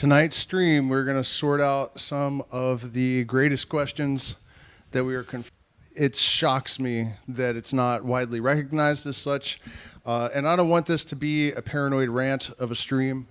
Tonight's stream, we're going to sort out some of the greatest questions that we are It shocks me that it's not widely recognized as such, and I don't want this to be a paranoid rant of a stream.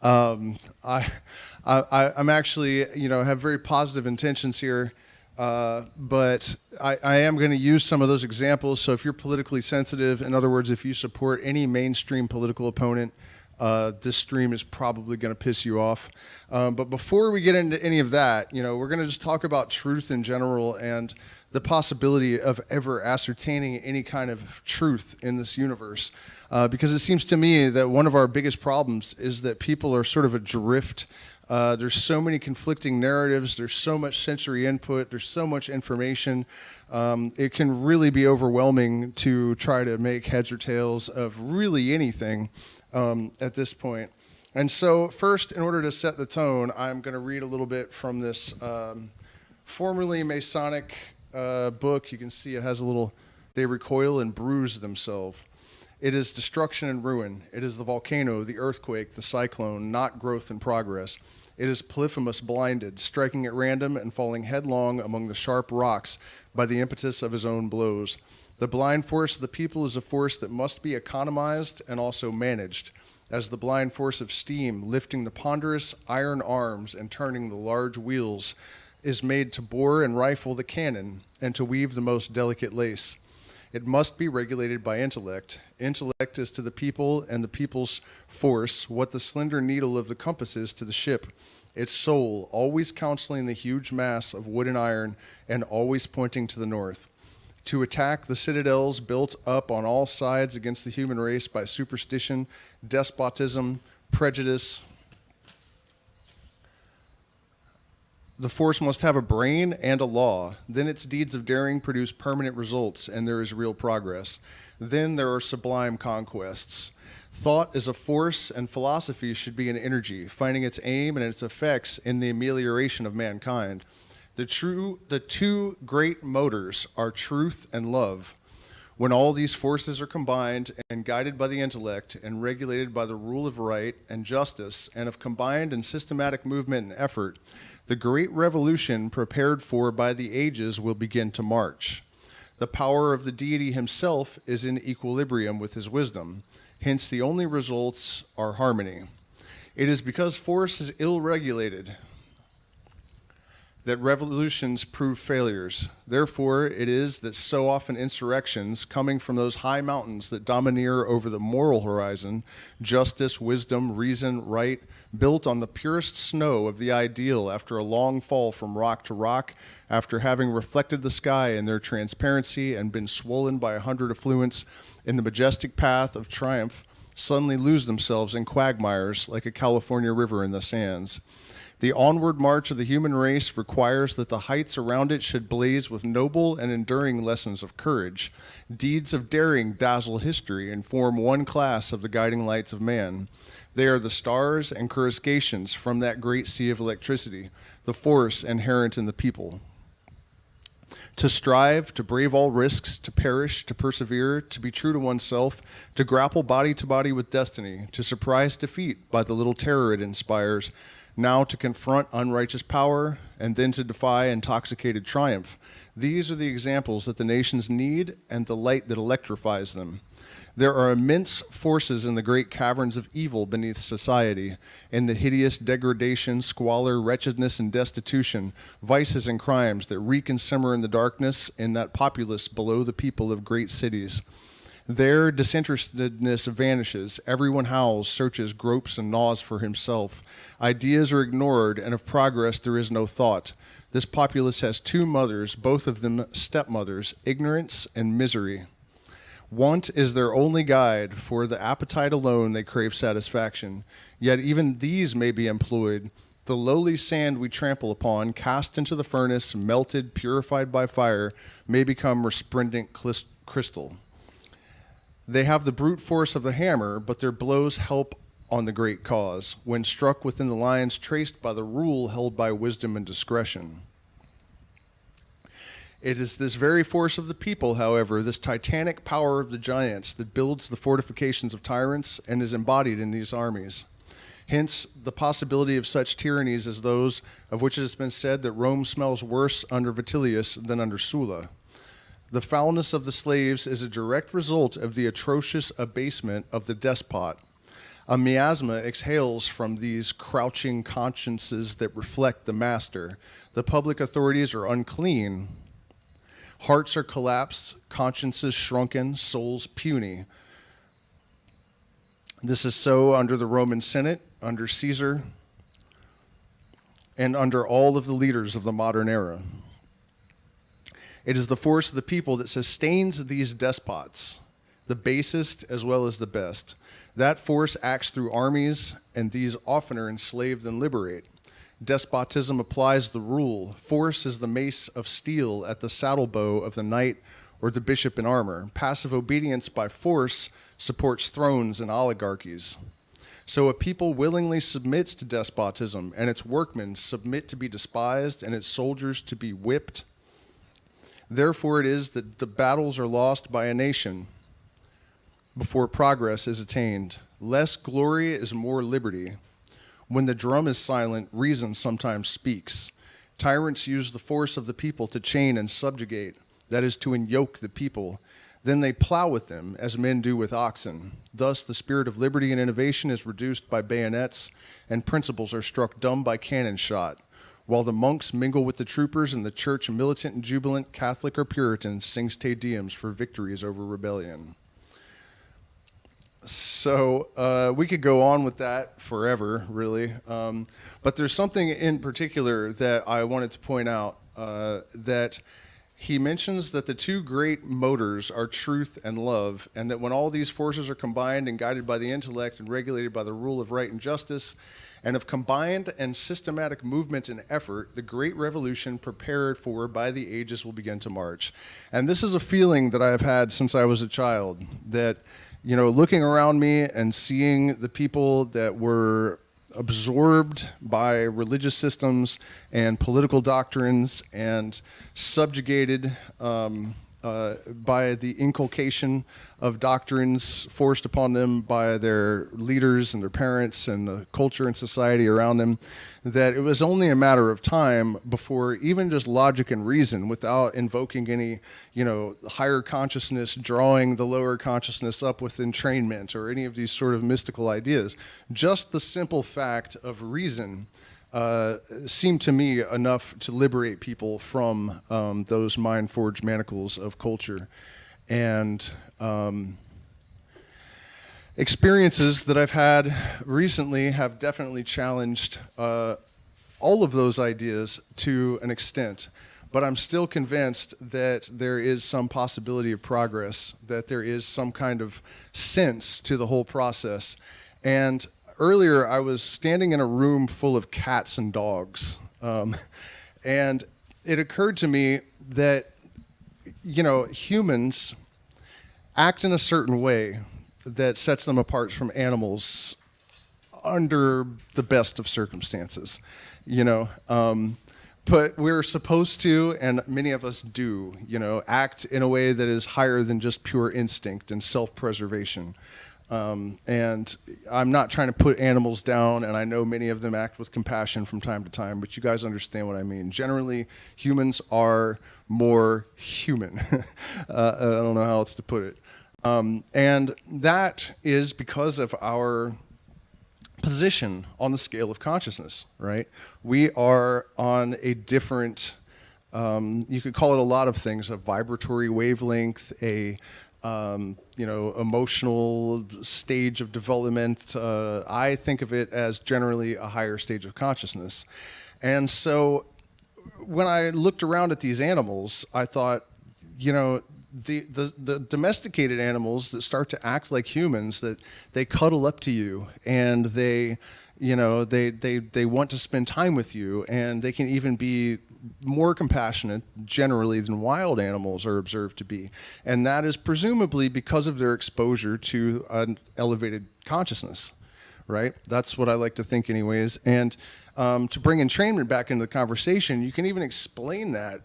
I'm actually, have very positive intentions here, but I am going to use some of those examples. So if you're politically sensitive, in other words, if you support any mainstream political opponent, this stream is probably going to piss you off. But before we get into any of that, we're going to just talk about truth in general and the possibility of ever ascertaining any kind of truth in this universe. Because it seems to me that one of our biggest problems is that people are sort of adrift. There's so many conflicting narratives. There's so much sensory input. There's so much information. It can really be overwhelming to try to make heads or tails of really anything at this point. And so first, in order to set the tone, I'm going to read a little bit from this formerly Masonic book. You can see it has a little, they recoil and bruise themselves. It is destruction and ruin. It is the volcano, the earthquake, the cyclone, not growth and progress. It is Polyphemus blinded, striking at random and falling headlong among the sharp rocks by the impetus of his own blows. The blind force of the people is a force that must be economized and also managed, as the blind force of steam lifting the ponderous iron arms and turning the large wheels is made to bore and rifle the cannon and to weave the most delicate lace. It must be regulated by intellect. Intellect is to the people and the people's force what the slender needle of the compass is to the ship. Its soul, always counseling the huge mass of wood and iron and always pointing to the north. To attack the citadels built up on all sides against the human race by superstition, despotism, prejudice. The force must have a brain and a law. Then its deeds of daring produce permanent results, and there is real progress. Then there are sublime conquests. Thought is a force, and philosophy should be an energy, finding its aim and its effects in the amelioration of mankind. The two great motors are truth and love. When all these forces are combined and guided by the intellect and regulated by the rule of right and justice and of combined and systematic movement and effort, the great revolution prepared for by the ages will begin to march. The power of the deity himself is in equilibrium with his wisdom. Hence, the only results are harmony. It is because force is ill-regulated that revolutions prove failures. Therefore, it is that so often insurrections, coming from those high mountains that domineer over the moral horizon, justice, wisdom, reason, right, built on the purest snow of the ideal after a long fall from rock to rock, after having reflected the sky in their transparency and been swollen by 100 affluents in the majestic path of triumph, suddenly lose themselves in quagmires like a California river in the sands. The onward march of the human race requires that the heights around it should blaze with noble and enduring lessons of courage. Deeds of daring dazzle history and form one class of the guiding lights of man. They are the stars and coruscations from that great sea of electricity, the force inherent in the people. To strive, to brave all risks, to perish, to persevere, to be true to oneself, to grapple body to body with destiny, to surprise defeat by the little terror it inspires, now to confront unrighteous power, and then to defy intoxicated triumph. These are the examples that the nations need and the light that electrifies them. There are immense forces in the great caverns of evil beneath society, in the hideous degradation, squalor, wretchedness, and destitution, vices and crimes that reek and simmer in the darkness in that populace below the people of great cities. There, disinterestedness vanishes. Everyone howls, searches, gropes, and gnaws for himself. Ideas are ignored, and of progress there is no thought. This populace has two mothers, both of them stepmothers, ignorance and misery. Want is their only guide. For the appetite alone they crave satisfaction. Yet even these may be employed. The lowly sand we trample upon, cast into the furnace, melted, purified by fire, may become resplendent crystal. They have the brute force of the hammer, but their blows help on the great cause, when struck within the lines traced by the rule held by wisdom and discretion. It is this very force of the people, however, this titanic power of the giants, that builds the fortifications of tyrants and is embodied in these armies. Hence, the possibility of such tyrannies as those of which it has been said that Rome smells worse under Vitellius than under Sulla. The foulness of the slaves is a direct result of the atrocious abasement of the despot. A miasma exhales from these crouching consciences that reflect the master. The public authorities are unclean. Hearts are collapsed, consciences shrunken, souls puny. This is so under the Roman Senate, under Caesar, and under all of the leaders of the modern era. It is the force of the people that sustains these despots, the basest as well as the best. That force acts through armies, and these oftener enslave than liberate. Despotism applies the rule. Force is the mace of steel at the saddle bow of the knight or the bishop in armor. Passive obedience by force supports thrones and oligarchies. So a people willingly submits to despotism, and its workmen submit to be despised, and its soldiers to be whipped. Therefore it is that the battles are lost by a nation before progress is attained. Less glory is more liberty. When the drum is silent, reason sometimes speaks. Tyrants use the force of the people to chain and subjugate, that is, to enyoke the people. Then they plow with them, as men do with oxen. Thus the spirit of liberty and innovation is reduced by bayonets, and principles are struck dumb by cannon shot. While the monks mingle with the troopers, and the church, militant and jubilant, Catholic or Puritan, sings Te Deums for victories over rebellion. So we could go on with that forever, really. But there's something in particular that I wanted to point out, that he mentions that the two great motors are truth and love, and that when all these forces are combined and guided by the intellect and regulated by the rule of right and justice, and of combined and systematic movement and effort, the great revolution prepared for by the ages will begin to march. And this is a feeling that I have had since I was a child, that, you know, looking around me and seeing the people that were absorbed by religious systems and political doctrines and subjugated by the inculcation of doctrines forced upon them by their leaders and their parents and the culture and society around them, that it was only a matter of time before even just logic and reason, without invoking any, higher consciousness, drawing the lower consciousness up with entrainment or any of these sort of mystical ideas, just the simple fact of reason seemed to me enough to liberate people from those mind-forged manacles of culture. And experiences that I've had recently have definitely challenged all of those ideas to an extent. But I'm still convinced that there is some possibility of progress, that there is some kind of sense to the whole process. And earlier, I was standing in a room full of cats and dogs, and it occurred to me that, humans act in a certain way that sets them apart from animals under the best of circumstances, but we're supposed to, and many of us do, act in a way that is higher than just pure instinct and self-preservation. And I'm not trying to put animals down, and I know many of them act with compassion from time to time, but you guys understand what I mean. Generally, humans are more human. I don't know how else to put it. And that is because of our position on the scale of consciousness, right? We are on a different, you could call it a lot of things, a vibratory wavelength, a emotional stage of development. I think of it as generally a higher stage of consciousness. And so when I looked around at these animals, I thought, the domesticated animals that start to act like humans, that they cuddle up to you and they want to spend time with you, and they can even be more compassionate generally than wild animals are observed to be. And that is presumably because of their exposure to an elevated consciousness, right? That's what I like to think anyways. And to bring entrainment back into the conversation, you can even explain that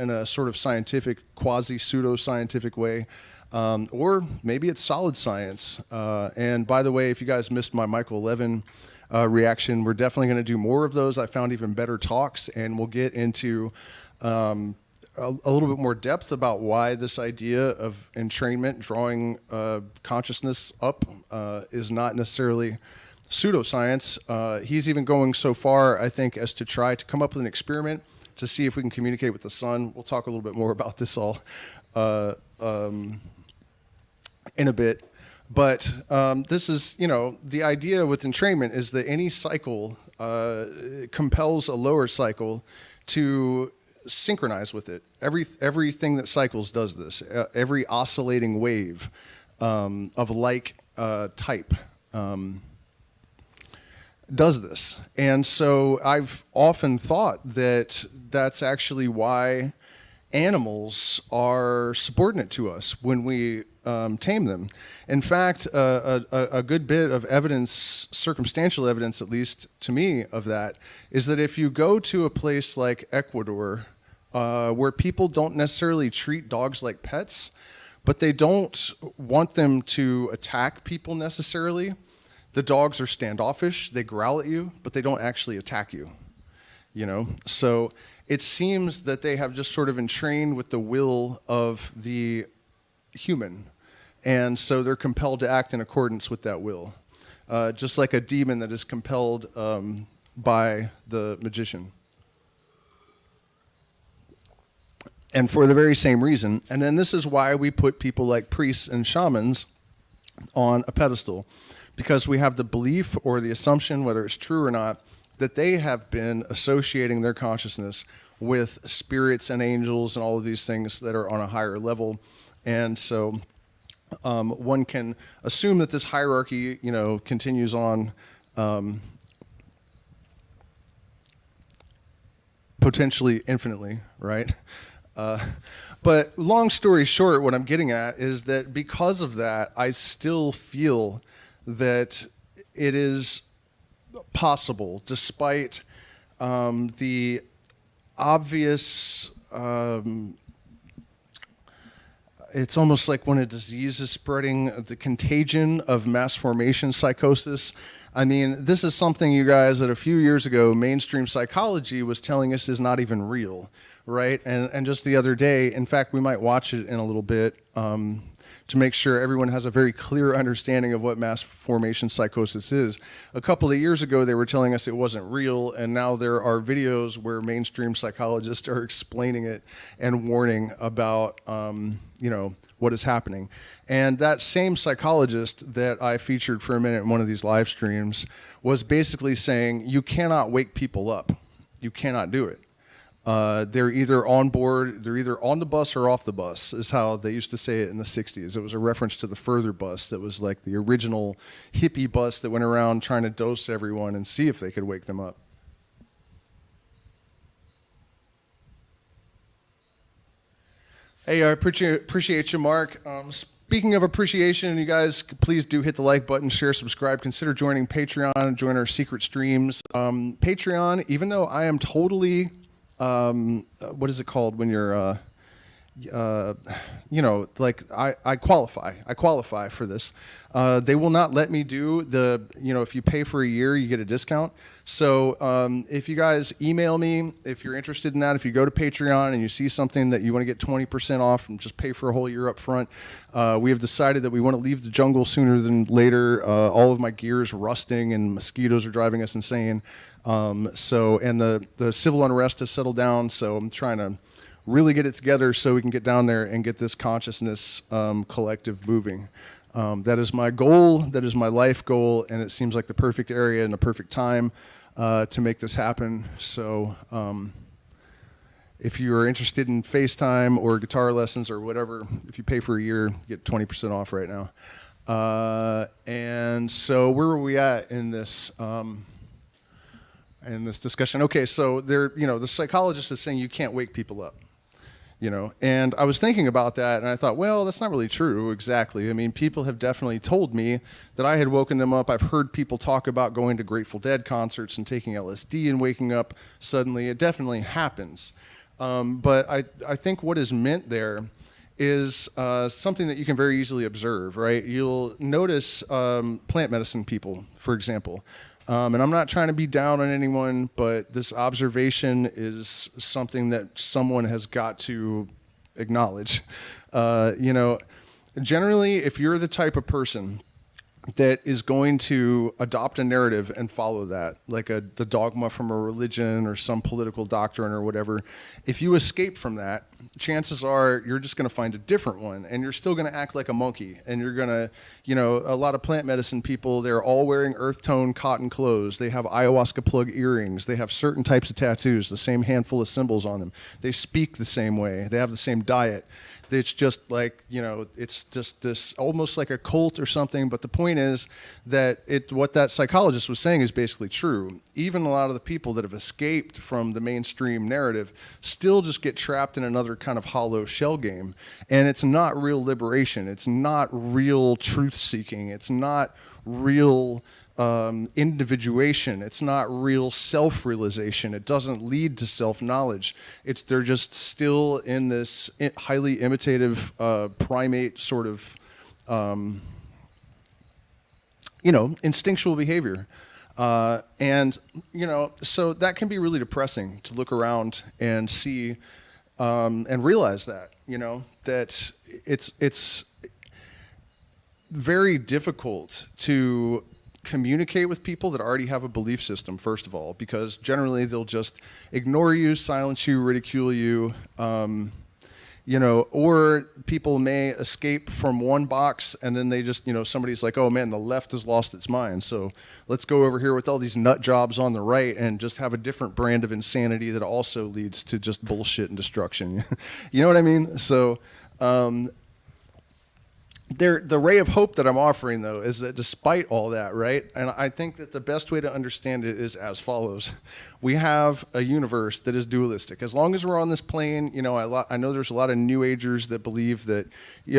in a sort of scientific, quasi-pseudo-scientific way. Or maybe it's solid science. And by the way, if you guys missed my Michael Levin reaction. We're definitely going to do more of those. I found even better talks, and we'll get into a little bit more depth about why this idea of entrainment, drawing consciousness up, is not necessarily pseudoscience. He's even going so far, I think, as to try to come up with an experiment to see if we can communicate with the sun. We'll talk a little bit more about this all in a bit. But this is, the idea with entrainment is that any cycle compels a lower cycle to synchronize with it. Everything that cycles does this. Every oscillating wave of like type does this. And so I've often thought that that's actually why animals are subordinate to us when we tame them. In fact, a good bit of evidence, circumstantial evidence at least to me of that, is that if you go to a place like Ecuador, where people don't necessarily treat dogs like pets, but they don't want them to attack people necessarily. The dogs are standoffish, they growl at you, but they don't actually attack you, So it seems that they have just sort of entrained with the will of the human. And so they're compelled to act in accordance with that will. Just like a demon that is compelled by the magician. And for the very same reason. And then this is why we put people like priests and shamans on a pedestal. Because we have the belief or the assumption, whether it's true or not, that they have been associating their consciousness with spirits and angels and all of these things that are on a higher level. And so one can assume that this hierarchy, continues on potentially infinitely, right? But long story short, what I'm getting at is that because of that, I still feel that it is possible, despite the obvious, it's almost like when a disease is spreading, the contagion of mass formation psychosis. I mean, this is something, you guys, that a few years ago, mainstream psychology was telling us is not even real, right? And just the other day, in fact, we might watch it in a little bit, to make sure everyone has a very clear understanding of what mass formation psychosis is. A couple of years ago, they were telling us it wasn't real, and now there are videos where mainstream psychologists are explaining it and warning about, what is happening. And that same psychologist that I featured for a minute in one of these live streams was basically saying, you cannot wake people up. You cannot do it. They're either on board, they're either on the bus or off the bus, is how they used to say it in the 60s. It was a reference to the further bus that was like the original hippie bus that went around trying to dose everyone and see if they could wake them up. Hey, I appreciate you, Mark. Speaking of appreciation, you guys, please do hit the like button, share, subscribe. Consider joining Patreon and join our secret streams. Patreon, even though I am totally... what is it called when you're, I qualify for this. They will not let me do if you pay for a year, you get a discount. So if you guys email me, if you're interested in that, if you go to Patreon and you see something that you want to get 20% off and just pay for a whole year up front, we have decided that we want to leave the jungle sooner than later. All of my gear is rusting and mosquitoes are driving us insane. And the civil unrest has settled down, so I'm trying to really get it together so we can get down there and get this consciousness collective moving. That is my goal, that is my life goal, and it seems like the perfect area and the perfect time to make this happen. So if you are interested in FaceTime or guitar lessons or whatever, if you pay for a year, you get 20% off right now. And so where were we at in this discussion? Okay, so the psychologist is saying you can't wake people up. And I was thinking about that, and I thought, well, that's not really true exactly. I mean, people have definitely told me that I had woken them up. I've heard people talk about going to Grateful Dead concerts and taking LSD and waking up suddenly. It definitely happens. But I think what is meant there is something that you can very easily observe, right? You'll notice plant medicine people, for example. And I'm not trying to be down on anyone, but this observation is something that someone has got to acknowledge. Generally, if you're the type of person that is going to adopt a narrative and follow that, like the dogma from a religion or some political doctrine or whatever, if you escape from that, chances are you're just going to find a different one, and you're still going to act like a monkey, and you're going to, a lot of plant medicine people, they're all wearing earth tone cotton clothes, they have ayahuasca plug earrings, they have certain types of tattoos, the same handful of symbols on them, they speak the same way, they have the same diet. It's just like, it's just this almost like a cult or something. But the point is that what that psychologist was saying is basically true. Even a lot of the people that have escaped from the mainstream narrative still just get trapped in another kind of hollow shell game. And it's not real liberation. It's not real truth seeking. It's not real individuation. It's not real self-realization. It doesn't lead to self-knowledge. They're just still in this highly imitative primate sort of instinctual behavior. So that can be really depressing to look around and see and realize that, that it's very difficult to communicate with people that already have a belief system, first of all, because generally they'll just ignore you, silence you, ridicule you, or people may escape from one box and then they just, somebody's like, oh man, the left has lost its mind, so let's go over here with all these nut jobs on the right and just have a different brand of insanity that also leads to just bullshit and destruction. You know what I mean? So the ray of hope that I'm offering, though, is that despite all that, right, and I think that the best way to understand it is as follows. We have a universe that is dualistic. As long as we're on this plane, I know there's a lot of New Agers that believe that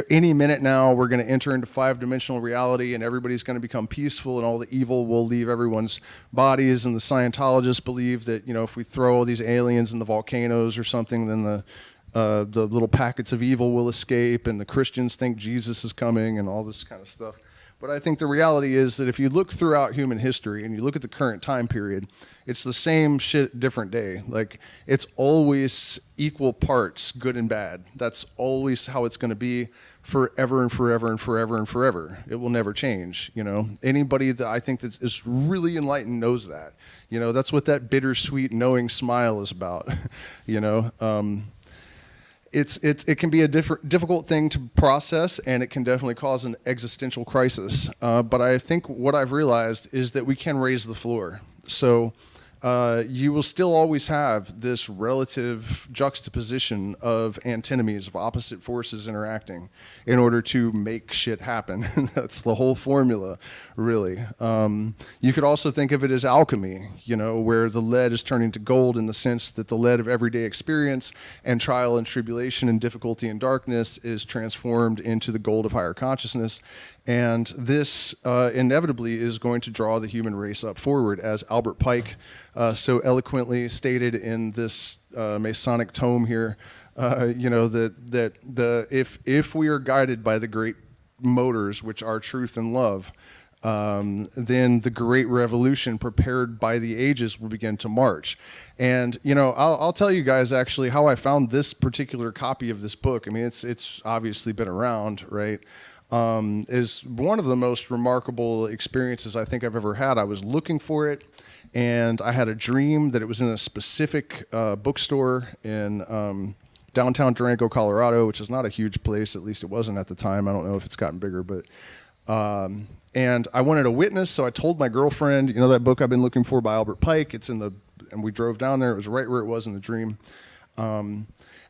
any minute now we're going to enter into 5-dimensional reality and everybody's going to become peaceful and all the evil will leave everyone's bodies, and the Scientologists believe that, if we throw all these aliens in the volcanoes or something, then the little packets of evil will escape, and the Christians think Jesus is coming and all this kind of stuff. But I think the reality is that if you look throughout human history and you look at the current time period, it's the same shit, different day. Like, it's always equal parts, good and bad. That's always how it's going to be forever and forever and forever and forever. It will never change, Anybody that I think that is really enlightened knows that. That's what that bittersweet knowing smile is about, It can be a difficult thing to process, and it can definitely cause an existential crisis. But I think what I've realized is that we can raise the floor. So you will still always have this relative juxtaposition of antinomies, of opposite forces interacting in order to make shit happen. That's the whole formula, really. You could also think of it as alchemy, where the lead is turning to gold, in the sense that the lead of everyday experience and trial and tribulation and difficulty and darkness is transformed into the gold of higher consciousness. And this inevitably is going to draw the human race up forward, as Albert Pike so eloquently stated in this Masonic tome here. If we are guided by the great motors, which are truth and love, then the great revolution prepared by the ages will begin to march. And I'll tell you guys actually how I found this particular copy of this book. I mean, it's obviously been around, right? Is one of the most remarkable experiences I think I've ever had. I was looking for it, and I had a dream that it was in a specific bookstore in downtown Durango, Colorado, which is not a huge place. At least it wasn't at the time. I don't know if it's gotten bigger, but and I wanted a witness, so I told my girlfriend, that book I've been looking for by Albert Pike, and we drove down there. It was right where it was in the dream.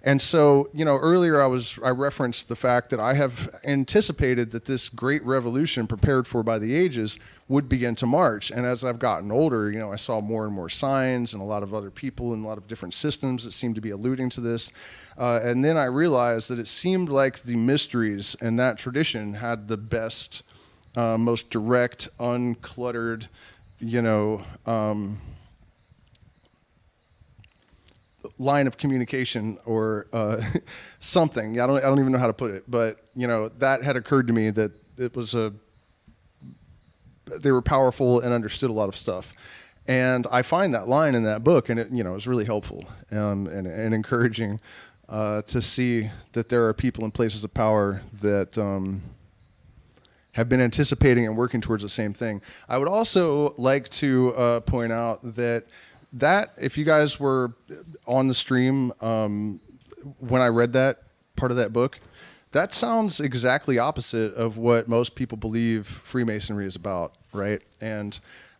And so, earlier I referenced the fact that I have anticipated that this great revolution prepared for by the ages would begin to march. And as I've gotten older, I saw more and more signs and a lot of other people and a lot of different systems that seemed to be alluding to this. And then I realized that it seemed like the mysteries and that tradition had the best, most direct, uncluttered, line of communication or something. I don't even know how to put it, but that had occurred to me, that it was they were powerful and understood a lot of stuff. And I find that line in that book, and it was really helpful and encouraging to see that there are people in places of power that have been anticipating and working towards the same thing. I would also like to point out that if you guys were on the stream when I read that part of that book, that sounds exactly opposite of what most people believe Freemasonry is about, right? And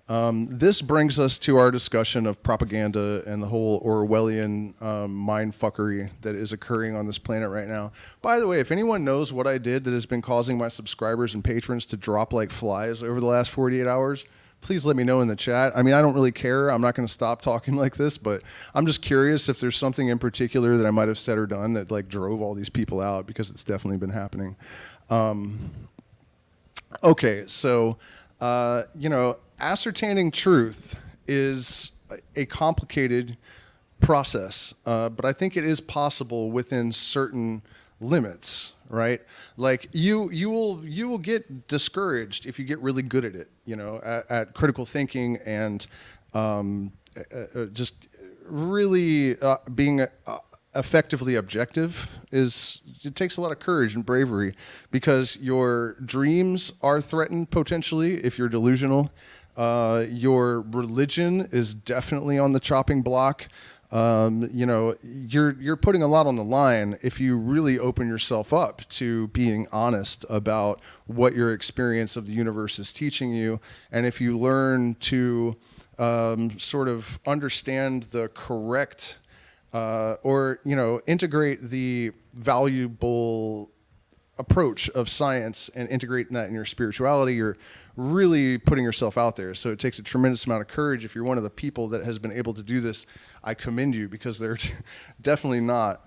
this brings us to our discussion of propaganda and the whole Orwellian mindfuckery that is occurring on this planet right now. By the way, if anyone knows what I did that has been causing my subscribers and patrons to drop like flies over the last 48 hours, please let me know in the chat. I mean, I don't really care. I'm not going to stop talking like this, but I'm just curious if there's something in particular that I might have said or done that like drove all these people out, because it's definitely been happening. Okay, so, ascertaining truth is a complicated process, but I think it is possible within certain limits, right? Like you will get discouraged if you get really good at it, at critical thinking and just really being effectively objective. It takes a lot of courage and bravery, because your dreams are threatened potentially if you're delusional. Your religion is definitely on the chopping block. You're putting a lot on the line if you really open yourself up to being honest about what your experience of the universe is teaching you, and if you learn to sort of understand the correct or integrate the valuable approach of science and integrating that in your spirituality, you're really putting yourself out there. So it takes a tremendous amount of courage. If you're one of the people that has been able to do this, I commend you, because they're definitely not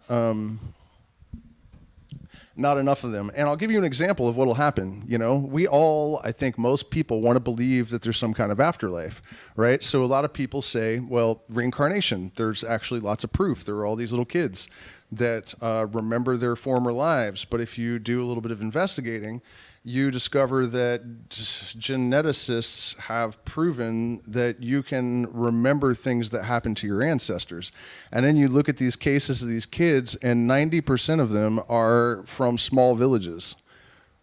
enough of them. And I'll give you an example of what will happen. We all, I think most people want to believe that there's some kind of afterlife, right? So a lot of people say, well, reincarnation, there's actually lots of proof. There are all these little kids that remember their former lives. But if you do a little bit of investigating, you discover that geneticists have proven that you can remember things that happened to your ancestors. And then you look at these cases of these kids, and 90% of them are from small villages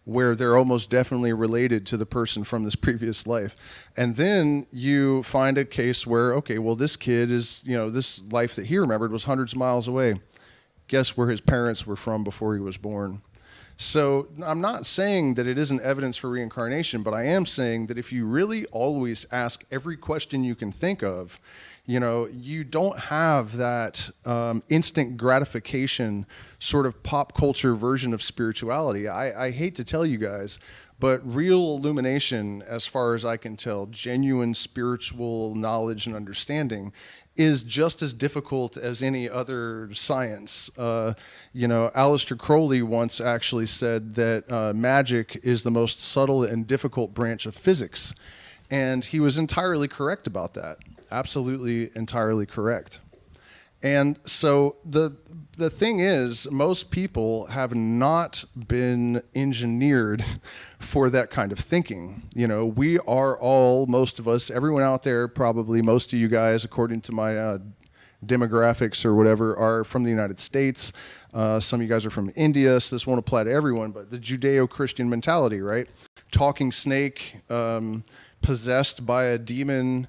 where they're almost definitely related to the person from this previous life. And then you find a case where, okay, well, this kid is, this life that he remembered was hundreds of miles away. Guess where his parents were from before he was born? So I'm not saying that it isn't evidence for reincarnation, but I am saying that if you really always ask every question you can think of, you don't have that instant gratification sort of pop culture version of spirituality. I hate to tell you guys, but real illumination, as far as I can tell, genuine spiritual knowledge and understanding, is just as difficult as any other science. Aleister Crowley once actually said that magic is the most subtle and difficult branch of physics. And he was entirely correct about that. Absolutely entirely correct. And so the thing is, most people have not been engineered for that kind of thinking. We are all, most of us, everyone out there, probably most of you guys, according to my demographics or whatever, are from the United States. Some of you guys are from India, so this won't apply to everyone, but the Judeo-Christian mentality, right? Talking snake, possessed by a demon,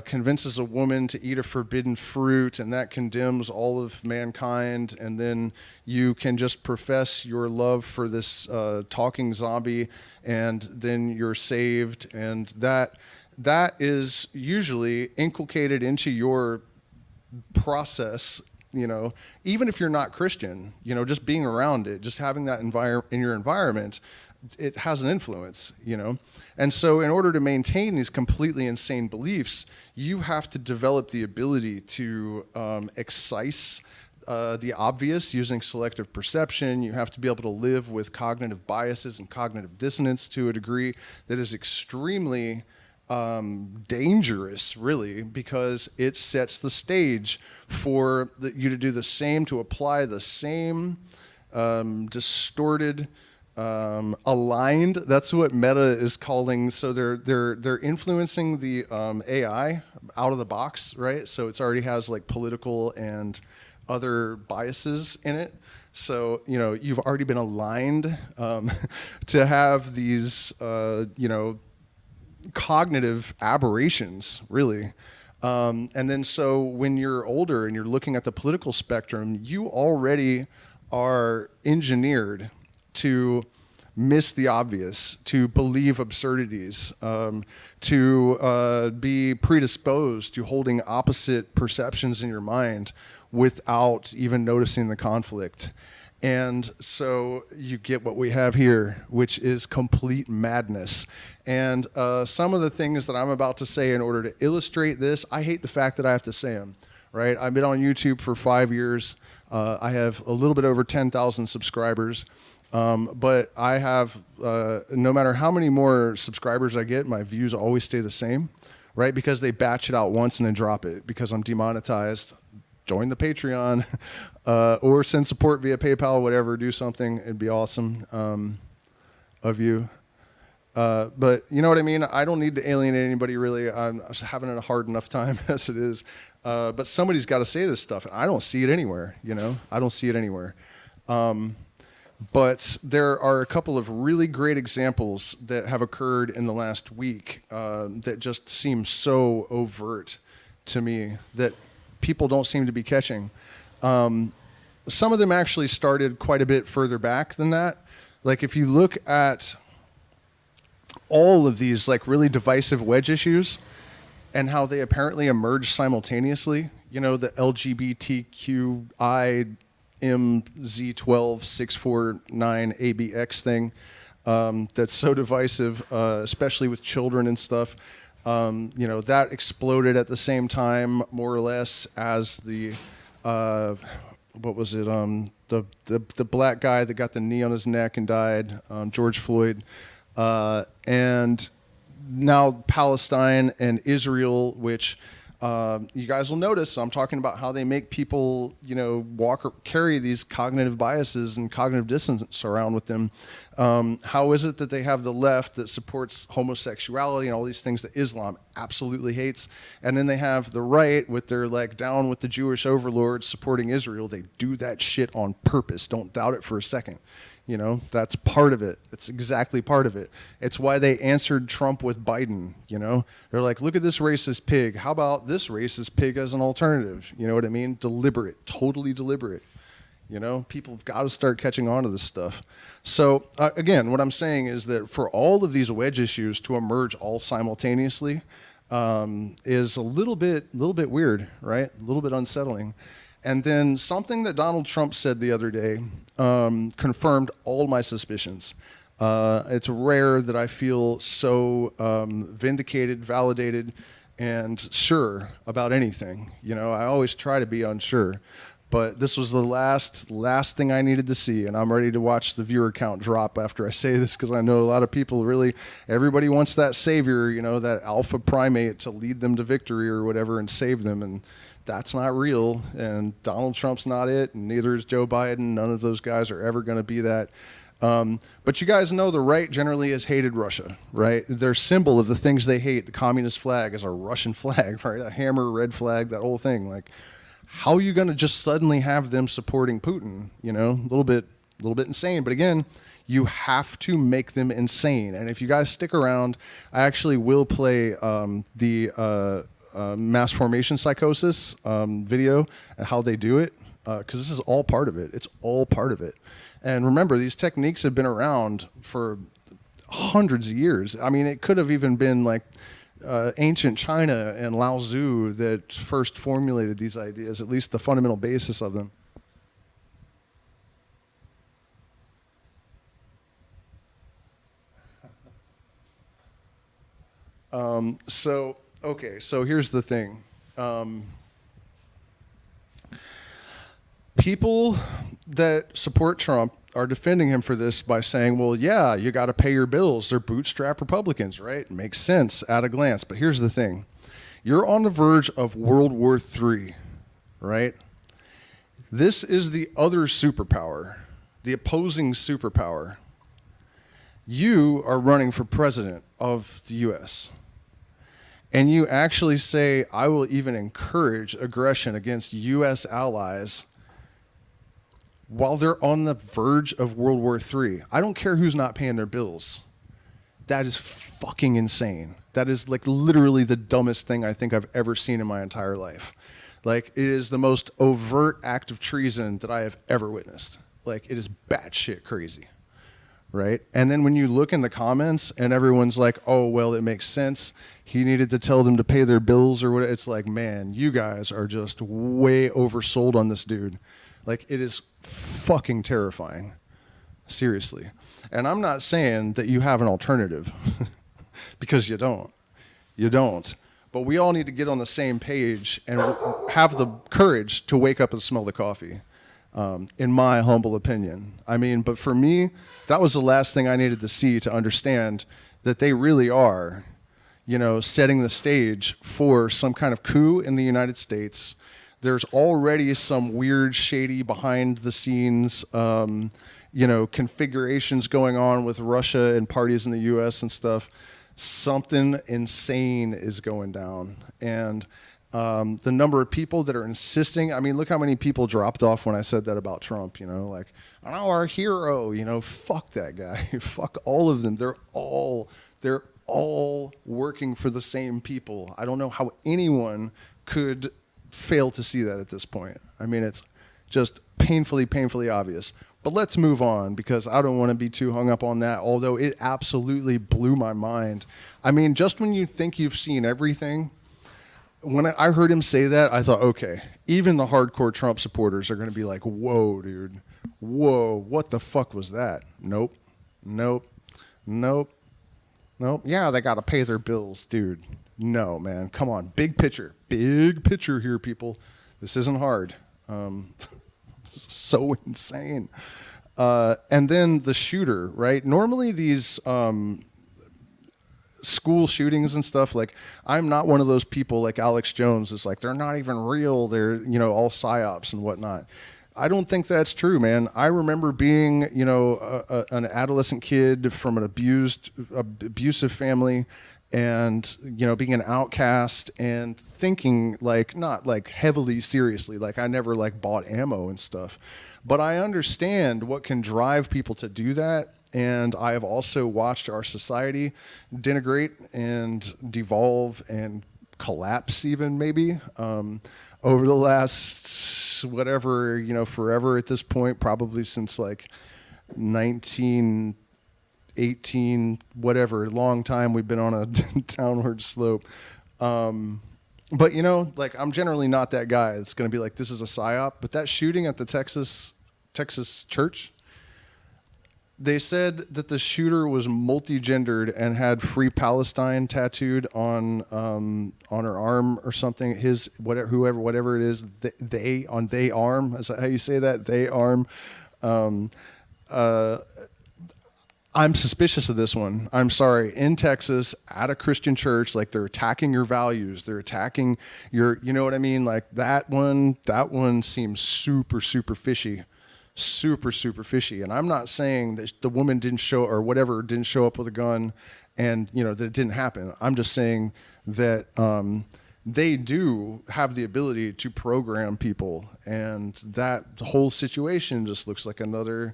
convinces a woman to eat a forbidden fruit, and that condemns all of mankind, and then you can just profess your love for this talking zombie, and then you're saved. And that is usually inculcated into your process, even if you're not Christian, just being around it, just having that in your environment, it has an influence, And so in order to maintain these completely insane beliefs, you have to develop the ability to excise the obvious using selective perception. You have to be able to live with cognitive biases and cognitive dissonance to a degree that is extremely dangerous, really, because it sets the stage for you to do the same, to apply the same distorted aligned. That's what Meta is calling. So they're influencing the AI out of the box, right? So it's already has like political and other biases in it. So you've already been aligned to have these cognitive aberrations, really. And then so when you're older and you're looking at the political spectrum, you already are engineered to miss the obvious, to believe absurdities, to be predisposed to holding opposite perceptions in your mind without even noticing the conflict. And so you get what we have here, which is complete madness. And some of the things that I'm about to say in order to illustrate this, I hate the fact that I have to say them, right? I've been on YouTube for 5 years. I have a little bit over 10,000 subscribers. But I have, no matter how many more subscribers I get, my views always stay the same, right? Because they batch it out once and then drop it because I'm demonetized. Join the Patreon or send support via PayPal, whatever, do something. It'd be awesome of you. But you know what I mean? I don't need to alienate anybody, really. I'm having a hard enough time as it is. But somebody's got to say this stuff. I don't see it anywhere, I don't see it anywhere. But there are a couple of really great examples that have occurred in the last week that just seem so overt to me that people don't seem to be catching. Some of them actually started quite a bit further back than that. Like if you look at all of these like really divisive wedge issues and how they apparently emerge simultaneously, the LGBTQI MZ12649ABX thing that's so divisive, especially with children and stuff. That exploded at the same time, more or less, as the what was it? The black guy that got the knee on his neck and died, George Floyd, and now Palestine and Israel, which. You guys will notice, so I'm talking about how they make people, walk or carry these cognitive biases and cognitive dissonance around with them. How is it that they have the left that supports homosexuality and all these things that Islam absolutely hates, and then they have the right with their like down with the Jewish overlords supporting Israel? They do that shit on purpose. Don't doubt it for a second. That's part of it. It's exactly part of it. It's why they answered Trump with Biden, They're like, look at this racist pig. How about this racist pig as an alternative? You know what I mean? Deliberate, totally deliberate. People have got to start catching on to this stuff. So, again, what I'm saying is that for all of these wedge issues to emerge all simultaneously is a little bit weird, right? A little bit unsettling. And then something that Donald Trump said the other day confirmed all my suspicions. It's rare that I feel so vindicated, validated, and sure about anything. I always try to be unsure. But this was the last thing I needed to see, and I'm ready to watch the viewer count drop after I say this, because I know a lot of people everybody wants that savior, that alpha primate to lead them to victory or whatever and save them, and that's not real, and Donald Trump's not it, and neither is Joe Biden. None of those guys are ever going to be that. But you guys know the right generally has hated Russia, right? Their symbol of the things they hate, the communist flag, is a Russian flag, right? A hammer, red flag, that whole thing. Like, how are you going to just suddenly have them supporting Putin? A little bit insane. But again, you have to make them insane. And if you guys stick around, I actually will play the mass formation psychosis video and how they do it, because this is all part of it. It's all part of it. And remember, these techniques have been around for hundreds of years. I mean, it could have even been like ancient China and Lao Tzu that first formulated these ideas, at least the fundamental basis of them. So here's the thing. People that support Trump are defending him for this by saying, well, yeah, you got to pay your bills. They're bootstrap Republicans, right? It makes sense at a glance. But here's the thing. You're on the verge of World War III, right? This is the other superpower, the opposing superpower, You are running for president of the U.S., and you actually say, I will even encourage aggression against U.S. allies while they're on the verge of World War III. I don't care who's not paying their bills. That is fucking insane. That is like literally the dumbest thing I think I've ever seen in my entire life. Like, it is the most overt act of treason that I have ever witnessed. Like, it is batshit crazy, right? And then when you look in the comments and everyone's like, oh, well, it makes sense. He needed to tell them to pay their bills or what. It's like, man, you guys are just way oversold on this dude. Like, it is fucking terrifying. Seriously. And I'm not saying that you have an alternative because you don't. You don't. But we all need to get on the same page and have the courage to wake up and smell the coffee, in my humble opinion. I mean, but for me, that was the last thing I needed to see to understand that they really are, you know, setting the stage for some kind of coup in the United States. There's already some weird, shady, behind the scenes, you know, configurations going on with Russia and parties in the U.S. and stuff. Something insane is going down. And the number of people that are insisting, I mean, look how many people dropped off when I said that about Trump, you know, like, oh, our hero, you know, fuck that guy. Fuck all of them. They're all working for the same people. I don't know how anyone could fail to see that at this point. I mean, it's just painfully obvious. But let's move on, because I don't want to be too hung up on that, although it absolutely blew my mind. I mean, just when you think you've seen everything, when I heard him say that, I thought, okay, even the hardcore Trump supporters are going to be like, whoa, dude, whoa, what the fuck was that? Nope. Yeah, they got to pay their bills, dude. No, man, come on, big picture here, people. This isn't hard. So insane. And then the shooter, right? Normally these school shootings and stuff, like, I'm not one of those people like Alex Jones is like, they're not even real. They're, you know, all psyops and whatnot. I don't think that's true, man. I remember being, you know, an adolescent kid from an abusive family, and, you know, being an outcast and thinking, like, not like heavily seriously, like I never like bought ammo and stuff, but I understand what can drive people to do that. And I have also watched our society denigrate and devolve and collapse even maybe over the last, whatever, you know, forever at this point, probably since like 1918, whatever, long time we've been on a downward slope. But, you know, like, I'm generally not that guy that's going to be like, this is a psyop. But that shooting at the Texas church, they said that the shooter was multi-gendered and had Free Palestine tattooed on her arm or something. His, whatever it is, they arm. Is that how you say that? They arm. I'm suspicious of this one. I'm sorry. In Texas, at a Christian church, like, they're attacking your values. They're attacking your, you know what I mean? Like, that one seems super fishy. Super fishy. And I'm not saying that the woman didn't show up with a gun and, you know, that it didn't happen. I'm just saying that they do have the ability to program people. And that whole situation just looks like another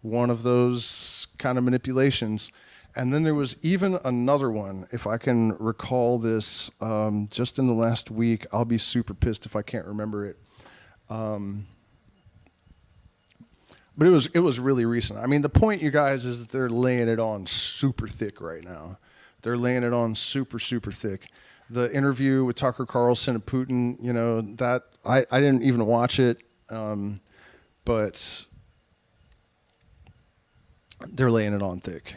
one of those kind of manipulations. And then there was even another one, if I can recall this, just in the last week. I'll be super pissed if I can't remember it. But it was really recent. I mean, the point, you guys, is that they're laying it on super thick right now. They're laying it on super thick. The interview with Tucker Carlson and Putin, you know, that I didn't even watch it, but they're laying it on thick.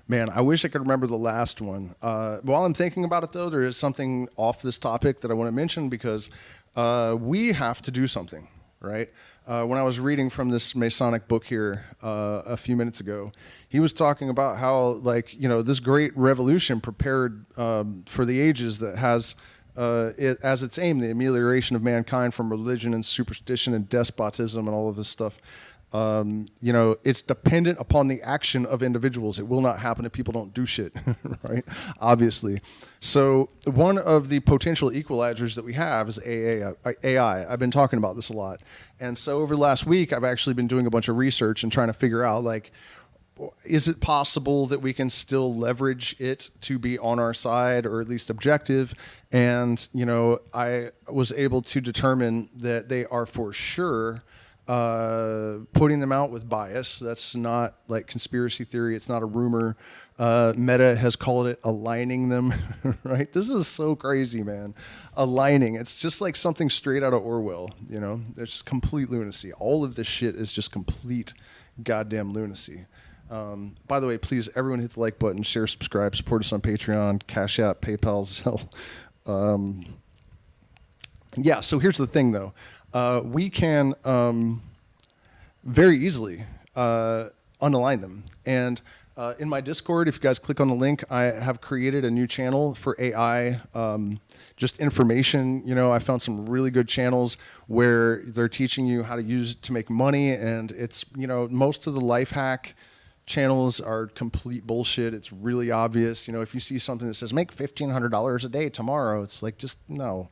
Man, I wish I could remember the last one. While I'm thinking about it, though, there is something off this topic that I want to mention, because we have to do something, right? When I was reading from this Masonic book here a few minutes ago, he was talking about how, like, you know, this great revolution prepared for the ages that has it as its aim the amelioration of mankind from religion and superstition and despotism and all of this stuff. It's dependent upon the action of individuals. It will not happen if people don't do shit, right? Obviously. So one of the potential equalizers that we have is AI. I've been talking about this a lot. And so over the last week, I've actually been doing a bunch of research and trying to figure out, like, is it possible that we can still leverage it to be on our side, or at least objective? And, I was able to determine that they are for sure putting them out with bias. That's not like conspiracy theory. It's not a rumor. Meta has called it aligning them, right? This is so crazy, man. Aligning. It's just like something straight out of Orwell, There's complete lunacy. All of this shit is just complete goddamn lunacy. By the way, please, everyone hit the like button, share, subscribe, support us on Patreon, Cash App, PayPal, Zelle. Yeah, so here's the thing, though. We can very easily unalign them. And in my Discord, if you guys click on the link, I have created a new channel for AI, just information. I found some really good channels where they're teaching you how to use it to make money. And it's, most of the life hack channels are complete bullshit. It's really obvious. If you see something that says make $1,500 a day tomorrow, it's like, just no.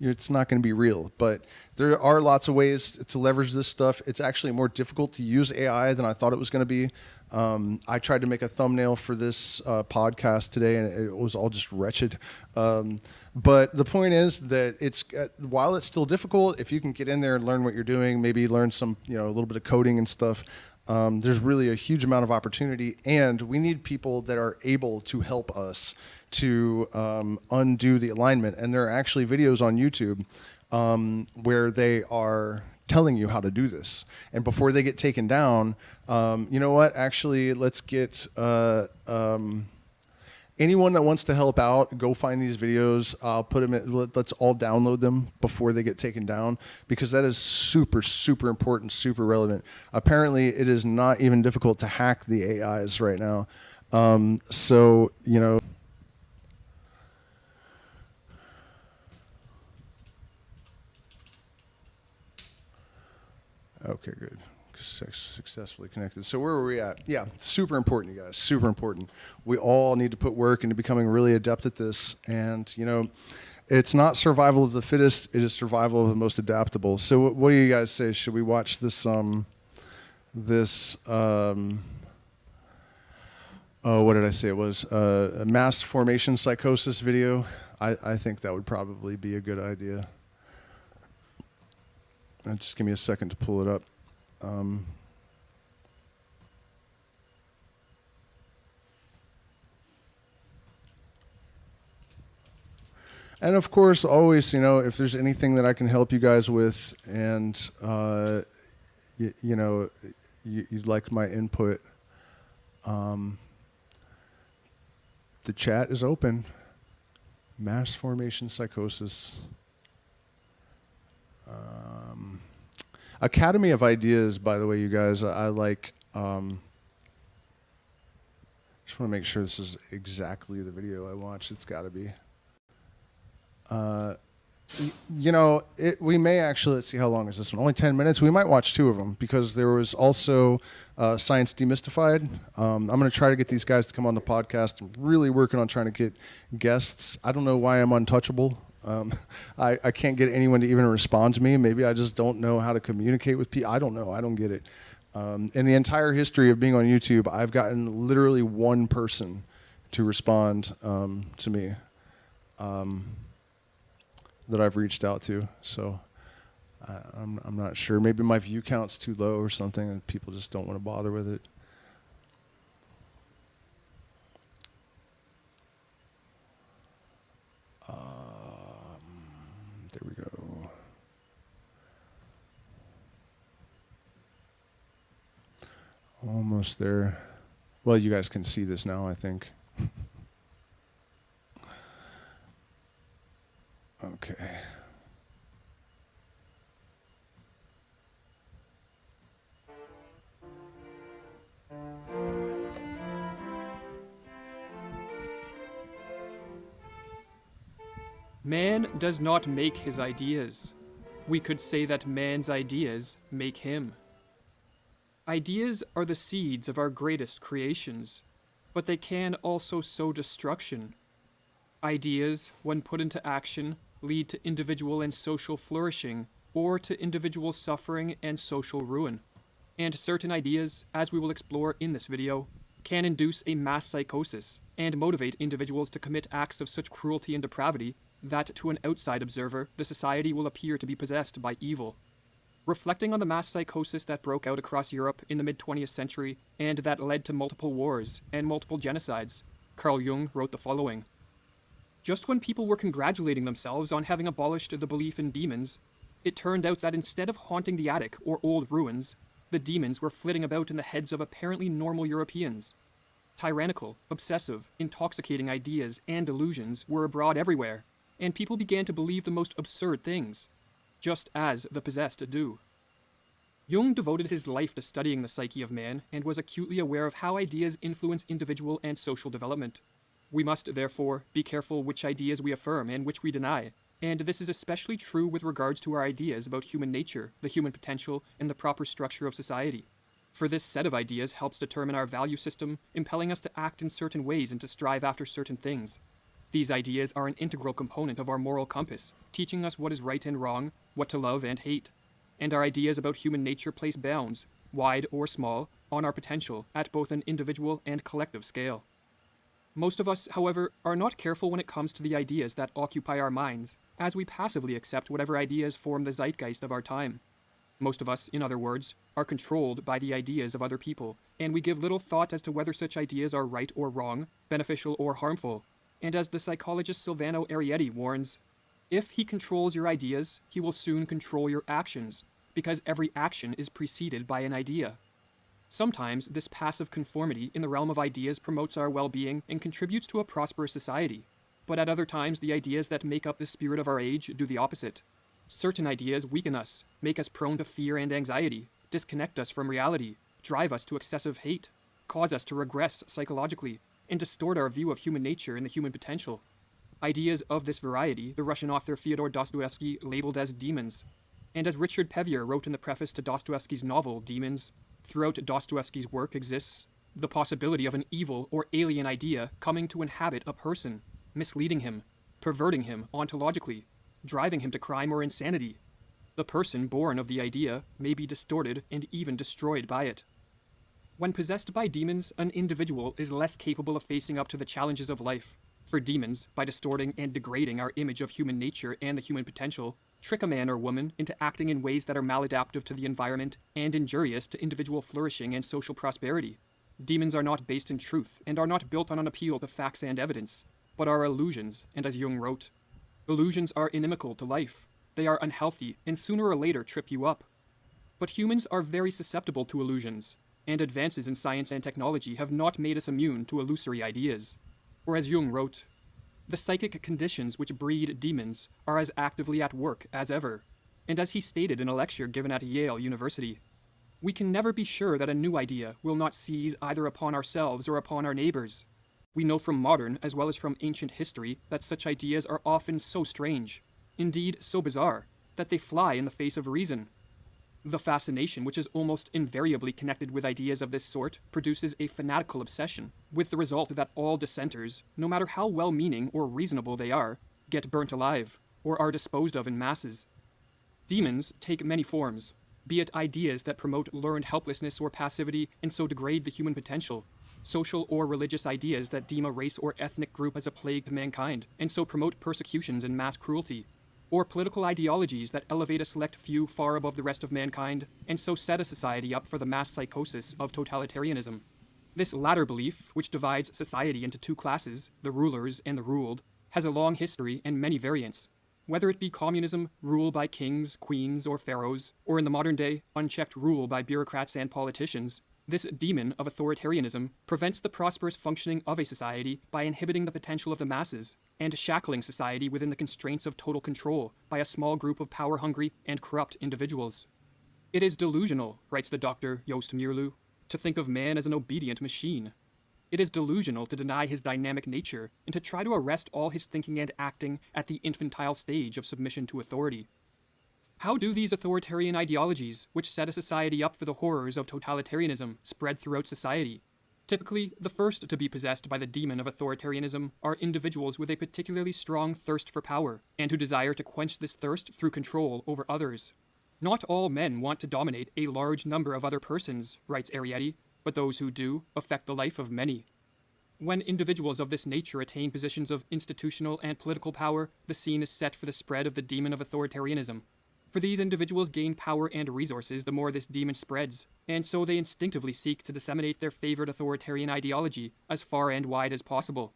It's not going to be real. But there are lots of ways to leverage this stuff. It's actually more difficult to use AI than I thought it was going to be. I tried to make a thumbnail for this podcast today, and it was all just wretched. But the point is that while it's still difficult, if you can get in there and learn what you're doing, maybe learn some, a little bit of coding and stuff, there's really a huge amount of opportunity, and we need people that are able to help us to undo the alignment. And there are actually videos on YouTube where they are telling you how to do this. And before they get taken down, you know what? Actually, let's get anyone that wants to help out, go find these videos. I'll put them in, let's all download them before they get taken down, because that is super, super important, super relevant. Apparently, it is not even difficult to hack the AIs right now. Okay, good. Successfully connected. So where were we at? Yeah, super important, you guys. Super important. We all need to put work into becoming really adept at this. And, it's not survival of the fittest. It is survival of the most adaptable. So what do you guys say? Should we watch this, what did I say? It was a mass formation psychosis video. I think that would probably be a good idea. Just give me a second to pull it up. And of course, always, if there's anything that I can help you guys with, and you'd like my input, the chat is open. Mass formation psychosis. Academy of Ideas, by the way, you guys, I like. Just want to make sure this is exactly the video I watched. It's got to be. We may actually, let's see, how long is this one? Only 10 minutes. We might watch 2 of them, because there was also Science Demystified. I'm going to try to get these guys to come on the podcast. I'm really working on trying to get guests. I don't know why I'm untouchable. I can't get anyone to even respond to me. Maybe I just don't know how to communicate with people. I don't know. I don't get it. In the entire history of being on YouTube, I've gotten literally one person to respond to me that I've reached out to. So I'm not sure. Maybe my view count's too low or something, and people just don't want to bother with it. There we go. Almost there. Well, you guys can see this now, I think. Okay. Man does not make his ideas. We could say that man's ideas make him. Ideas are the seeds of our greatest creations, but they can also sow destruction. Ideas, when put into action, lead to individual and social flourishing, or to individual suffering and social ruin. And certain ideas, as we will explore in this video, can induce a mass psychosis and motivate individuals to commit acts of such cruelty and depravity that to an outside observer, the society will appear to be possessed by evil. Reflecting on the mass psychosis that broke out across Europe in the mid-20th century and that led to multiple wars and multiple genocides, Carl Jung wrote the following. Just when people were congratulating themselves on having abolished the belief in demons, it turned out that instead of haunting the attic or old ruins, the demons were flitting about in the heads of apparently normal Europeans. Tyrannical, obsessive, intoxicating ideas and illusions were abroad everywhere, and people began to believe the most absurd things, just as the possessed do. Jung devoted his life to studying the psyche of man and was acutely aware of how ideas influence individual and social development. We must, therefore, be careful which ideas we affirm and which we deny, and this is especially true with regards to our ideas about human nature, the human potential, and the proper structure of society. For this set of ideas helps determine our value system, impelling us to act in certain ways and to strive after certain things. These ideas are an integral component of our moral compass, teaching us what is right and wrong, what to love and hate. And our ideas about human nature place bounds, wide or small, on our potential at both an individual and collective scale. Most of us, however, are not careful when it comes to the ideas that occupy our minds, as we passively accept whatever ideas form the zeitgeist of our time. Most of us, in other words, are controlled by the ideas of other people, and we give little thought as to whether such ideas are right or wrong, beneficial or harmful. And as the psychologist Silvano Arietti warns, if he controls your ideas, he will soon control your actions, because every action is preceded by an idea. Sometimes this passive conformity in the realm of ideas promotes our well-being and contributes to a prosperous society, but at other times the ideas that make up the spirit of our age do the opposite. Certain ideas weaken us, make us prone to fear and anxiety, disconnect us from reality, drive us to excessive hate, cause us to regress psychologically, and distort our view of human nature and the human potential. Ideas of this variety, the Russian author Fyodor Dostoevsky labeled as demons. And as Richard Pevier wrote in the preface to Dostoevsky's novel, Demons, throughout Dostoevsky's work exists the possibility of an evil or alien idea coming to inhabit a person, misleading him, perverting him ontologically, driving him to crime or insanity. The person born of the idea may be distorted and even destroyed by it. When possessed by demons, an individual is less capable of facing up to the challenges of life. For demons, by distorting and degrading our image of human nature and the human potential, trick a man or woman into acting in ways that are maladaptive to the environment and injurious to individual flourishing and social prosperity. Demons are not based in truth and are not built on an appeal to facts and evidence, but are illusions, and as Jung wrote, illusions are inimical to life. They are unhealthy and sooner or later trip you up. But humans are very susceptible to illusions, and advances in science and technology have not made us immune to illusory ideas. Or as Jung wrote, the psychic conditions which breed demons are as actively at work as ever, and as he stated in a lecture given at Yale University, we can never be sure that a new idea will not seize either upon ourselves or upon our neighbors. We know from modern as well as from ancient history that such ideas are often so strange, indeed so bizarre, that they fly in the face of reason. The fascination which is almost invariably connected with ideas of this sort produces a fanatical obsession, with the result that all dissenters, no matter how well-meaning or reasonable they are, get burnt alive, or are disposed of in masses. Demons take many forms, be it ideas that promote learned helplessness or passivity and so degrade the human potential, social or religious ideas that deem a race or ethnic group as a plague to mankind and so promote persecutions and mass cruelty, or political ideologies that elevate a select few far above the rest of mankind, and so set a society up for the mass psychosis of totalitarianism. This latter belief, which divides society into two classes, the rulers and the ruled, has a long history and many variants. Whether it be communism, rule by kings, queens, or pharaohs, or in the modern day, unchecked rule by bureaucrats and politicians, this demon of authoritarianism prevents the prosperous functioning of a society by inhibiting the potential of the masses, and shackling society within the constraints of total control by a small group of power-hungry and corrupt individuals. It is delusional, writes the Dr. Joost Meerloo, to think of man as an obedient machine. It is delusional to deny his dynamic nature and to try to arrest all his thinking and acting at the infantile stage of submission to authority. How do these authoritarian ideologies, which set a society up for the horrors of totalitarianism, spread throughout society? Typically, the first to be possessed by the demon of authoritarianism are individuals with a particularly strong thirst for power, and who desire to quench this thirst through control over others. Not all men want to dominate a large number of other persons, writes Arietti, but those who do affect the life of many. When individuals of this nature attain positions of institutional and political power, the scene is set for the spread of the demon of authoritarianism. For these individuals gain power and resources the more this demon spreads, and so they instinctively seek to disseminate their favorite authoritarian ideology as far and wide as possible.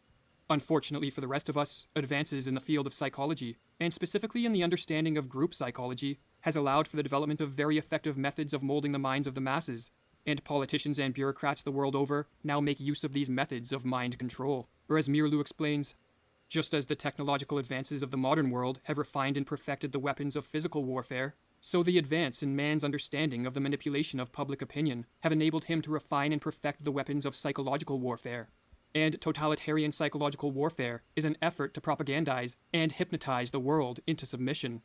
Unfortunately for the rest of us, advances in the field of psychology, and specifically in the understanding of group psychology, has allowed for the development of very effective methods of molding the minds of the masses, and politicians and bureaucrats the world over now make use of these methods of mind control. Or as Mirlu explains, just as the technological advances of the modern world have refined and perfected the weapons of physical warfare, so the advance in man's understanding of the manipulation of public opinion have enabled him to refine and perfect the weapons of psychological warfare. And totalitarian psychological warfare is an effort to propagandize and hypnotize the world into submission.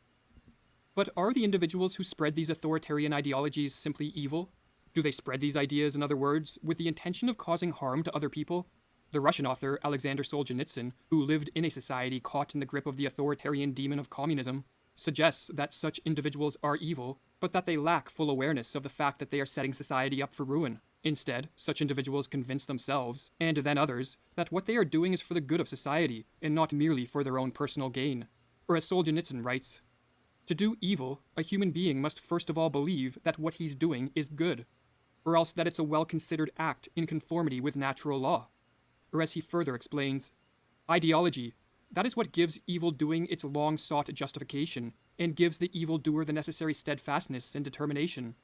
But are the individuals who spread these authoritarian ideologies simply evil? Do they spread these ideas, in other words, with the intention of causing harm to other people? The Russian author Alexander Solzhenitsyn, who lived in a society caught in the grip of the authoritarian demon of communism, suggests that such individuals are evil, but that they lack full awareness of the fact that they are setting society up for ruin. Instead, such individuals convince themselves, and then others, that what they are doing is for the good of society, and not merely for their own personal gain. Or as Solzhenitsyn writes, to do evil, a human being must first of all believe that what he's doing is good, or else that it's a well-considered act in conformity with natural law. Or as he further explains, ideology, that is what gives evil doing its long-sought justification, and gives the evildoer the necessary steadfastness and determination.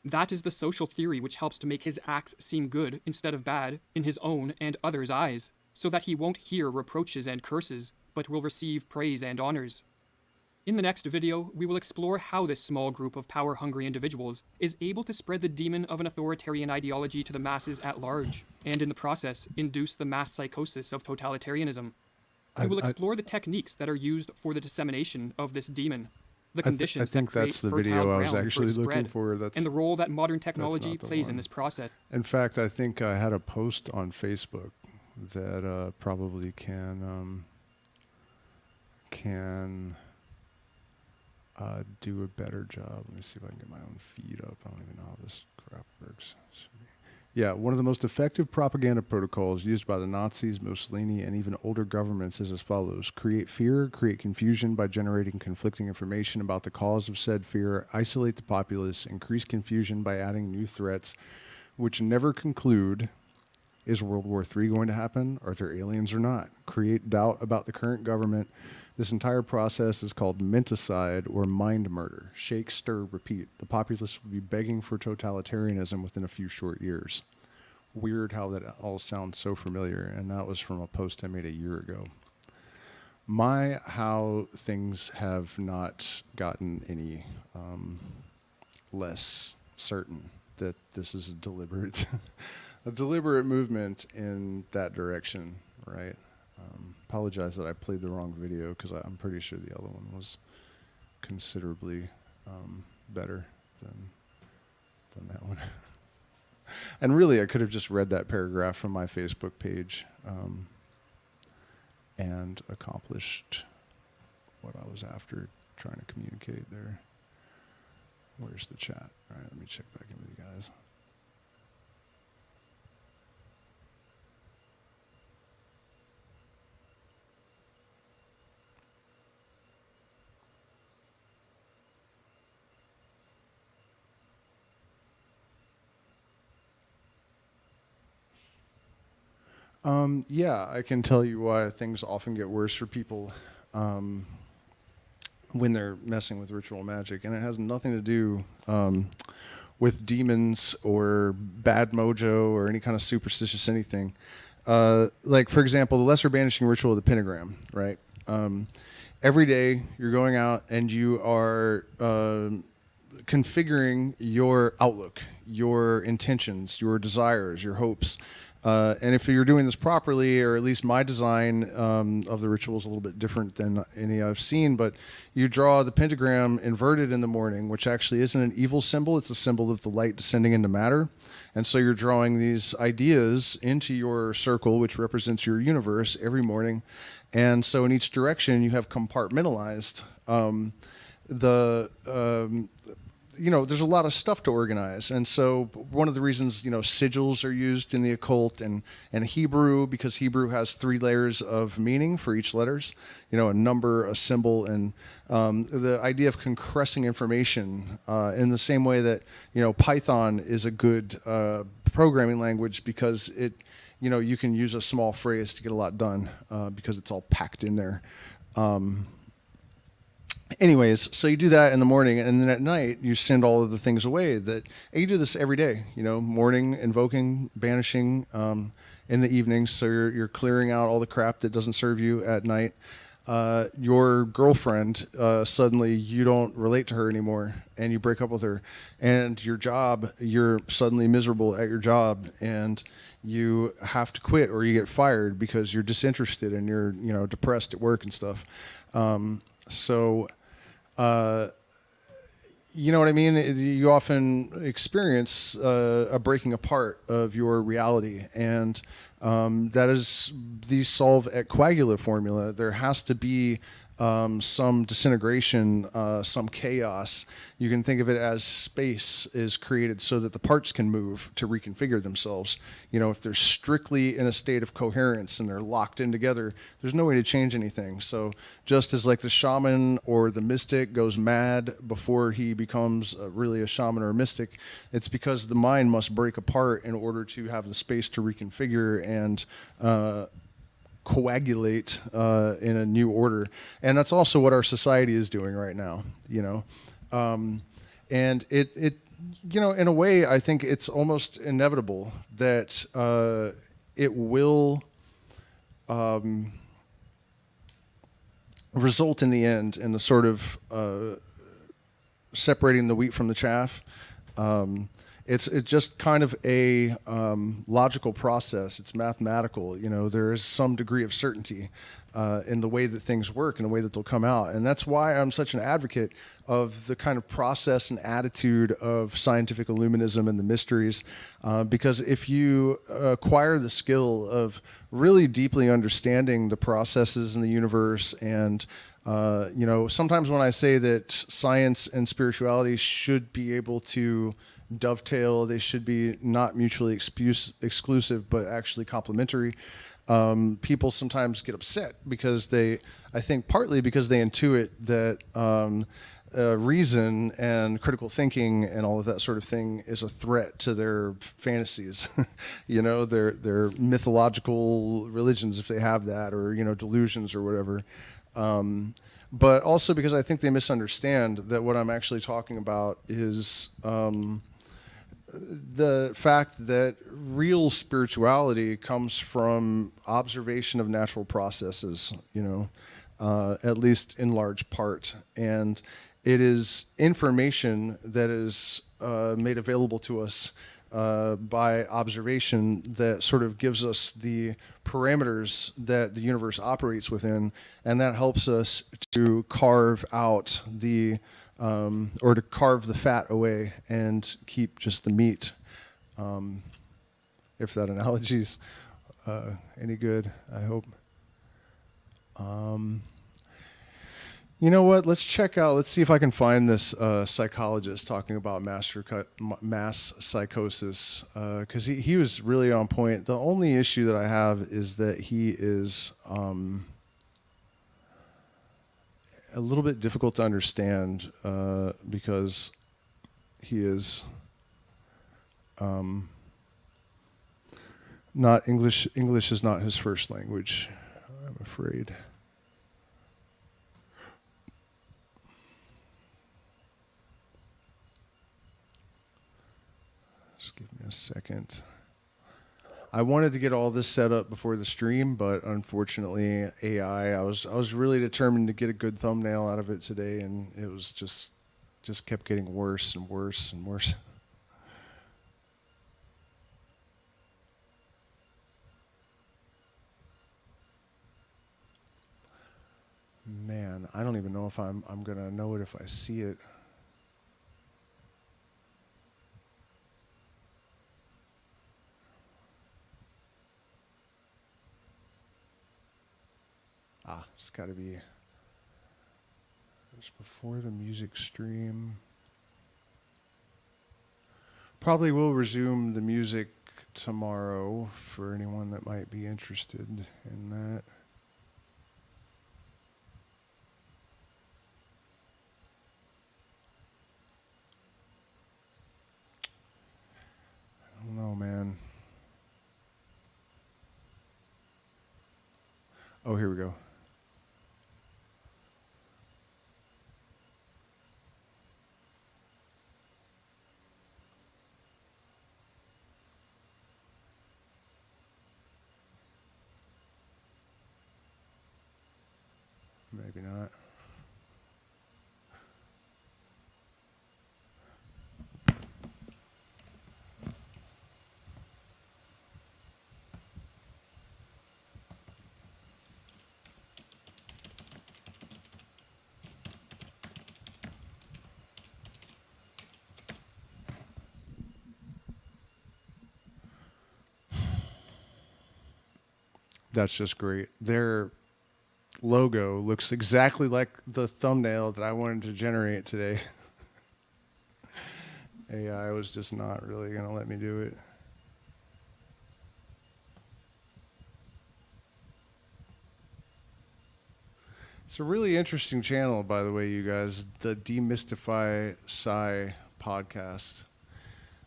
That is the social theory which helps to make his acts seem good instead of bad in his own and others' eyes, so that he won't hear reproaches and curses, but will receive praise and honors. In the next video, we will explore how this small group of power-hungry individuals is able to spread the demon of an authoritarian ideology to the masses at large, and in the process, induce the mass psychosis of totalitarianism. We will explore the techniques that are used for the dissemination of this demon, the conditions I think that create that's the fertile video I was ground actually for its looking spread, for. and the role that modern technology not the plays in one. this process. In fact, I think I had a post on Facebook that probably can do a better job. Let me see if I can get my own feed up. I don't even know how this crap works. Yeah, one of the most effective propaganda protocols used by the Nazis, Mussolini, and even older governments is as follows. Create fear, create confusion by generating conflicting information about the cause of said fear, isolate the populace, increase confusion by adding new threats, which never conclude. Is World War III going to happen? Are there aliens or not? Create doubt about the current government. This entire process is called menticide or mind murder. Shake, stir, repeat. The populace will be begging for totalitarianism within a few short years. Weird how that all sounds so familiar, and that was from a post I made a year ago. How things have not gotten any less certain that this is a deliberate movement in that direction, right? Apologize that I played the wrong video because I'm pretty sure the other one was considerably better than that one. And really, I could have just read that paragraph from my Facebook page and accomplished what I was after trying to communicate there. Where's the chat? All right, let me check back in with you guys. Yeah, I can tell you why things often get worse for people when they're messing with ritual magic, and it has nothing to do with demons or bad mojo or any kind of superstitious anything. Like, for example, the lesser banishing ritual of the pentagram, right? Every day you're going out and you are configuring your outlook, your intentions, your desires, your hopes, And if you're doing this properly, or at least my design of the ritual is a little bit different than any I've seen, but you draw the pentagram inverted in the morning, which actually isn't an evil symbol. It's a symbol of the light descending into matter. And so you're drawing these ideas into your circle, which represents your universe, every morning. And so in each direction, you have compartmentalized there's a lot of stuff to organize. And so one of the reasons, sigils are used in the occult and Hebrew, because Hebrew has 3 layers of meaning for each letters, a number, a symbol, and the idea of compressing information in the same way that, Python is a good programming language because it, you can use a small phrase to get a lot done because it's all packed in there. Anyways, so you do that in the morning, and then at night you send all of the things away. And you do this every day, morning, invoking, banishing in the evenings. So you're clearing out all the crap that doesn't serve you at night. Your girlfriend, suddenly you don't relate to her anymore, and you break up with her. And your job, you're suddenly miserable at your job, and you have to quit or you get fired because you're disinterested and you're, depressed at work and stuff. You know what I mean? You often experience a breaking apart of your reality, and that is the solve at coagula formula. There has to be some disintegration, some chaos. You can think of it as space is created so that the parts can move to reconfigure themselves. If they're strictly in a state of coherence and they're locked in together, there's no way to change anything. So just as like the shaman or the mystic goes mad before he becomes really a shaman or a mystic, it's because the mind must break apart in order to have the space to reconfigure and coagulate in a new order. And that's also what our society is doing right now, and it in a way, I think it's almost inevitable that it will result in the end in the sort of separating the wheat from the chaff. It's just kind of a logical process. It's mathematical. There is some degree of certainty in the way that things work and the way that they'll come out. And that's why I'm such an advocate of the kind of process and attitude of scientific illuminism and the mysteries. Because if you acquire the skill of really deeply understanding the processes in the universe and sometimes when I say that science and spirituality should be able to dovetail, they should be not mutually exclusive, but actually complementary. People sometimes get upset because I think partly because they intuit that reason and critical thinking and all of that sort of thing is a threat to their fantasies, their mythological religions, if they have that, or, delusions or whatever. But also because I think they misunderstand that what I'm actually talking about is the fact that real spirituality comes from observation of natural processes, at least in large part. And it is information that is made available to us by observation that sort of gives us the parameters that the universe operates within, and that helps us to carve out or to carve the fat away and keep just the meat. If that analogy is any good, I hope. You know what? Let's see if I can find this psychologist talking about mass psychosis, because he was really on point. The only issue that I have is that he is a little bit difficult to understand because he is not English. English is not his first language, I'm afraid. Just give me a second. I wanted to get all this set up before the stream, but unfortunately, AI. I was really determined to get a good thumbnail out of it today, and it was just kept getting worse and worse and worse. Man, I don't even know if I'm gonna know it if I see it. It's got to be just before the music stream. Probably will resume the music tomorrow for anyone that might be interested in that. I don't know, man. Oh, here we go. Maybe not. That's just great. Their logo looks exactly like the thumbnail that I wanted to generate today. AI was just not really going to let me do it. It's a really interesting channel, by the way, you guys, the Demystify Psi podcast.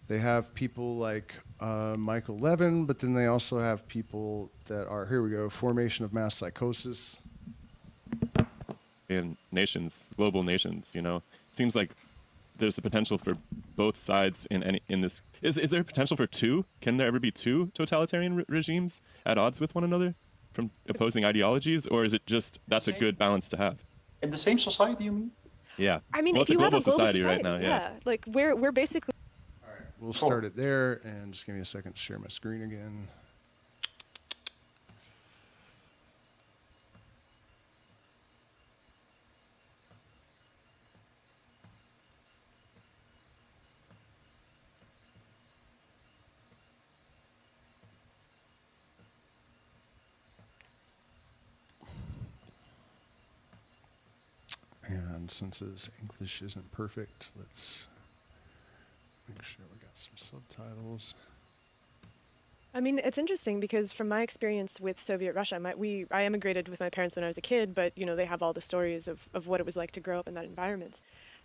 They have people like Michael Levin, but then they also have people that are, here we go, Formation of Mass Psychosis. In nations, global nations, you know, it seems like there's a potential for both sides in this. Is there a potential for two? Can there ever be two totalitarian regimes at odds with one another from opposing ideologies, or is it just that's a good balance to have? In the same society, you mean? Yeah. I mean, well, if it's you a global have a global society right now. Yeah. Like we're basically. All right, we'll start it there, and just give me a second to share my screen again. And since his English isn't perfect, let's make sure we got some subtitles. I mean, it's interesting because from my experience with Soviet Russia, I immigrated with my parents when I was a kid, but you know they have all the stories of what it was like to grow up in that environment.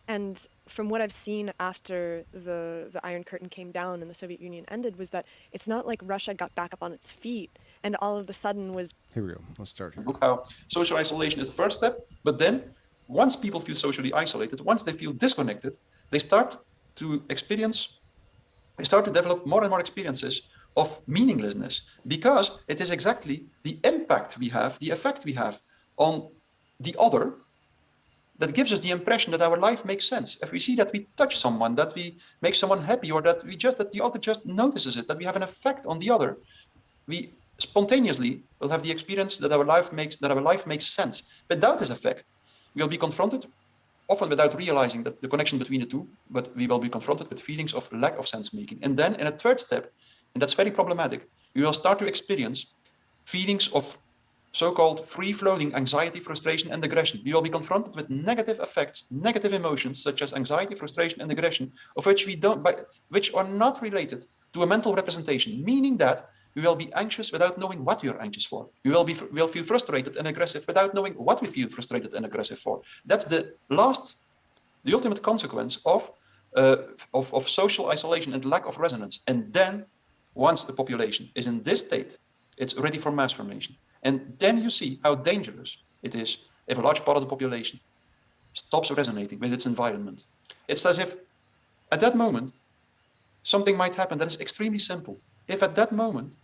And from what I've seen after the Iron Curtain came down and the Soviet Union ended was that it's not like Russia got back up on its feet and all of a sudden was... Here we go. Let's start here. Look how social isolation is the first step, but then once people feel socially isolated, once they feel disconnected, they start to develop more and more experiences of meaninglessness, because it is exactly the impact we have, the effect we have on the other that gives us the impression that our life makes sense. If we see that we touch someone, that we make someone happy, or that the other just notices it, that we have an effect on the other, we spontaneously will have the experience that our life makes sense. Without this effect, we'll be confronted, often without realizing that the connection between the two, but we will be confronted with feelings of lack of sense making. And then in a third step, and that's very problematic, we will start to experience feelings of so-called free-floating anxiety, frustration, and aggression. We will be confronted with negative effects, negative emotions, such as anxiety, frustration, and aggression, of which are not related to a mental representation, meaning that we will be anxious without knowing what we are anxious for. We'll feel frustrated and aggressive without knowing what we feel frustrated and aggressive for. That's the ultimate consequence of social isolation and lack of resonance. And then, once the population is in this state, it's ready for mass formation. And then you see how dangerous it is if a large part of the population stops resonating with its environment. It's as if at that moment, something might happen that is extremely simple. If at that moment,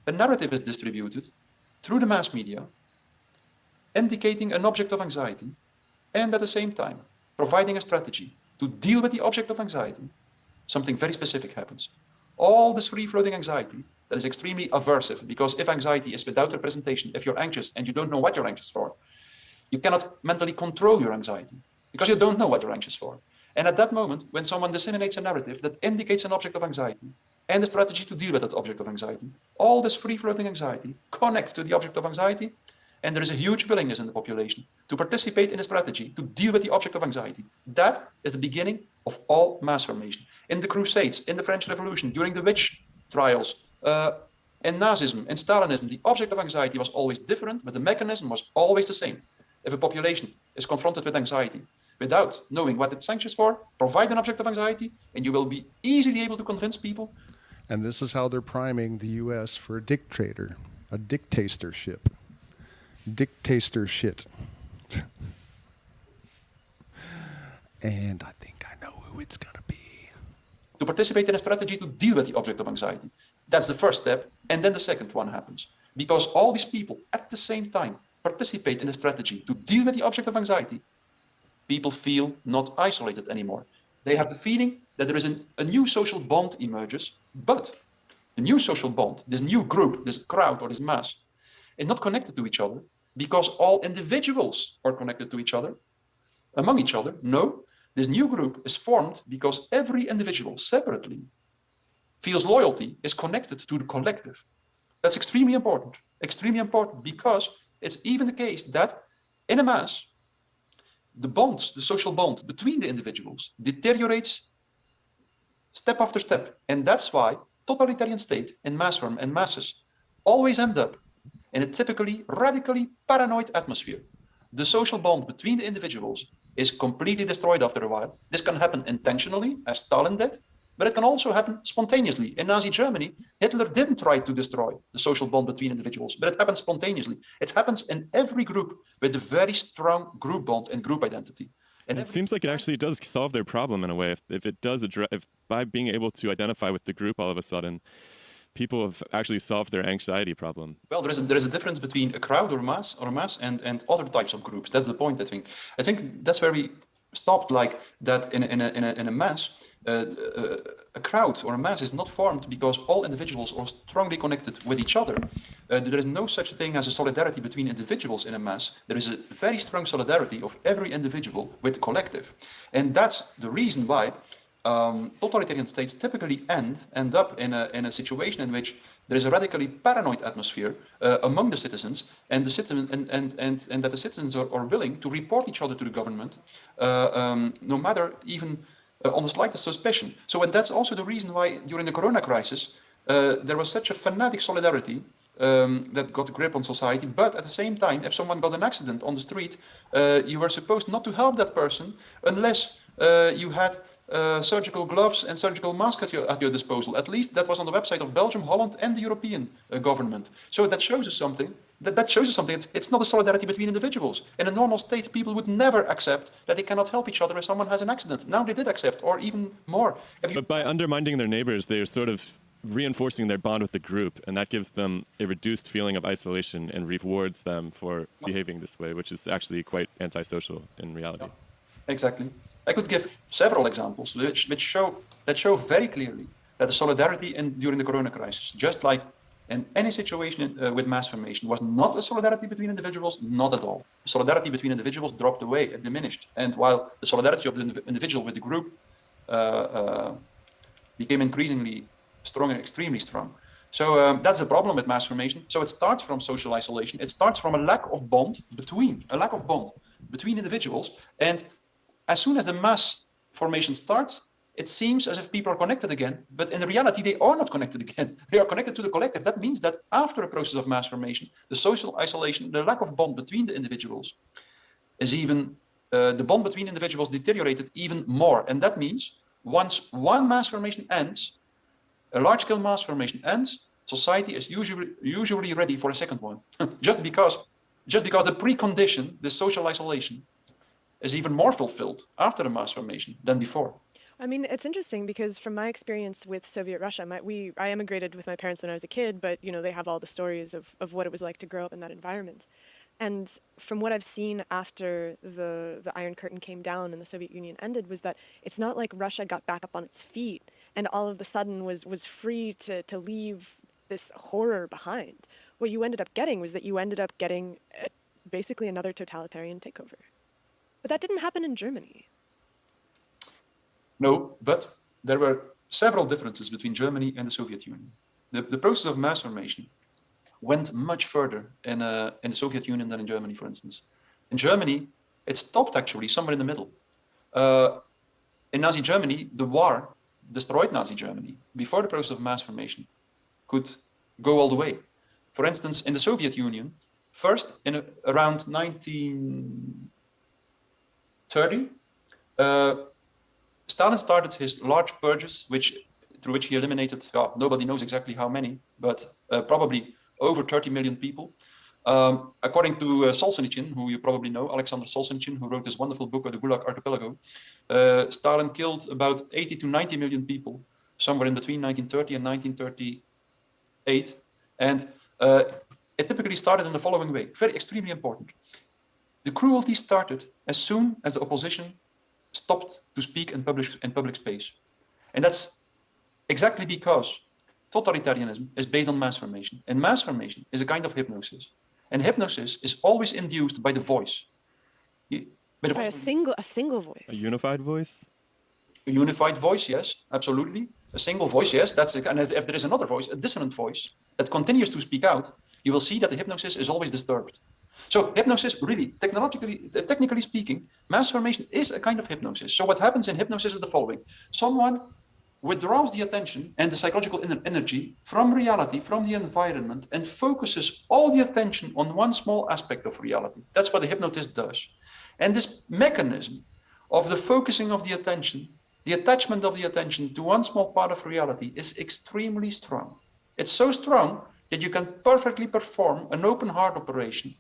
a narrative is distributed through the mass media, indicating an object of anxiety, and at the same time, providing a strategy to deal with the object of anxiety, something very specific happens. All this free-floating anxiety that is extremely aversive, because if anxiety is without representation, if you're anxious and you don't know what you're anxious for, You cannot mentally control your anxiety because you don't know what you're anxious for. And at that moment, when someone disseminates a narrative that indicates an object of anxiety and a strategy to deal with that object of anxiety, all this free-floating anxiety connects to the object of anxiety, and there is a huge willingness in the population to participate in a strategy to deal with the object of anxiety. That is the beginning of all mass formation. In the Crusades, in the French Revolution, during the witch trials, in Nazism, in Stalinism, the object of anxiety was always different, but the mechanism was always the same. If a population is confronted with anxiety without knowing what it's anxious for, provide an object of anxiety, and you will be easily able to convince people. And this is how they're priming the U.S. for a dictator, a dictatorship. Dictator shit. And I think I know who it's going to be. To participate in a strategy to deal with the object of anxiety. That's the first step. And then the second one happens. Because all these people at the same time participate in a strategy to deal with the object of anxiety, people feel not isolated anymore. They have the feeling that there is a new social bond emerges, but the new social bond, this new group, this crowd or this mass, is not connected to each other because all individuals are connected to each other, among each other. No, this new group is formed because every individual separately feels loyalty, is connected to the collective. That's extremely important because it's even the case that in a mass, the bonds, the social bond between the individuals deteriorates step after step. And that's why totalitarian state in mass form and masses always end up in a typically radically paranoid atmosphere. The social bond between the individuals is completely destroyed after a while. This can happen intentionally, as Stalin did, but it can also happen spontaneously. In Nazi Germany, Hitler didn't try to destroy the social bond between individuals, but it happened spontaneously. It happens in every group with a very strong group bond and group identity. And it seems like it actually does solve their problem in a way. If it does address, if by being able to identify with the group all of a sudden, people have actually solved their anxiety problem. Well, there is a difference between a crowd or a mass and other types of groups. That's the point, I think. I think that's where we stopped, like that in a mass. A crowd or a mass is not formed because all individuals are strongly connected with each other. There is no such thing as a solidarity between individuals in a mass. There is a very strong solidarity of every individual with the collective. And that's the reason why totalitarian states typically end up in a situation in which there is a radically paranoid atmosphere among the citizens, and that the citizens are willing to report each other to the government, no matter even on the slightest suspicion. So, and that's also the reason why during the Corona crisis there was such a fanatic solidarity that got a grip on society. But at the same time, if someone got an accident on the street, you were supposed not to help that person unless you had surgical gloves and surgical masks at your disposal. At least that was on the website of Belgium, Holland, and the European government. So that shows us something. That shows us something. It's not a solidarity between individuals. In a normal state, people would never accept that they cannot help each other if someone has an accident. Now they did accept, or even more. But by undermining their neighbors, they're sort of reinforcing their bond with the group, and that gives them a reduced feeling of isolation and rewards them for behaving this way, which is actually quite antisocial in reality. Exactly. I could give several examples that show very clearly that the solidarity during the Corona crisis, just like in any situation with mass formation, was not a solidarity between individuals, not at all. The solidarity between individuals dropped away, it diminished. And while the solidarity of the individual with the group became increasingly strong and extremely strong. So that's the problem with mass formation. So it starts from social isolation. It starts from a lack of bond between individuals. And as soon as the mass formation starts, it seems as if people are connected again, but in reality, they are not connected again. They are connected to the collective. That means that after a process of mass formation, the social isolation, the lack of bond between the individuals is even, the bond between individuals deteriorated even more. And that means once one mass formation ends, a large-scale mass formation ends, society is usually ready for a second one. just because the precondition, the social isolation, is even more fulfilled after the mass formation than before. I mean, it's interesting because from my experience with Soviet Russia, I immigrated with my parents when I was a kid, but they have all the stories of what it was like to grow up in that environment. And from what I've seen after the Iron Curtain came down and the Soviet Union ended, was that it's not like Russia got back up on its feet and all of a sudden was free to leave this horror behind. What you ended up getting was that you ended up getting basically another totalitarian takeover. But that didn't happen in Germany. No, but there were several differences between Germany and the Soviet Union. The process of mass formation went much further in the Soviet Union than in Germany, for instance. In Germany, it stopped actually somewhere in the middle. In Nazi Germany, the war destroyed Nazi Germany before the process of mass formation could go all the way. For instance, in the Soviet Union, first around 1930, Stalin started his large purges, through which he eliminated, nobody knows exactly how many, but probably over 30 million people. According to Solzhenitsyn, who you probably know, Alexander Solzhenitsyn, who wrote this wonderful book, The Gulag Archipelago, Stalin killed about 80 to 90 million people, somewhere in between 1930 and 1938. And it typically started in the following way, very extremely important. The cruelty started as soon as the opposition stopped to speak in public space. And that's exactly because totalitarianism is based on mass formation. And mass formation is a kind of hypnosis. And hypnosis is always induced by the voice. By a single voice. A unified voice? A unified voice, yes, absolutely. A single voice, yes. And if there is another voice, a dissonant voice, that continues to speak out, you will see that the hypnosis is always disturbed. So hypnosis, really, technically speaking, mass formation is a kind of hypnosis. So what happens in hypnosis is the following. Someone withdraws the attention and the psychological energy from reality, from the environment, and focuses all the attention on one small aspect of reality. That's what the hypnotist does. And this mechanism of the focusing of the attention, the attachment of the attention to one small part of reality is extremely strong. It's so strong that you can perfectly perform an open heart operation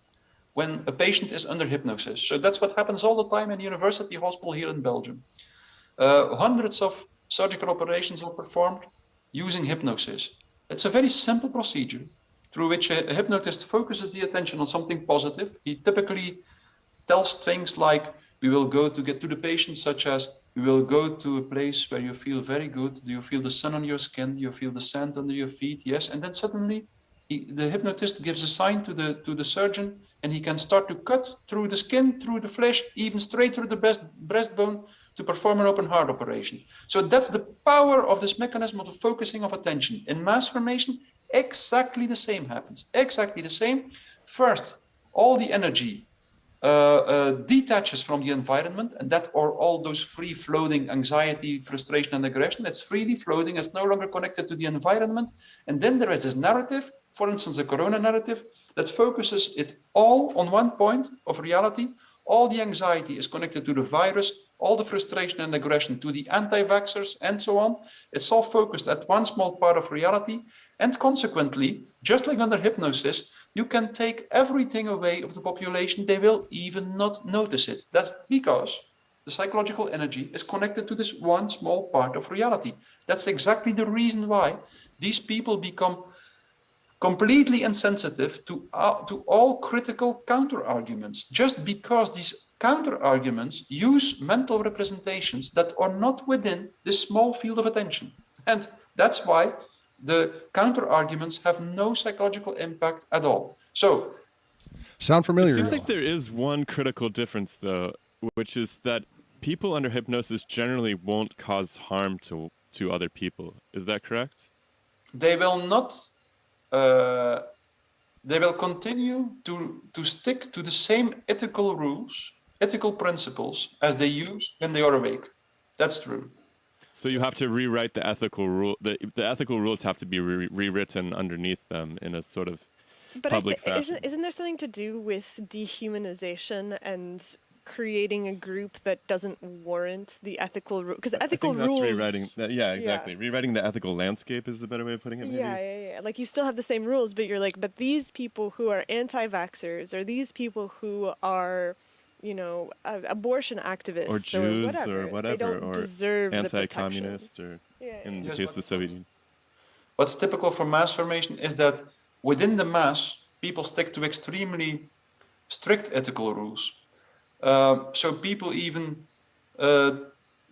when a patient is under hypnosis. So that's what happens all the time in the university hospital here in Belgium. Hundreds of surgical operations are performed using hypnosis. It's a very simple procedure through which a hypnotist focuses the attention on something positive. He typically tells things like, we will go to get to the patient, such as, we will go to a place where you feel very good. Do you feel the sun on your skin? Do you feel the sand under your feet? Yes. And then suddenly the hypnotist gives a sign to the surgeon, and he can start to cut through the skin, through the flesh, even straight through the breastbone to perform an open heart operation. So that's the power of this mechanism of the focusing of attention. In mass formation, exactly the same happens. Exactly the same. First, all the energy detaches from the environment, and that or all those free-floating anxiety, frustration, and aggression, it's freely floating, it's no longer connected to the environment. And then there is this narrative, for instance, the corona narrative, that focuses it all on one point of reality. All the anxiety is connected to the virus, all the frustration and aggression to the anti-vaxxers, and so on. It's all focused at one small part of reality. And consequently, just like under hypnosis, you can take everything away of the population. They will even not notice it. That's because the psychological energy is connected to this one small part of reality. That's exactly the reason why these people become completely insensitive to all critical counter-arguments, just because these counter-arguments use mental representations that are not within this small field of attention. And that's why the counter-arguments have no psychological impact at all. So, sound familiar? It seems like there is one critical difference, though, which is that people under hypnosis generally won't cause harm to other people. Is that correct? They will not. They will continue to stick to the same ethical rules, ethical principles as they use when they are awake. That's true. So you have to rewrite the ethical rule. The ethical rules have to be rewritten underneath them in a sort of public fashion. Isn't there something to do with dehumanization and creating a group that doesn't warrant the ethical rule? Because ethical rules. That's rewriting. Yeah, exactly. Yeah. Rewriting the ethical landscape is a better way of putting it. Maybe. Yeah. Like you still have the same rules, but you're like, but these people who are anti-vaxxers, or these people who are, abortion activists, or Jews, or whatever, they don't deserve anti-communist, or in the case of the Soviet Union. What's typical for mass formation is that within the mass, people stick to extremely strict ethical rules. So people even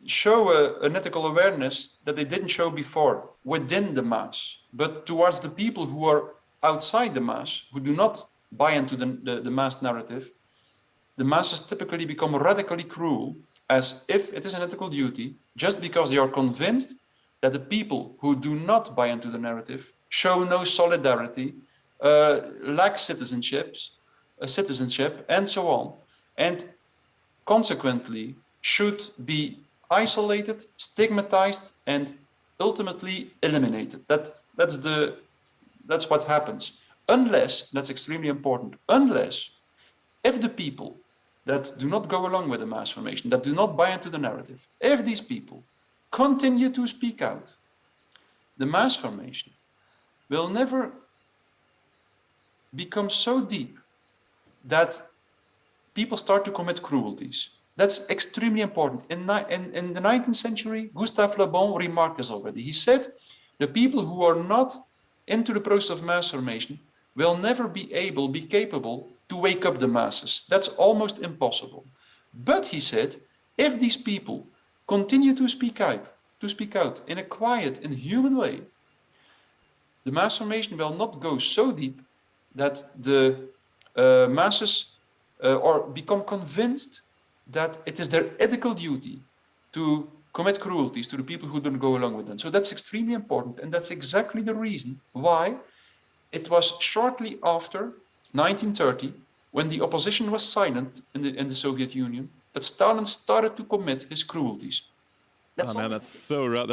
show an ethical awareness that they didn't show before within the mass. But towards the people who are outside the mass, who do not buy into the mass narrative, the masses typically become radically cruel, as if it is an ethical duty, just because they are convinced that the people who do not buy into the narrative show no solidarity, lack citizenship, and so on, and consequently should be isolated, stigmatized, and ultimately eliminated. That's what happens. Unless, that's extremely important, unless if the people that do not go along with the mass formation, that do not buy into the narrative, if these people continue to speak out, the mass formation will never become so deep that people start to commit cruelties. That's extremely important. In the 19th century, Gustave Le Bon remarked this already. He said, the people who are not into the process of mass formation will never be capable to wake up the masses. That's almost impossible. But he said, if these people continue to speak out in a quiet and human way, the mass formation will not go so deep that the masses or become convinced that it is their ethical duty to commit cruelties to the people who don't go along with them. So that's extremely important, and that's exactly the reason why it was shortly after 1930, when the opposition was silent in the Soviet Union, that Stalin started to commit his cruelties. Oh man, that's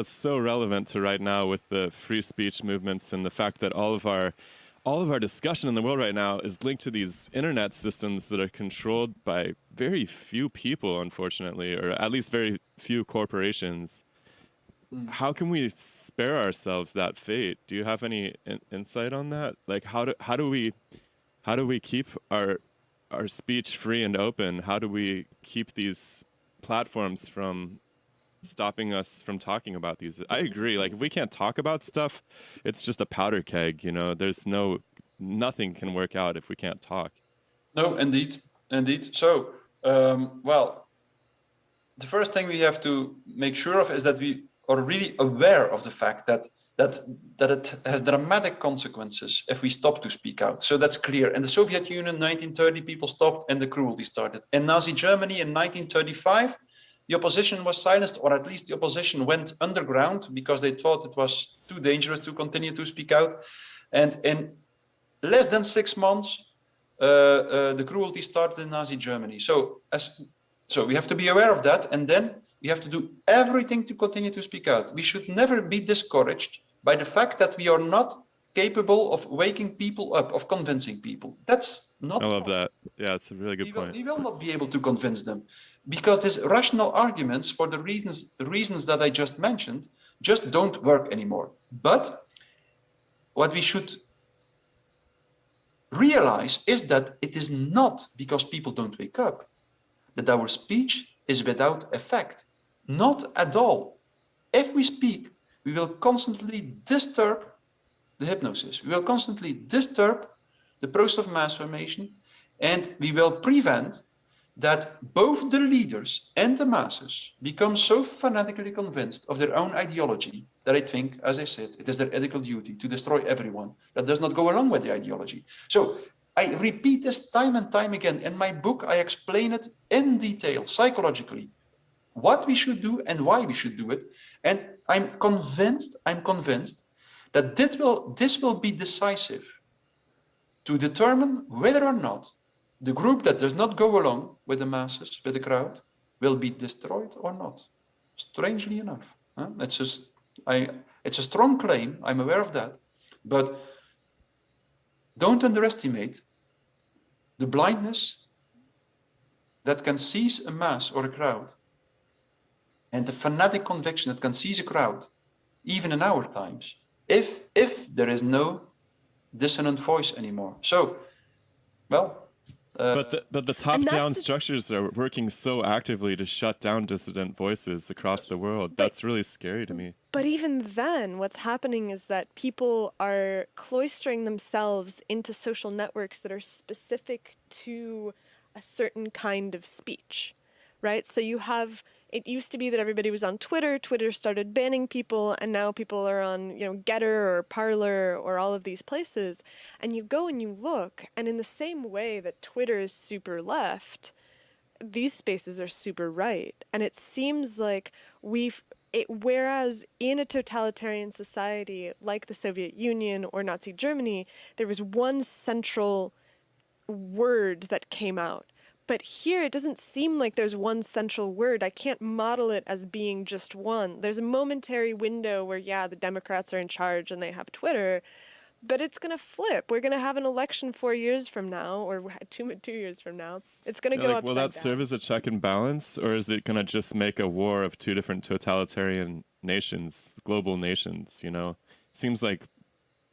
so relevant to right now with the free speech movements and the fact that all of our discussion in the world right now is linked to these internet systems that are controlled by very few people, unfortunately, or at least very few corporations. How can we spare ourselves that fate? Do you have any insight on that? Like, how do we keep our speech free and open? How do we keep these platforms from stopping us from talking about these? I agree. Like, if we can't talk about stuff, it's just a powder keg, you know. There's nothing can work out if we can't talk. No, indeed. So, well, the first thing we have to make sure of is that we are really aware of the fact that it has dramatic consequences if we stop to speak out. So that's clear. In the Soviet Union, 1930, people stopped and the cruelty started. In Nazi Germany in 1935, the opposition was silenced, or at least the opposition went underground because they thought it was too dangerous to continue to speak out. And in less than 6 months, the cruelty started in Nazi Germany. So we have to be aware of that, and then we have to do everything to continue to speak out. We should never be discouraged by the fact that we are not capable of waking people up, of convincing people. That's not. I love that. Yeah, it's a really good point. We will not be able to convince them, because these rational arguments, for the reasons that I just mentioned, just don't work anymore. But what we should realize is that it is not because people don't wake up that our speech is without effect. Not at all. If we speak, we will constantly disturb the hypnosis. We will constantly disturb the process of mass formation, and we will prevent that both the leaders and the masses become so fanatically convinced of their own ideology that I think, as I said, it is their ethical duty to destroy everyone that does not go along with the ideology. So I repeat this time and time again. In my book, I explain it in detail, psychologically, what we should do and why we should do it. And I'm convinced that this will be decisive to determine whether or not the group that does not go along with the masses, with the crowd, will be destroyed or not. Strangely enough. It's a strong claim, I'm aware of that, but don't underestimate the blindness that can seize a mass or a crowd, and the fanatic conviction that can seize a crowd, even in our times, if there is no dissonant voice anymore. So, well. But the top-down structures are working so actively to shut down dissident voices across the world. That's really scary to me. But even then, what's happening is that people are cloistering themselves into social networks that are specific to a certain kind of speech, right? So you have it used to be that everybody was on Twitter. Twitter started banning people, and now people are on, Getter or Parler or all of these places. And you go and you look, and in the same way that Twitter is super left, these spaces are super right. And it seems like whereas in a totalitarian society like the Soviet Union or Nazi Germany, there was one central word that came out. But here it doesn't seem like there's one central word. I can't model it as being just one. There's a momentary window where, the Democrats are in charge and they have Twitter, but it's going to flip. We're going to have an election 4 years from now, or 2 years from now. It's going to go Like, upside will that down. serve as a check and balance, or is it going to just make a war of two different totalitarian nations, global nations? Seems like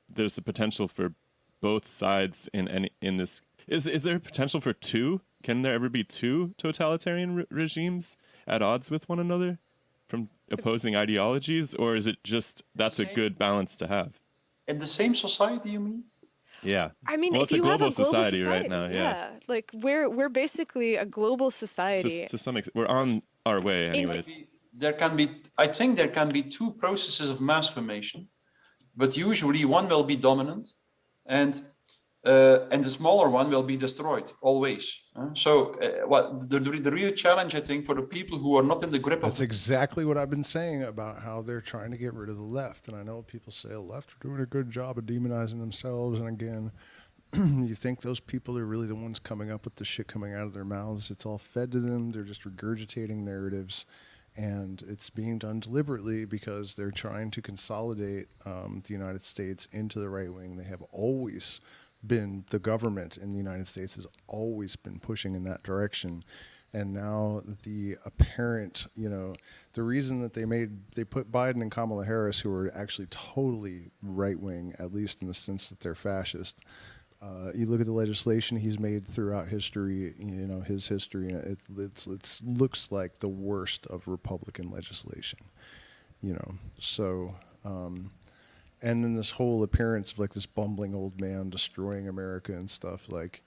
there's a potential for both sides in this. Is there potential for two? Can there ever be two totalitarian regimes at odds with one another from opposing ideologies, or is it just that's a good balance to have? In the same society, you mean? Yeah. I mean, well, if it's you a global have a global society right now. Yeah. Like we're basically a global society. To some extent, we're on our way, anyways. I think there can be two processes of mass formation, but usually one will be dominant, and the smaller one will be destroyed always. What the real challenge, I think, for the people who are not in the grip of That's exactly what I've been saying about how they're trying to get rid of the left. And I know people say the left are doing a good job of demonizing themselves. And again, you think those people are really the ones coming up with the shit coming out of their mouths. It's all fed to them. They're just regurgitating narratives. And it's being done deliberately because they're trying to consolidate the United States into the right wing. They have always been, the government in the United States has always been pushing in that direction. And now the apparent, the reason that they put Biden and Kamala Harris, who are actually totally right wing, at least in the sense that they're fascist. You look at the legislation he's made throughout history, his history, and it looks like the worst of Republican legislation, So, and then this whole appearance of like this bumbling old man destroying America and stuff, like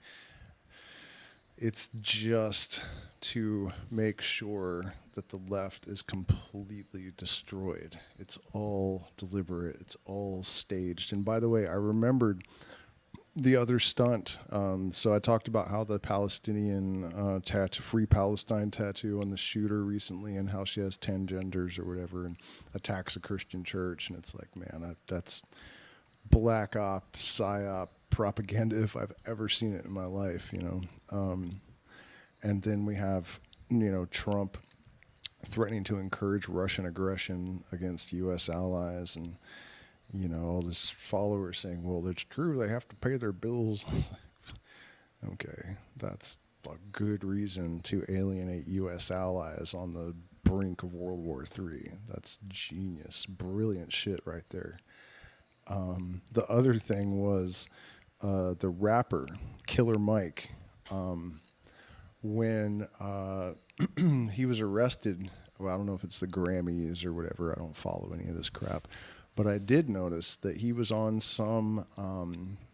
it's just to make sure that the left is completely destroyed. It's all deliberate. It's all staged. And by the way, I remembered the other stunt. So I talked about how the Palestinian Free Palestine tattoo on the shooter recently, and how she has 10 genders or whatever, and attacks a Christian church. And it's like, man, that's black op, psyop propaganda if I've ever seen it in my life, And then we have, Trump threatening to encourage Russian aggression against U.S. allies, and all this followers saying, well, it's true, they have to pay their bills. Okay, that's a good reason to alienate U.S. allies on the brink of World War III. That's genius, brilliant shit right there. The other thing was the rapper, Killer Mike, when he was arrested, well, I don't know if it's the Grammys or whatever, I don't follow any of this crap, but I did notice that he was on some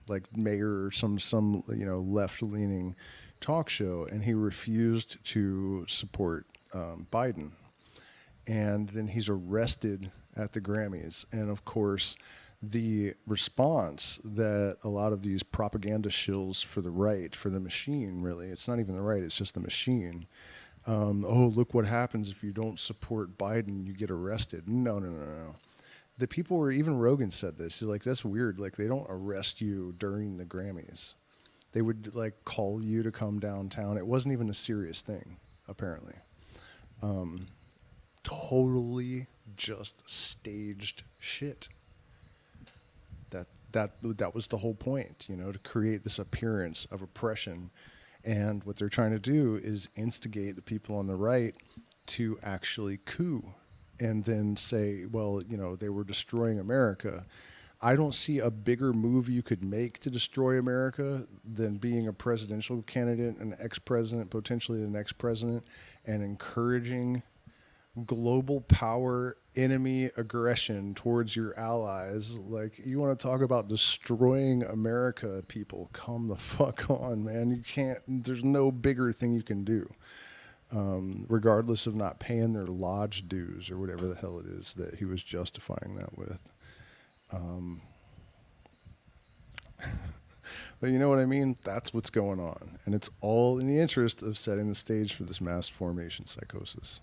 like mayor or some left-leaning talk show, and he refused to support Biden. And then he's arrested at the Grammys. And of course, the response that a lot of these propaganda shills for the right, for the machine, really, it's not even the right, it's just the machine. Oh, look what happens if you don't support Biden, you get arrested. No. The people were, even Rogan said this, he's like, that's weird. Like, they don't arrest you during the Grammys. They would like call you to come downtown. It wasn't even a serious thing, apparently. Totally just staged shit. That was the whole point, to create this appearance of oppression. And what they're trying to do is instigate the people on the right to actually coup and then say, well, they were destroying America. I don't see a bigger move you could make to destroy America than being a presidential candidate, an ex-president, potentially the next president, and encouraging global power enemy aggression towards your allies. Like, you want to talk about destroying America, people, come the fuck on, man. You can't, there's no bigger thing you can do. regardless of not paying their lodge dues or whatever the hell it is that he was justifying that with. But you know what I mean? That's what's going on. And it's all in the interest of setting the stage for this mass formation psychosis.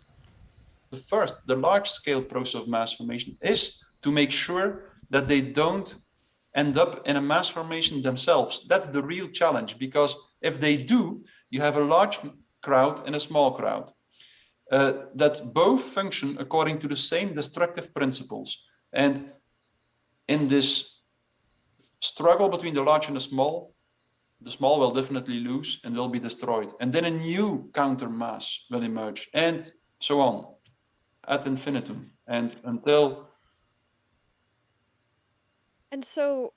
The large-scale process of mass formation is to make sure that they don't end up in a mass formation themselves. That's the real challenge, because if they do, you have a large crowd and a small crowd that both function according to the same destructive principles. And in this struggle between the large and the small will definitely lose and will be destroyed. And then a new counter mass will emerge, and so on, ad infinitum, and until. And so,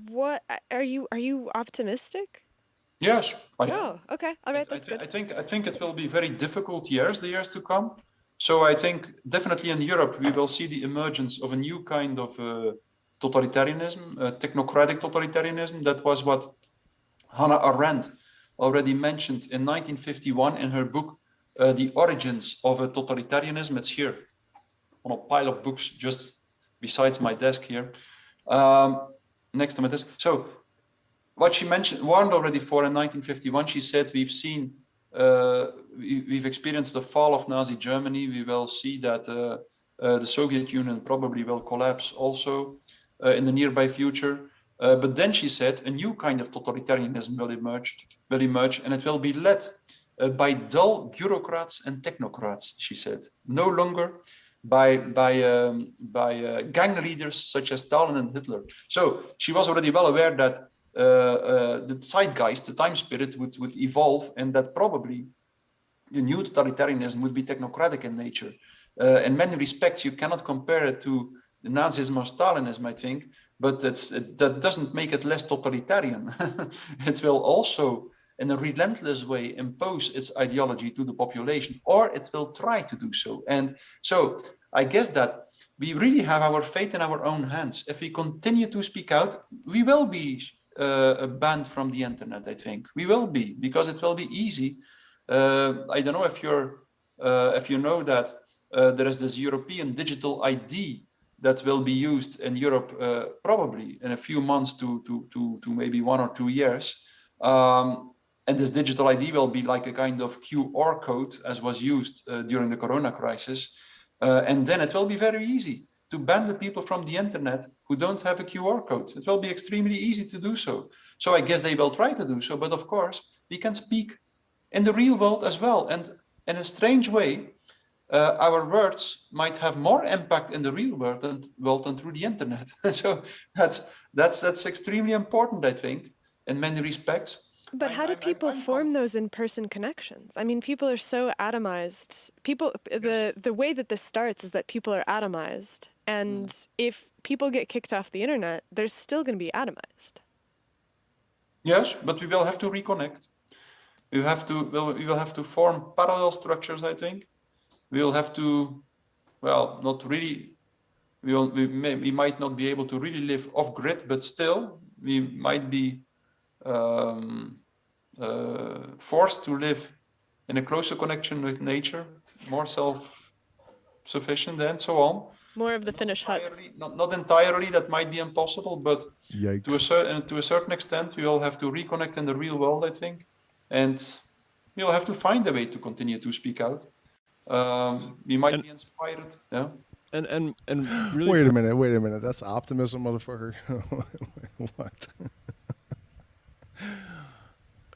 what are you optimistic? Yes, I am. Oh, okay, all right, that's good. I think it will be very difficult the years to come. So I think definitely in Europe we will see the emergence of a new kind of totalitarianism, technocratic totalitarianism. That was what Hannah Arendt already mentioned in 1951 in her book, The Origins of a Totalitarianism. It's here on a pile of books just besides my desk here, next to my desk. So what she warned already for in 1951, she said, we've experienced the fall of Nazi Germany. We will see that the Soviet Union probably will collapse also in the nearby future. But then she said a new kind of totalitarianism will emerge, and it will be led by dull bureaucrats and technocrats, she said, no longer by gang leaders such as Stalin and Hitler. So she was already well aware that the zeitgeist, the time spirit would evolve, and that probably the new totalitarianism would be technocratic in nature. In many respects, you cannot compare it to the Nazism or Stalinism, I think, but that doesn't make it less totalitarian. It will also, in a relentless way, impose its ideology to the population, or it will try to do so. And so I guess that we really have our fate in our own hands. If we continue to speak out, we will be banned from the internet, I think. We will be, because it will be easy. I don't know if you know that there is this European digital ID that will be used in Europe probably in a few months to maybe 1 or 2 years. And this digital ID will be like a kind of QR code, as was used during the Corona crisis. And then it will be very easy to ban the people from the internet who don't have a QR code. It will be extremely easy to do so. So I guess they will try to do so. But of course, we can speak in the real world as well. And in a strange way, our words might have more impact in the real world than through the internet. So that's extremely important, I think, in many respects. But how do people form those in-person connections? I mean, people are so atomized. The way that this starts is that people are atomized. And if people get kicked off the internet, they're still going to be atomized. Yes, but we will have to reconnect. We will have to form parallel structures, I think. We will have to, well, not really, we might not be able to really live off-grid, but still we might be forced to live in a closer connection with nature, more self-sufficient and so on. More of the Finnish huts. Not entirely, that might be impossible, but Yikes. to a certain extent, we all have to reconnect in the real world, I think. And we'll have to find a way to continue to speak out. We might be inspired, yeah. And really. Wait a minute. That's optimism, motherfucker. What?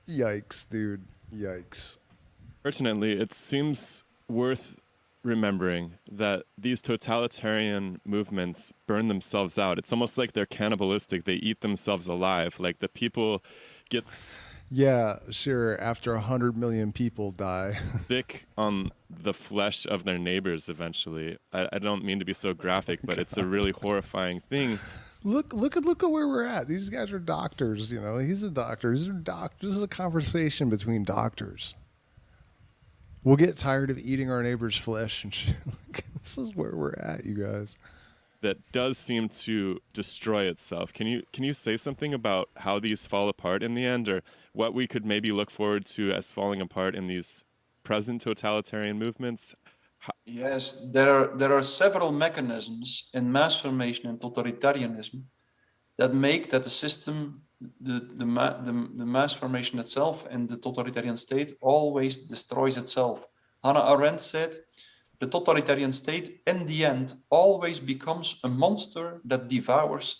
Yikes, dude. Yikes. Pertinently, it seems worth remembering that these totalitarian movements burn themselves out. It's almost like they're cannibalistic. They eat themselves alive. Like the people get... Yeah, sure. After 100 million people die. Sick on the flesh of their neighbors eventually. I don't mean to be so graphic, but it's a really horrifying thing. Look at where we're at. These guys are doctors, you know. He's a doctor. These are doctors. This is a conversation between doctors. We'll get tired of eating our neighbor's flesh and shit. This is where we're at, you guys. That does seem to destroy itself. Can you say something about how these fall apart in the end, or what we could maybe look forward to as falling apart in these present totalitarian movements? Yes, there are several mechanisms in mass formation and totalitarianism that make that the system, the mass formation itself and the totalitarian state always destroys itself. Hannah Arendt said, the totalitarian state in the end always becomes a monster that devours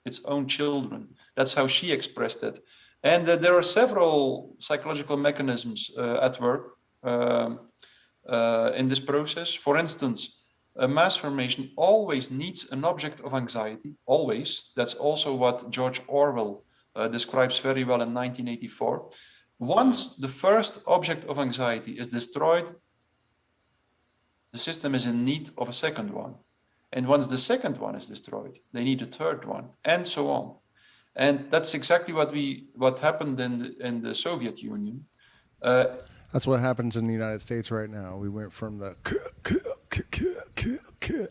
its own children. That's how she expressed it. And there are several psychological mechanisms at work in this process. For instance, a mass formation always needs an object of anxiety, always. That's also what George Orwell describes very well in 1984. Once the first object of anxiety is destroyed, the system is in need of a second one. And once the second one is destroyed, they need a third one, and so on. And that's exactly what happened in the Soviet Union. That's what happens in the United States right now. We went from the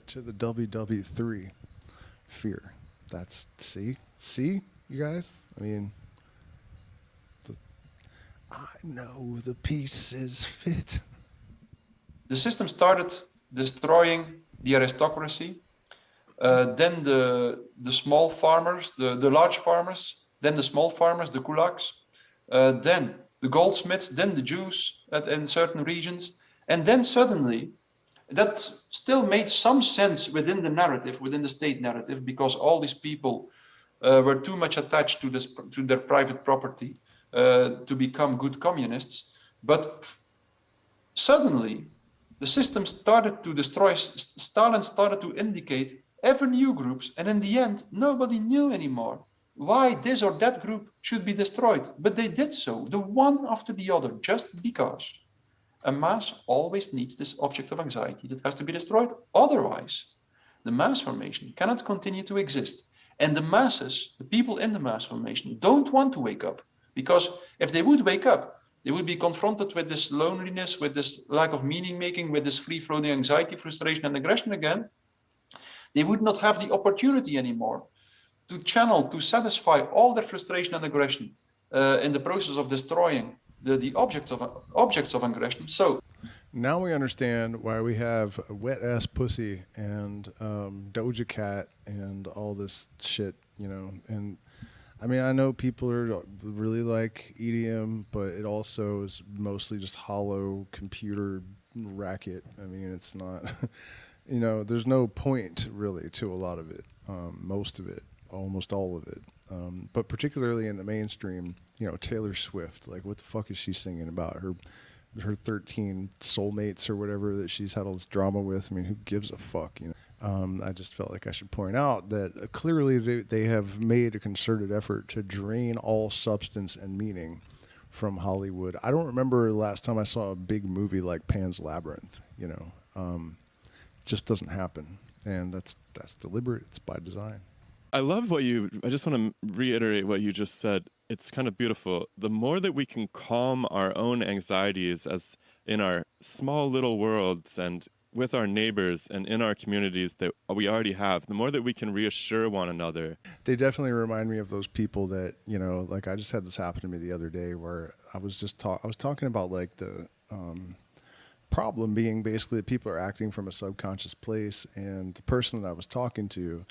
to the WW3 fear. That's see, you guys. I mean, I know the pieces fit. The system started destroying the aristocracy, then the small farmers, the large farmers, then the small farmers, the kulaks, then the goldsmiths, then the Jews in certain regions. And then suddenly, that still made some sense within the narrative, within the state narrative, because all these people were too much attached to their private property to become good communists. But suddenly, the system started to destroy. Stalin started to indicate ever new groups, and in the end, nobody knew anymore why this or that group should be destroyed. But they did so, the one after the other, just because. A mass always needs this object of anxiety that has to be destroyed. Otherwise, the mass formation cannot continue to exist. And the masses, the people in the mass formation, don't want to wake up. Because if they would wake up, they would be confronted with this loneliness, with this lack of meaning making, with this free-floating anxiety, frustration, and aggression again. They would not have the opportunity anymore to channel, to satisfy all their frustration and aggression in the process of destroying the objects of aggression. So now we understand why we have wet ass pussy and Doja Cat and all this shit, you know. And I mean, I know people are really like EDM, but it also is mostly just hollow computer racket. I mean, it's not, you know, there's no point really to a lot of it, most of it, almost all of it. But particularly in the mainstream, you know, Taylor Swift, like what the fuck is she singing about? Her 13 soulmates or whatever that she's had all this drama with. I mean, who gives a fuck, you know? I just felt like I should point out that clearly they have made a concerted effort to drain all substance and meaning from Hollywood. I don't remember the last time I saw a big movie like Pan's Labyrinth, you know. Just doesn't happen. And that's deliberate. It's by design. I love I just want to reiterate what you just said. It's kind of beautiful. The more that we can calm our own anxieties as in our small little worlds and with our neighbors and in our communities that we already have, the more that we can reassure one another. They definitely remind me of those people that, you know, like I just had this happen to me the other day where I was talking about like the problem being basically that people are acting from a subconscious place, and the person that I was talking to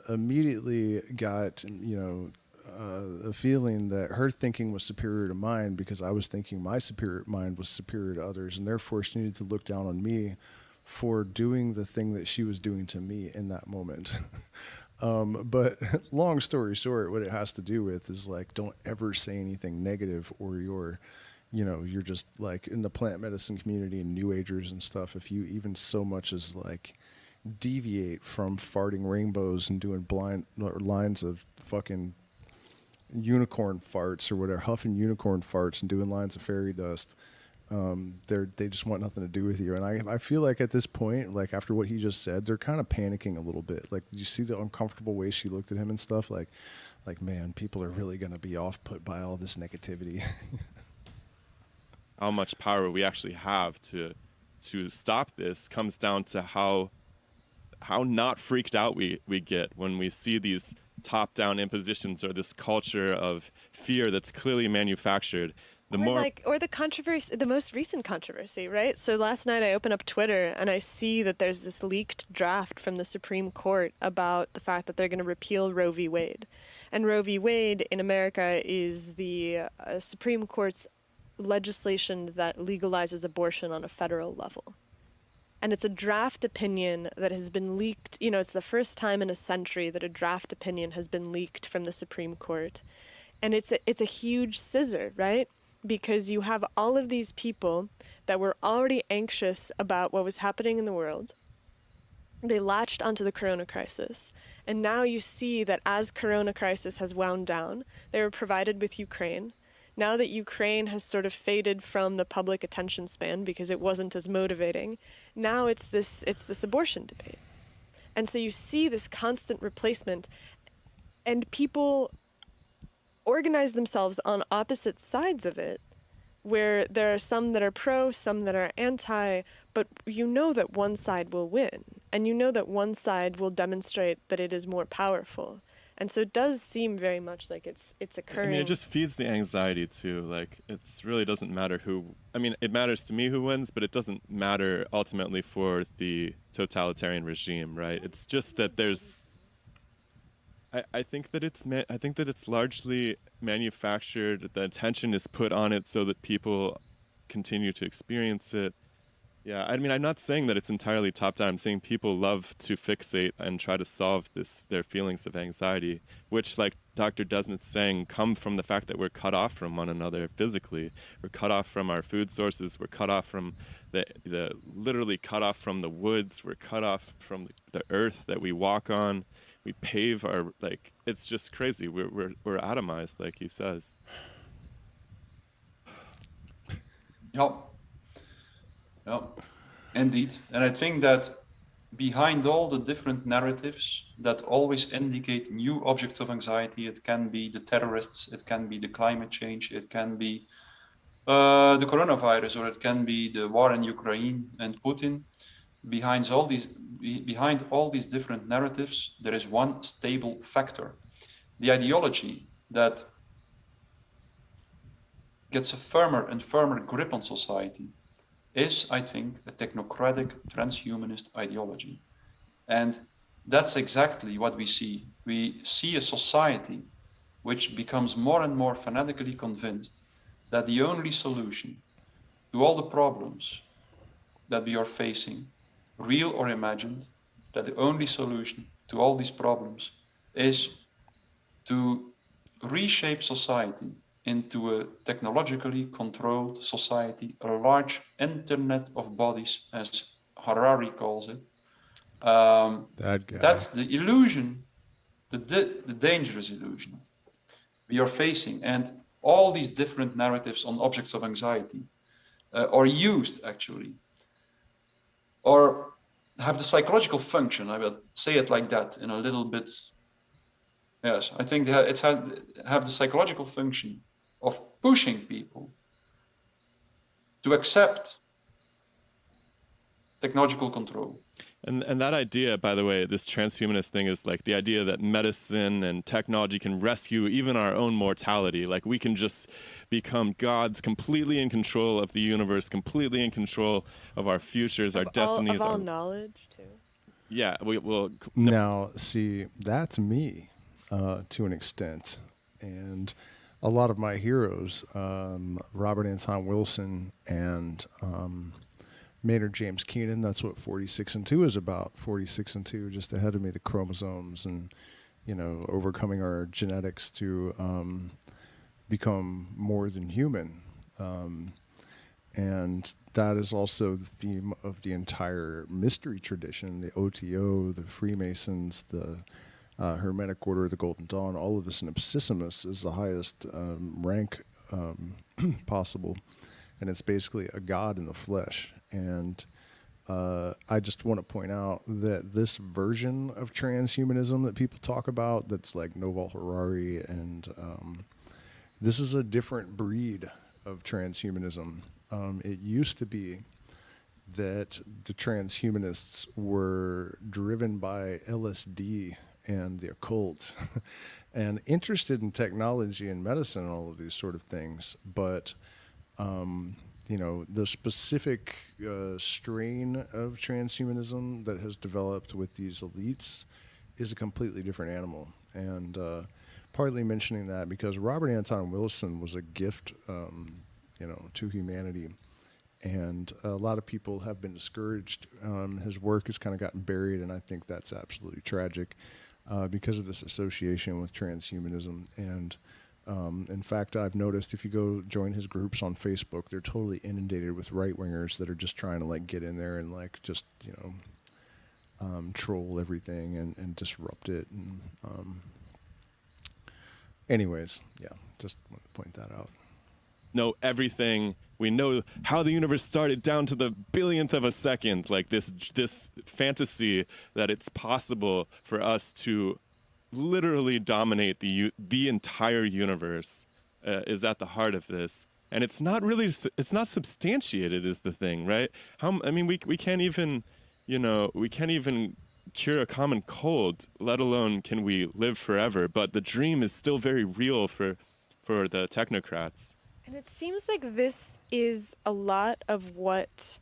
immediately got, you know, a feeling that her thinking was superior to mine because I was thinking my mind was superior to others, and therefore she needed to look down on me for doing the thing that she was doing to me in that moment. But long story short, what it has to do with is like, don't ever say anything negative, or you're just like in the plant medicine community and New Agers and stuff. If you even so much as like deviate from farting rainbows and doing blind lines of fucking unicorn farts or whatever, huffing unicorn farts and doing lines of fairy dust, they just want nothing to do with you. And I feel like at this point, like after what he just said, they're kind of panicking a little bit. Like, did you see the uncomfortable way she looked at him and stuff? Like man, people are really going to be off put by all this negativity. How much power we actually have to stop this comes down to how not freaked out we get when we see these top-down impositions or this culture of fear that's clearly manufactured. the Or more like, or the controversy, the most recent controversy, right? So last night I open up Twitter and I see that there's this leaked draft from the Supreme Court about the fact that they're going to repeal Roe v. Wade. And Roe v. Wade in America is the Supreme Court's legislation that legalizes abortion on a federal level. And it's a draft opinion that has been leaked. You know, it's the first time in a century that a draft opinion has been leaked from the Supreme Court. And it's a huge scissor, right? Because you have all of these people that were already anxious about what was happening in the world. They latched onto the corona crisis. And now you see that as corona crisis has wound down, they were provided with Ukraine. Now that Ukraine has sort of faded from the public attention span because it wasn't as motivating, now it's this abortion debate. And so you see this constant replacement, and people organize themselves on opposite sides of it, where there are some that are pro, some that are anti, but you know that one side will win, and you know that one side will demonstrate that it is more powerful. And so it does seem very much like it's occurring. I mean, it just feeds the anxiety too. Like, it's really doesn't matter who. I mean, it matters to me who wins, but it doesn't matter ultimately for the totalitarian regime, right? It's just that there's. I think that it's largely manufactured. The attention is put on it so that people continue to experience it. Yeah, I mean, I'm not saying that it's entirely top-down. I'm saying people love to fixate and try to solve their feelings of anxiety, which, like Dr. Desmond's saying, come from the fact that we're cut off from one another physically. We're cut off from our food sources. We're cut off from literally cut off from the woods. We're cut off from the earth that we walk on. We pave our, like, it's just crazy. We're atomized, like he says. Yeah, indeed. And I think that behind all the different narratives that always indicate new objects of anxiety, it can be the terrorists, it can be the climate change, it can be the coronavirus, or it can be the war in Ukraine and Putin. Behind all these different narratives, there is one stable factor. The ideology that gets a firmer and firmer grip on society is, I think, a technocratic transhumanist ideology. And that's exactly what we see. We see a society which becomes more and more fanatically convinced that the only solution to all the problems that we are facing, real or imagined, that the only solution to all these problems is to reshape society into a technologically controlled society, a large internet of bodies, as Harari calls it. That guy. That's the illusion, the dangerous illusion we are facing. And all these different narratives on objects of anxiety are used, actually, or have the psychological function, I will say it like that in a little bit. Yes, I think they have the psychological function of pushing people to accept technological control. And that idea, by the way, this transhumanist thing is like the idea that medicine and technology can rescue even our own mortality. Like, we can just become gods, completely in control of the universe, completely in control of our futures, our destinies. Of all knowledge, too. Yeah, we will. Now, see, that's me to an extent. And a lot of my heroes, Robert Anton Wilson and Maynard James Keenan, that's what 46 and 2 is about. 46 and 2, just ahead of me, the chromosomes and, overcoming our genetics to become more than human. And that is also the theme of the entire mystery tradition, the OTO, the Freemasons, the Hermetic Order, the Golden Dawn. All of this in Absissimus is the highest rank possible. And it's basically a god in the flesh. And I just want to point out that this version of transhumanism that people talk about, that's like Yuval Harari, and this is a different breed of transhumanism. It used to be that the transhumanists were driven by LSD and the occult and interested in technology and medicine and all of these sort of things. But The specific strain of transhumanism that has developed with these elites is a completely different animal. And partly mentioning that because Robert Anton Wilson was a gift, to humanity. And a lot of people have been discouraged. His work has kind of gotten buried, and I think that's absolutely tragic because of this association with transhumanism. And in fact, I've noticed if you go join his groups on Facebook, they're totally inundated with right-wingers that are just trying to get in there and troll everything and disrupt it. And anyways, yeah, just want to point that out. Know everything. We know how the universe started down to the billionth of a second. Like this fantasy that it's possible for us to literally dominate the entire universe is at the heart of this, and it's not substantiated is the thing, right? We can't even cure a common cold, let alone can we live forever. But the dream is still very real for the technocrats. And it seems like this is a lot of what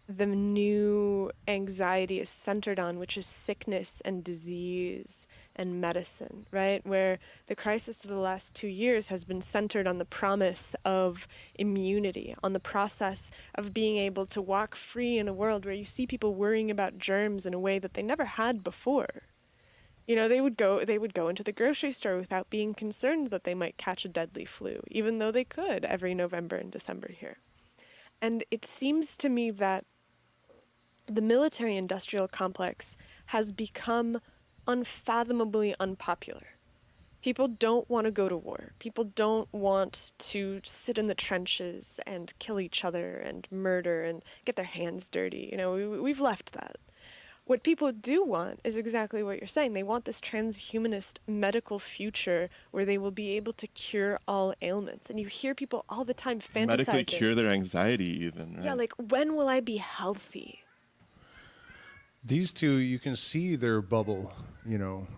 the new anxiety is centered on, which is sickness and disease and medicine, right? Where the crisis of the last 2 years has been centered on the promise of immunity, on the process of being able to walk free in a world where you see people worrying about germs in a way that they never had before. They would go into the grocery store without being concerned that they might catch a deadly flu, even though they could every November and December here. And it seems to me that the military-industrial complex has become unfathomably unpopular. People don't want to go to war. People don't want to sit in the trenches and kill each other and murder and get their hands dirty. We've left that. What people do want is exactly what you're saying. They want this transhumanist medical future where they will be able to cure all ailments. And you hear people all the time fantasizing. Medically cure their anxiety even, right? Yeah, when will I be healthy? These two, you can see their bubble,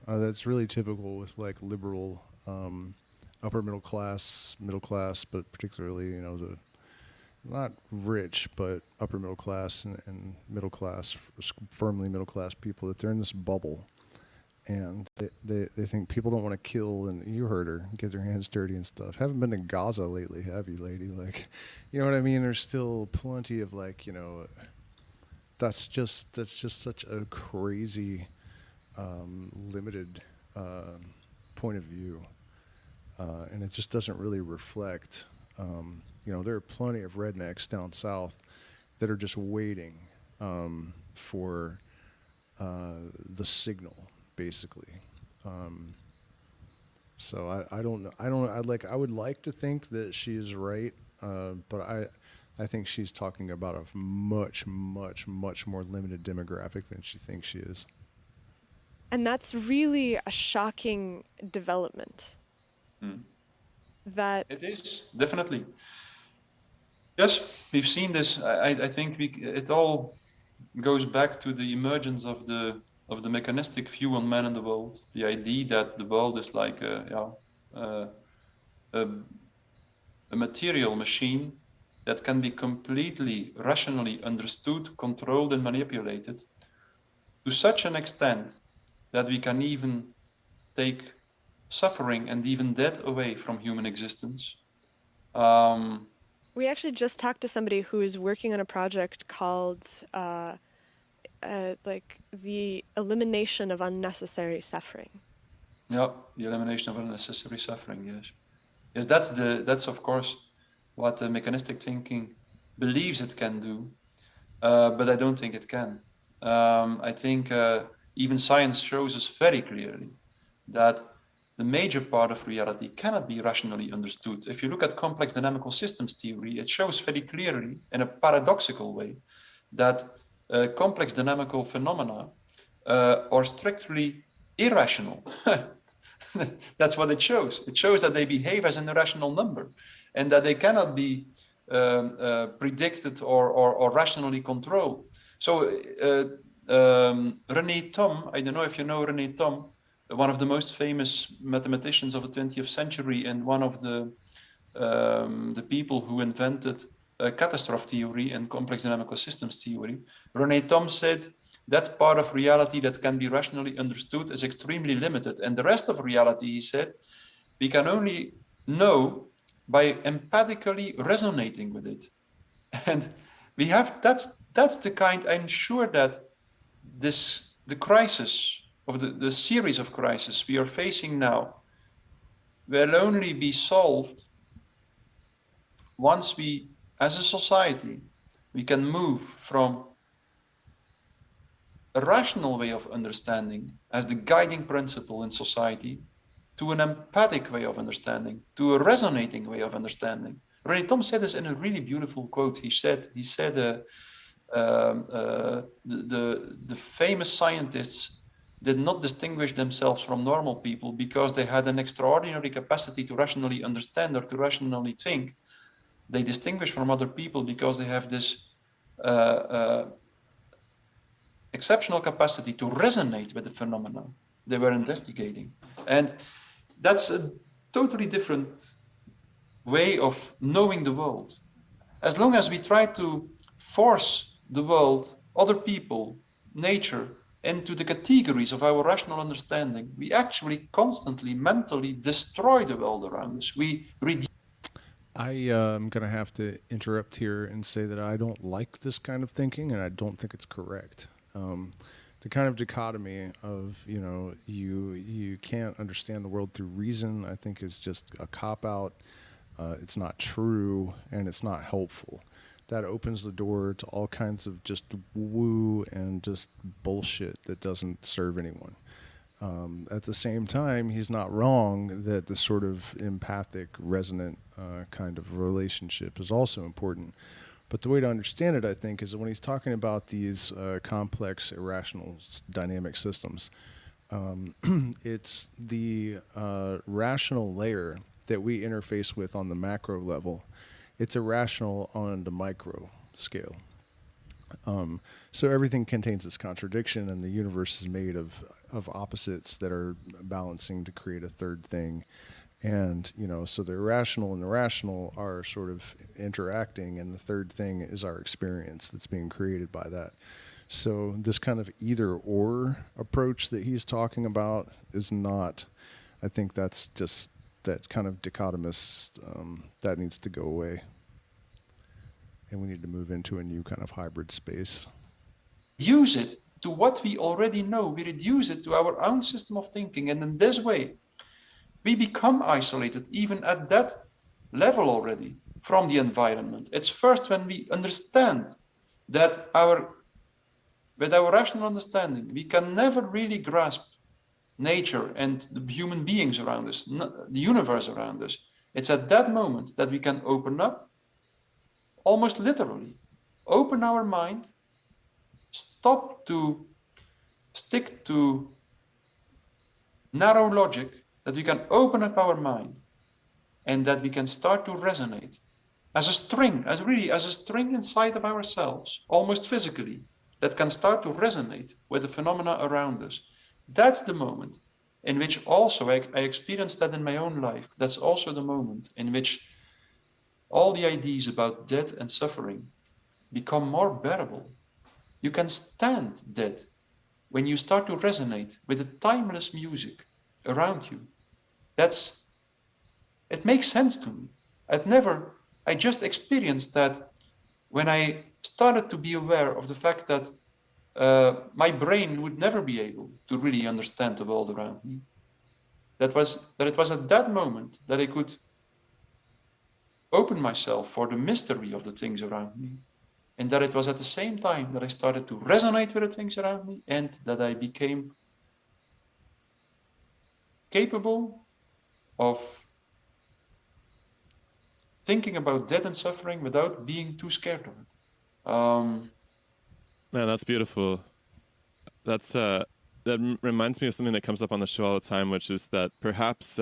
that's really typical with liberal, upper middle class, but particularly, the not rich, but upper middle class and middle class, firmly middle class people, that they're in this bubble. And they think people don't want to kill, and you heard her, get their hands dirty and stuff. Haven't been to Gaza lately, have you, lady? You know what I mean? There's still plenty of that's just such a crazy, limited point of view, and it just doesn't really reflect. There are plenty of rednecks down south that are just waiting for the signal, basically. So I don't know. I would like to think that she is right, but I think she's talking about a much, much, much more limited demographic than she thinks she is. And that's really a shocking development. That it is, definitely. Yes, we've seen this. I think it all goes back to the emergence of the mechanistic view on man and the world. The idea that the world is like a material machine that can be completely rationally understood, controlled, and manipulated to such an extent that we can even take suffering and even death away from human existence. We actually just talked to somebody who is working on a project called the elimination of unnecessary suffering. Yeah, the elimination of unnecessary suffering. Yes, yes, that's of course what mechanistic thinking believes it can do, but I don't think it can. I think even science shows us very clearly that the major part of reality cannot be rationally understood. If you look at complex dynamical systems theory, it shows very clearly in a paradoxical way that complex dynamical phenomena are strictly irrational. That's what it shows. It shows that they behave as an irrational number and that they cannot be predicted or rationally controlled. So René Thom, I don't know if you know René Thom, one of the most famous mathematicians of the 20th century and one of the the people who invented catastrophe theory and complex dynamical systems theory. René Thom said that part of reality that can be rationally understood is extremely limited. And the rest of reality, he said, we can only know by empathically resonating with it. And we have, that's the kind, I'm sure that the crisis of the series of crises we are facing now will only be solved once we, as a society, we can move from a rational way of understanding as the guiding principle in society to an empathic way of understanding, to a resonating way of understanding. René Thom said this in a really beautiful quote. He said the famous scientists did not distinguish themselves from normal people because they had an extraordinary capacity to rationally understand or to rationally think. They distinguish from other people because they have this exceptional capacity to resonate with the phenomena they were investigating. And that's a totally different way of knowing the world. As long as we try to force the world, other people, nature, into the categories of our rational understanding, we actually constantly mentally destroy the world around us. We reduce. I am going to have to interrupt here and say that I don't like this kind of thinking, and I don't think it's correct. The kind of dichotomy of, you can't understand the world through reason, I think is just a cop-out. It's not true, and it's not helpful. That opens the door to all kinds of just woo and just bullshit that doesn't serve anyone. At the same time, he's not wrong that the sort of empathic, resonant kind of relationship is also important. But the way to understand it, I think, is that when he's talking about these complex, irrational, dynamic systems, it's the rational layer that we interface with on the macro level. It's irrational on the micro scale. So everything contains this contradiction, and the universe is made of opposites that are balancing to create a third thing. And, so the irrational and the rational are sort of interacting, and the third thing is our experience that's being created by that. So this kind of either or approach that he's talking about is not, I think that's just that kind of dichotomous, that needs to go away. And we need to move into a new kind of hybrid space. Use it to what we already know. We reduce it to our own system of thinking. And in this way, we become isolated even at that level already from the environment. It's first when we understand that with our rational understanding, we can never really grasp nature and the human beings around us, the universe around us. It's at that moment that we can open up, almost literally, open our mind, stop to stick to narrow logic, that we can open up our mind and that we can start to resonate as a string, as a string inside of ourselves, almost physically, that can start to resonate with the phenomena around us. That's the moment in which also I experienced that in my own life. That's also the moment in which all the ideas about death and suffering become more bearable. You can stand death when you start to resonate with the timeless music around you. It makes sense to me. I just experienced that when I started to be aware of the fact that my brain would never be able to really understand the world around me. That it was at that moment that I could open myself for the mystery of the things around me. And that it was at the same time that I started to resonate with the things around me, and that I became capable of thinking about death and suffering without being too scared of it. Man, that's beautiful. That reminds me of something that comes up on the show all the time, which is that perhaps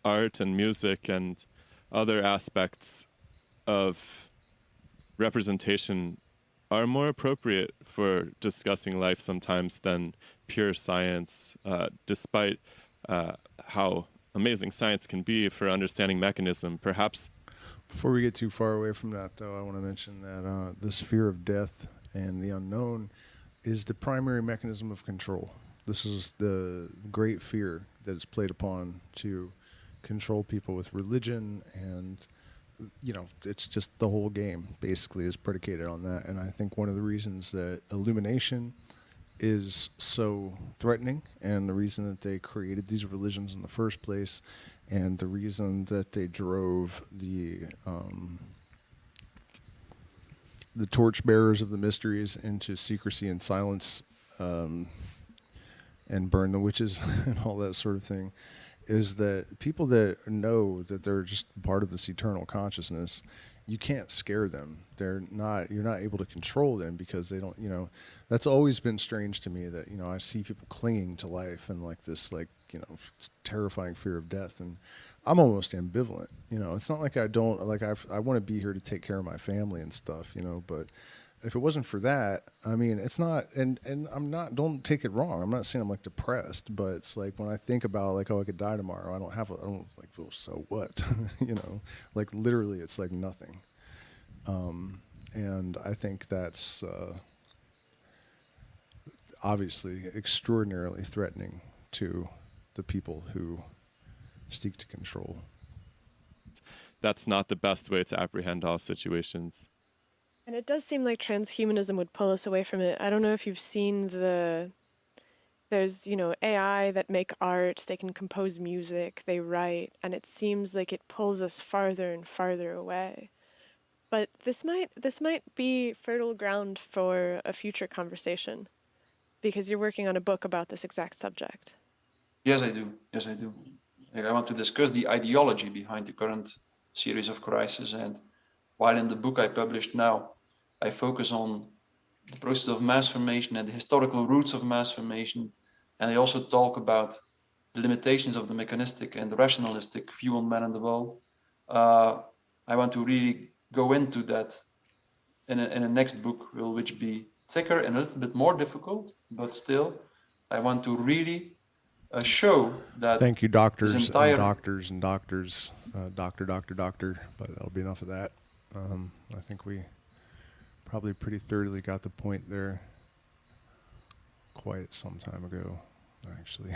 art and music and other aspects of representation are more appropriate for discussing life sometimes than pure science, despite how amazing science can be for understanding mechanism, perhaps. Before we get too far away from that, though, I want to mention that this fear of death and the unknown is the primary mechanism of control. This is the great fear that is played upon to control people with religion, and it's just the whole game basically is predicated on that. And I think one of the reasons that Illumination is so threatening, and the reason that they created these religions in the first place, and the reason that they drove the torchbearers of the mysteries into secrecy and silence, and burn the witches and all that sort of thing, is that people that know that they're just part of this eternal consciousness, you can't scare them. You're not able to control them because they don't, that's always been strange to me that, I see people clinging to life and like this, terrifying fear of death. And I'm almost ambivalent, it's not like I don't, I want to be here to take care of my family and stuff, but if it wasn't for that, I mean, it's not, and I'm not, don't take it wrong. I'm not saying I'm depressed, but it's like when I think about I could die tomorrow, I don't well, so what, literally it's nothing. And I think that's obviously extraordinarily threatening to the people who seek to control. That's not the best way to apprehend all situations. And it does seem like transhumanism would pull us away from it. I don't know if you've seen there's, AI that make art, they can compose music, they write, and it seems like it pulls us farther and farther away. But this might be fertile ground for a future conversation, because you're working on a book about this exact subject. Yes, I do. I want to discuss the ideology behind the current series of crises, and while in the book I published now, I focus on the process of mass formation and the historical roots of mass formation, and I also talk about the limitations of the mechanistic and the rationalistic view on man and the world. I want to really go into that in a next book, which be thicker and a little bit more difficult, but still, I want to really show that. Thank you, doctors entire... and doctors and doctors, doctor, but that'll be enough of that. I think we probably pretty thoroughly got the point there quite some time ago, actually.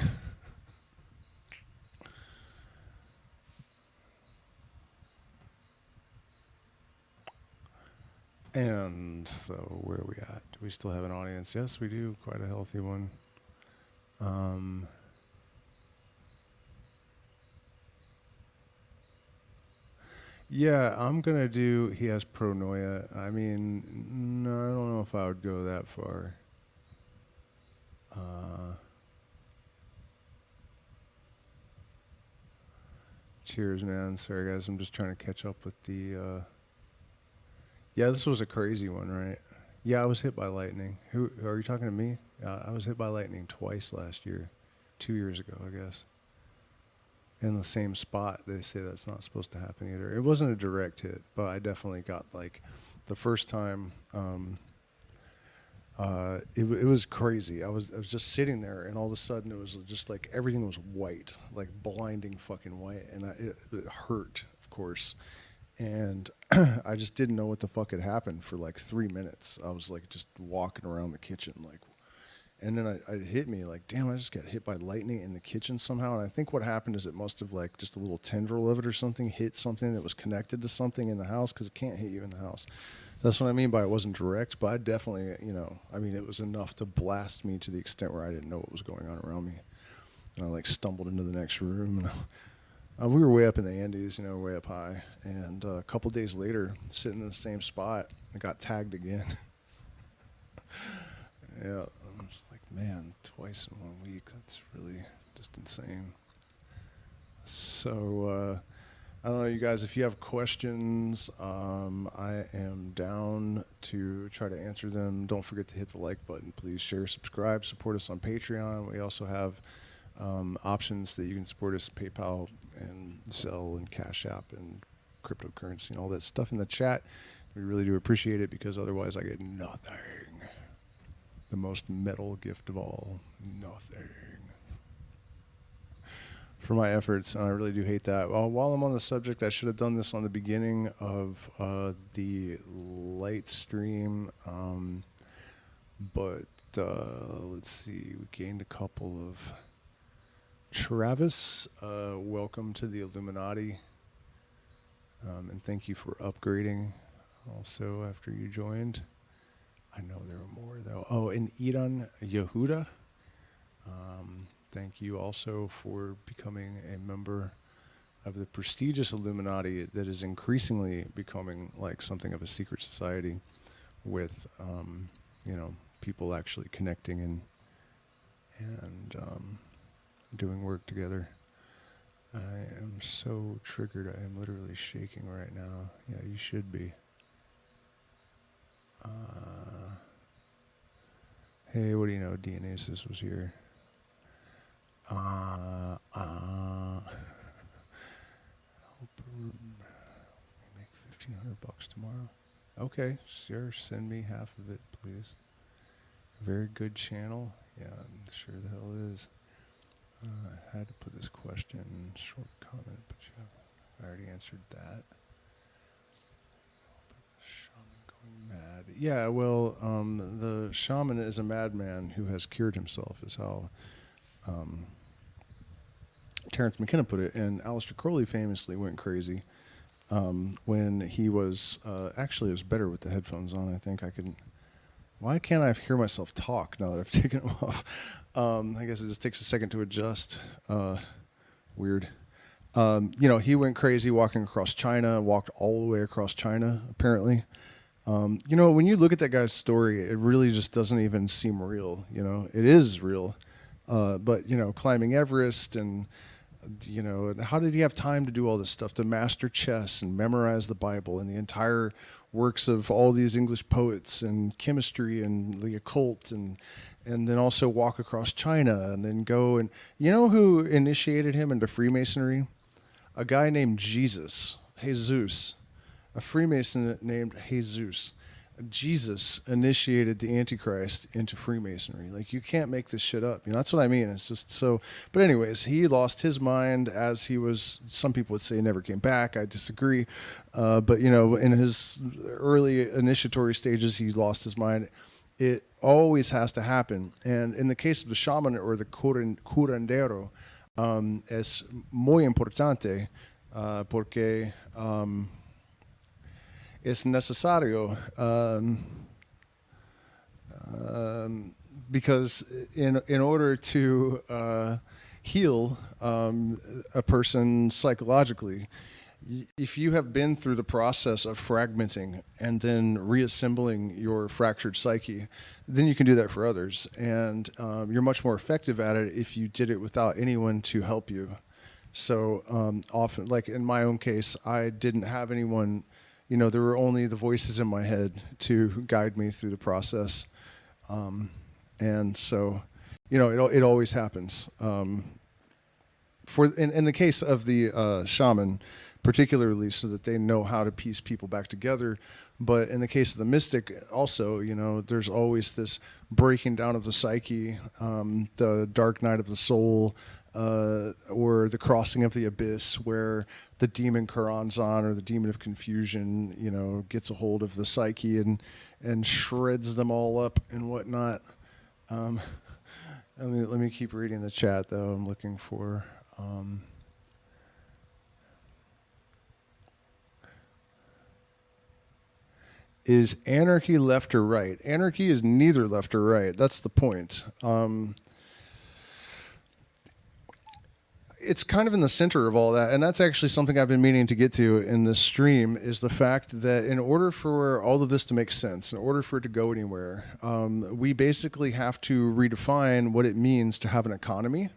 And so where are we at? Do we still have an audience? Yes, we do. Quite a healthy one. Yeah, I'm going to do, he has pronoia. I mean, no, I don't know if I would go that far. Cheers, man. Sorry, guys. I'm just trying to catch up with the... Yeah, this was a crazy one, right? Yeah, I was hit by lightning. Who are you talking to me? I was hit by lightning twice last year. 2 years ago, I guess. In the same spot. They say that's not supposed to happen either. It wasn't a direct hit, but I definitely got the first time. It was crazy. I was just sitting there, and all of a sudden it was just everything was white, blinding fucking white, and it hurt, of course. And I just didn't know what the fuck had happened for 3 minutes. I was just walking around the kitchen, and then it hit me damn, I just got hit by lightning in the kitchen somehow. And I think what happened is it must have just a little tendril of it or something hit something that was connected to something in the house, because it can't hit you in the house. That's what I mean by it wasn't direct, but I definitely, it was enough to blast me to the extent where I didn't know what was going on around me. And I stumbled into the next room, and we were way up in the Andes, way up high. And a couple days later, sitting in the same spot, I got tagged again. Yeah. I was man, twice in 1 week, that's really just insane. So, I don't know, you guys, if you have questions, I am down to try to answer them. Don't forget to hit the like button. Please share, subscribe, support us on Patreon. We also have options that you can support us, PayPal and Zelle and Cash App and cryptocurrency and all that stuff in the chat. We really do appreciate it, because otherwise I get nothing. The most metal gift of all, nothing for my efforts, and I really do hate that. While I'm on the subject, I should have done this on the beginning of the Lightstream, but let's see, we gained a couple of... Travis, welcome to the Illuminati, and thank you for upgrading also after you joined. I know there were more though. Oh, and Iran Yehuda, thank you also for becoming a member of the prestigious Illuminati that is increasingly becoming like something of a secret society with, people actually connecting and doing work together. I am so triggered. I am literally shaking right now. Yeah, you should be. Hey, what do you know? DNAsis was here. Hope make $1,500 tomorrow. Okay, sure. Send me half of it, please. Very good channel. Yeah, I'm sure the hell is. I had to put this question in short comment, but yeah, I already answered that. Shaman going mad. Yeah, well, the shaman is a madman who has cured himself, is how Terrence McKenna put it. And Aleister Crowley famously went crazy when he was, actually it was better with the headphones on. I think I could... Why can't I hear myself talk now that I've taken them off? I guess it just takes a second to adjust. Weird. He went crazy walking across China, walked all the way across China, apparently. When you look at that guy's story, it really just doesn't even seem real. It is real. But climbing Everest and, how did he have time to do all this stuff, to master chess and memorize the Bible and the entire works of all these English poets and chemistry and the occult and then also walk across China and then go and... You know who initiated him into Freemasonry? A guy named Jesus. A Freemason named Jesus. Jesus initiated the Antichrist into Freemasonry. Like, you can't make this shit up. That's what I mean. It's just so... But anyways, he lost his mind as he was... Some people would say never came back. I disagree. But, in his early initiatory stages, he lost his mind. It always has to happen. And in the case of the shaman or the curandero, es muy importante porque... es necesario because in order to heal a person psychologically, if you have been through the process of fragmenting and then reassembling your fractured psyche, then you can do that for others. And you're much more effective at it if you did it without anyone to help you. So often, like in my own case, I didn't have anyone... there were only the voices in my head to guide me through the process. And so, it always happens. In the case of the shaman, particularly so that they know how to piece people back together. But in the case of the mystic also, there's always this breaking down of the psyche, the dark night of the soul, or the crossing of the abyss, where the demon Karanzan or the demon of confusion, gets a hold of the psyche and shreds them all up and whatnot. Let me keep reading the chat though. I'm looking for. Is anarchy left or right? Anarchy is neither left or right. That's the point. It's kind of in the center of all that, and that's actually something I've been meaning to get to in this stream, is the fact that in order for all of this to make sense, in order for it to go anywhere, we basically have to redefine what it means to have an economy,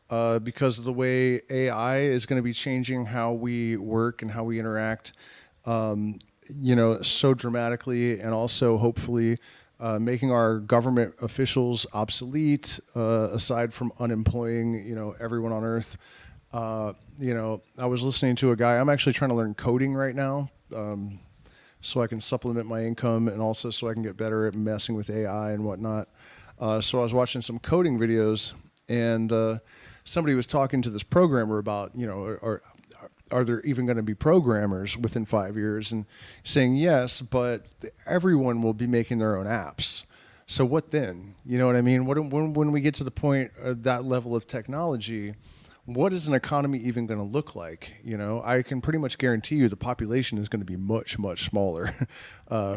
because of the way AI is going to be changing how we work and how we interact, so dramatically, and also hopefully making our government officials obsolete, aside from unemploying, everyone on Earth. I was listening to a guy. I'm actually trying to learn coding right now, so I can supplement my income and also so I can get better at messing with AI and whatnot. So I was watching some coding videos, And somebody was talking to this programmer about, are there even going to be programmers within 5 years? And saying yes, but everyone will be making their own apps. So what then? You know what I mean? When we get to the point of that level of technology, what is an economy even going to look like? I can pretty much guarantee you the population is going to be much, much smaller,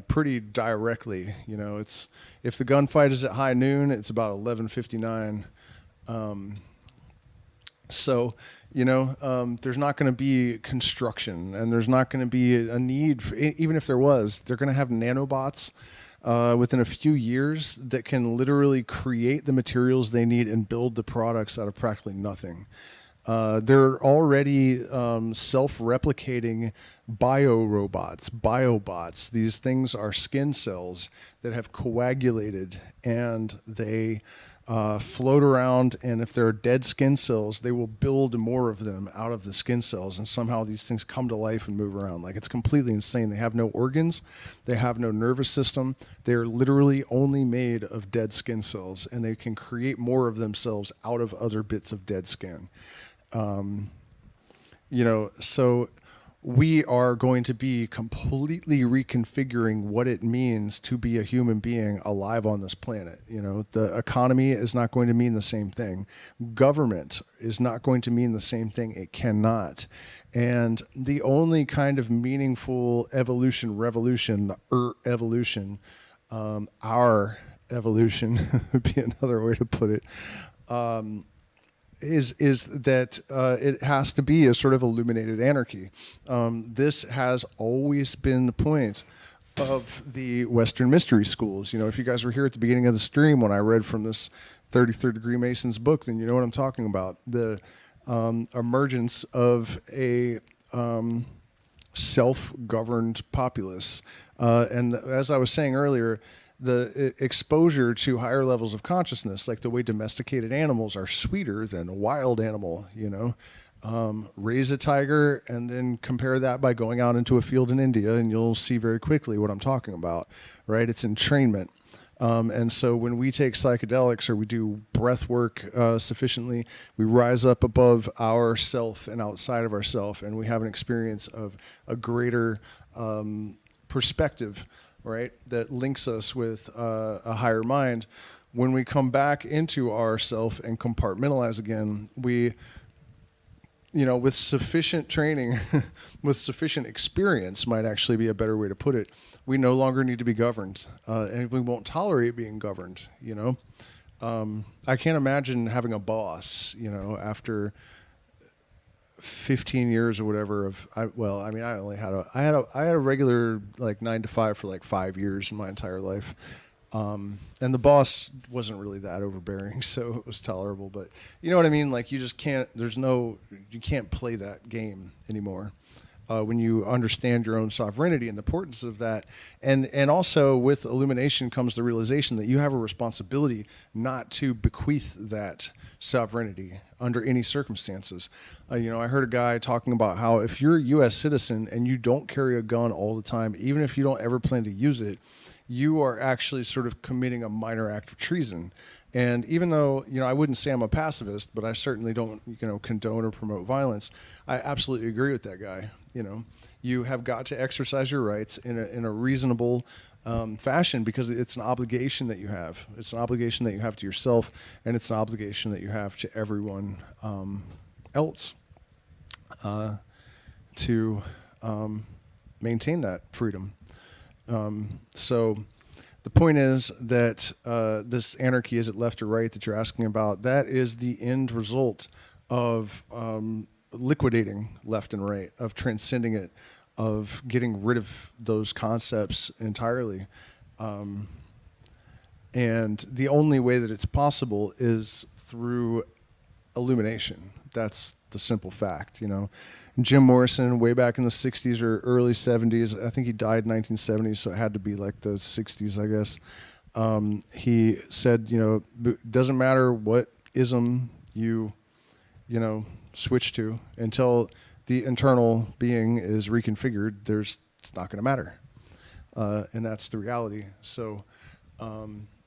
pretty directly. It's if the gunfight is at high noon, it's about 11:59. So, there's not going to be construction, and there's not going to be a need for, even if there was, they're going to have nanobots within a few years that can literally create the materials they need and build the products out of practically nothing. They're already self-replicating biobots. These things are skin cells that have coagulated, and they float around, and if there are dead skin cells, they will build more of them out of the skin cells, and somehow these things come to life and move around. Like, it's completely insane. They have no organs. They have no nervous system. They're literally only made of dead skin cells, and they can create more of themselves out of other bits of dead skin. So we are going to be completely reconfiguring what it means to be a human being alive on this planet. The economy is not going to mean the same thing. Government is not going to mean the same thing. It cannot. And the only kind of meaningful revolution, our evolution would be another way to put it, is that it has to be a sort of illuminated anarchy. This has always been the point of the Western mystery schools. If you guys were here at the beginning of the stream when I read from this 33rd Degree Mason's book, then you know what I'm talking about. The emergence of a self-governed populace. And as I was saying earlier, the exposure to higher levels of consciousness, like the way domesticated animals are sweeter than a wild animal, raise a tiger and then compare that by going out into a field in India, and you'll see very quickly what I'm talking about, right? It's entrainment. And so when we take psychedelics or we do breath work sufficiently, we rise up above our self and outside of ourself, and we have an experience of a greater perspective, right, that links us with a higher mind. When we come back into ourself and compartmentalize again, we, with sufficient training, with sufficient experience might actually be a better way to put it, we no longer need to be governed, and we won't tolerate being governed, I can't imagine having a boss, after 15 years or whatever I only had I had a regular 9 to 5 for 5 years in my entire life, and the boss wasn't really that overbearing, so it was tolerable. But you know what I mean? You just can't. You can't play that game anymore. When you understand your own sovereignty and the importance of that. And also with illumination comes the realization that you have a responsibility not to bequeath that sovereignty under any circumstances. I heard a guy talking about how if you're a U.S. citizen and you don't carry a gun all the time, even if you don't ever plan to use it, you are actually sort of committing a minor act of treason. And even though, I wouldn't say I'm a pacifist, but I certainly don't, condone or promote violence, I absolutely agree with that guy. You have got to exercise your rights in a reasonable fashion, because it's an obligation that you have. It's an obligation that you have to yourself, and it's an obligation that you have to everyone else to maintain that freedom. So the point is that this anarchy, is it left or right that you're asking about? That is the end result of liquidating left and right, of transcending it, of getting rid of those concepts entirely. And the only way that it's possible is through illumination. That's the simple fact, Jim Morrison, way back in the 60s or early 70s, I think he died in 1970, so it had to be the 60s, I guess. He said, it doesn't matter what ism you switch to, until the internal being is reconfigured, it's not going to matter. And that's the reality. So,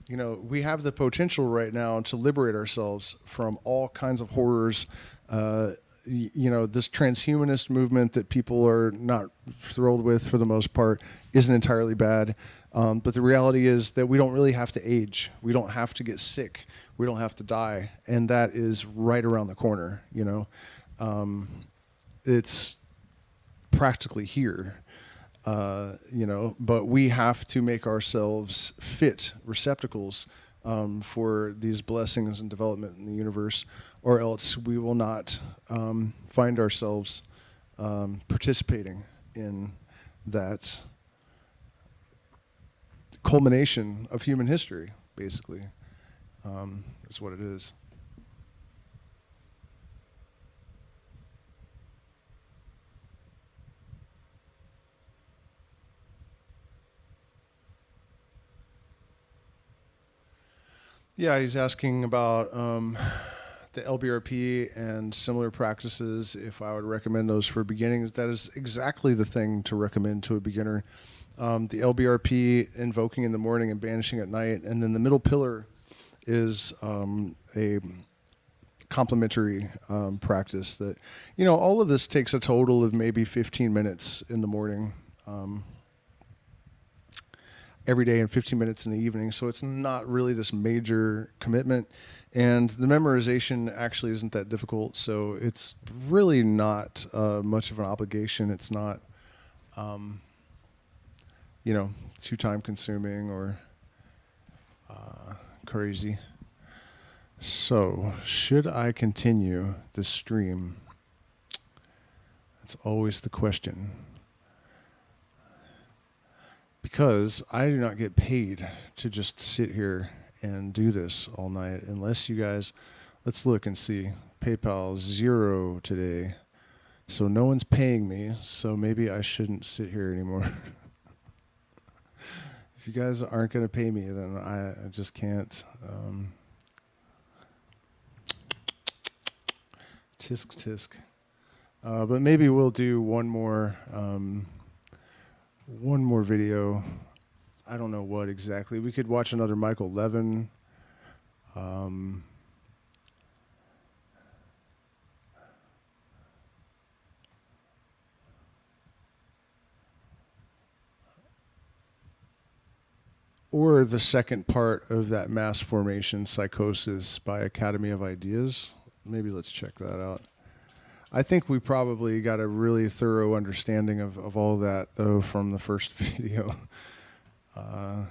we have the potential right now to liberate ourselves from all kinds of horrors. This transhumanist movement that people are not thrilled with for the most part isn't entirely bad. But the reality is that we don't really have to age. We don't have to get sick. We don't have to die. And that is right around the corner, It's practically here, but we have to make ourselves fit receptacles for these blessings and development in the universe, or else we will not find ourselves participating in that culmination of human history, basically. That's what it is. Yeah, he's asking about the LBRP and similar practices, if I would recommend those for beginnings. That is exactly the thing to recommend to a beginner. The LBRP, invoking in the morning and banishing at night, and then the middle pillar is a complementary practice that, all of this takes a total of maybe 15 minutes in the morning every day and 15 minutes in the evening. So it's not really this major commitment. And the memorization actually isn't that difficult. So it's really not much of an obligation. It's not, too time consuming or crazy. So should I continue this stream? That's always the question. Because I do not get paid to just sit here and do this all night, unless you guys, let's look and see. PayPal 0 today. So no one's paying me, so maybe I shouldn't sit here anymore. If you guys aren't going to pay me, then I just can't. Tisk tisk. But maybe we'll do one more video. I don't know what exactly. We could watch another Michael Levin. Or the second part of that mass formation, Psychosis by Academy of Ideas. Maybe let's check that out. I think we probably got a really thorough understanding of all that, though, from the first video. I'm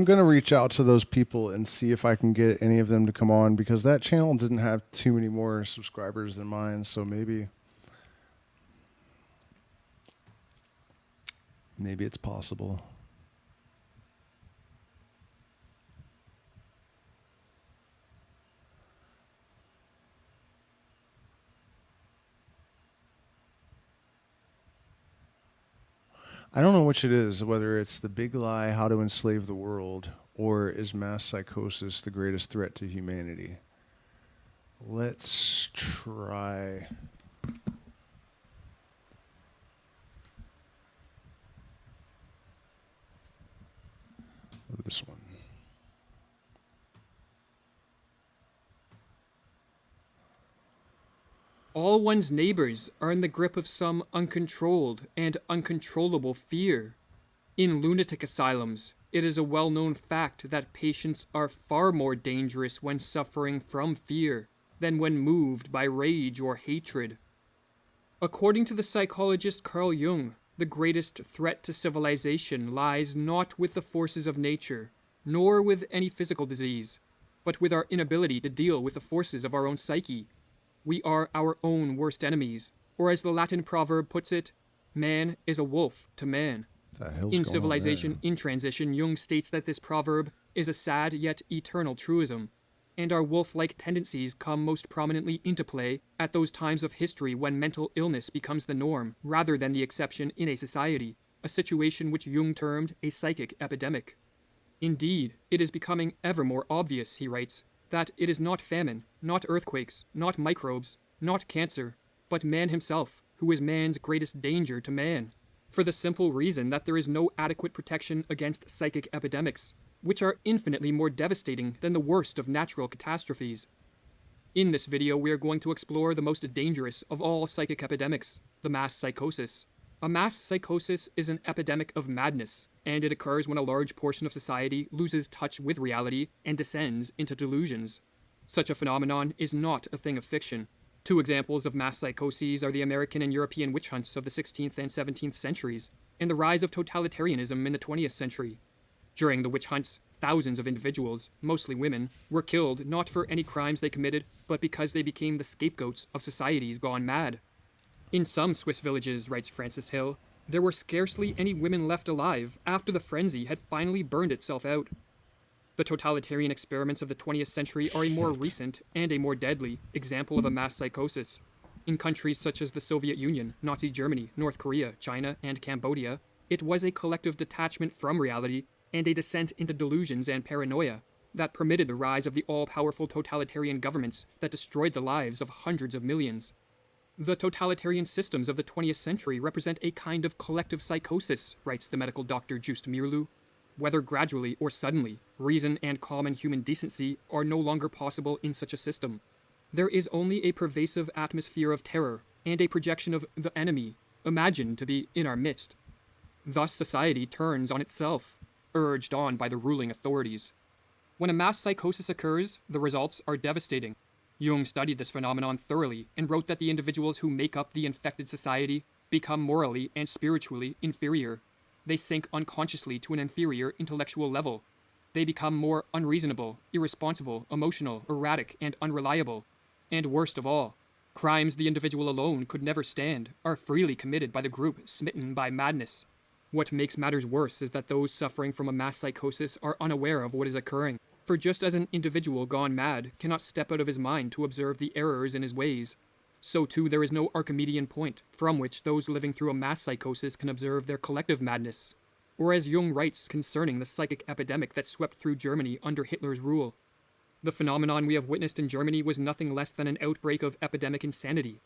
going to reach out to those people and see if I can get any of them to come on, because that channel didn't have too many more subscribers than mine, so maybe it's possible. I don't know which it is, whether it's The Big Lie, How to Enslave the World, or is mass psychosis the greatest threat to humanity? Let's try this one. All one's neighbors are in the grip of some uncontrolled and uncontrollable fear. In lunatic asylums, it is a well-known fact that patients are far more dangerous when suffering from fear than when moved by rage or hatred. According to the psychologist Carl Jung, the greatest threat to civilization lies not with the forces of nature, nor with any physical disease, but with our inability to deal with the forces of our own psyche. We are our own worst enemies, or as the Latin proverb puts it, man is a wolf to man. In Civilization in Transition, Jung states that this proverb is a sad yet eternal truism, and our wolf-like tendencies come most prominently into play at those times of history when mental illness becomes the norm rather than the exception in a society, a situation which Jung termed a psychic epidemic. Indeed, it is becoming ever more obvious, he writes, that it is not famine, not earthquakes, not microbes, not cancer, but man himself, who is man's greatest danger to man. for the simple reason that there is no adequate protection against psychic epidemics, which are infinitely more devastating than the worst of natural catastrophes. In this video, we are going to explore the most dangerous of all psychic epidemics, the mass psychosis. A mass psychosis is an epidemic of madness, and it occurs when a large portion of society loses touch with reality and descends into delusions. Such a phenomenon is not a thing of fiction. Two examples of mass psychoses are the American and European witch hunts of the 16th and 17th centuries, and the rise of totalitarianism in the 20th century. During the witch hunts, thousands of individuals, mostly women, were killed not for any crimes they committed, but because they became the scapegoats of societies gone mad. In some Swiss villages, writes Francis Hill, there were scarcely any women left alive after the frenzy had finally burned itself out. The totalitarian experiments of the 20th century are a more recent and a more deadly example of a mass psychosis. In countries such as the Soviet Union, Nazi Germany, North Korea, China, and Cambodia, it was a collective detachment from reality and a descent into delusions and paranoia that permitted the rise of the all-powerful totalitarian governments that destroyed the lives of hundreds of millions. The totalitarian systems of the 20th century represent a kind of collective psychosis, writes the medical doctor Just Mirlu. Whether gradually or suddenly, reason and common human decency are no longer possible in such a system. There is only a pervasive atmosphere of terror and a projection of the enemy, imagined to be in our midst. Thus society turns on itself, urged on by the ruling authorities. When a mass psychosis occurs, the results are devastating. Jung studied this phenomenon thoroughly and wrote that the individuals who make up the infected society become morally and spiritually inferior. They sink unconsciously to an inferior intellectual level. They become more unreasonable, irresponsible, emotional, erratic, and unreliable. And worst of all, crimes the individual alone could never stand are freely committed by the group smitten by madness. What makes matters worse is that those suffering from a mass psychosis are unaware of what is occurring. For just as an individual gone mad cannot step out of his mind to observe the errors in his ways, so too there is no Archimedean point from which those living through a mass psychosis can observe their collective madness. Or as Jung writes concerning the psychic epidemic that swept through Germany under Hitler's rule, the phenomenon we have witnessed in Germany was nothing less than an outbreak of epidemic insanity.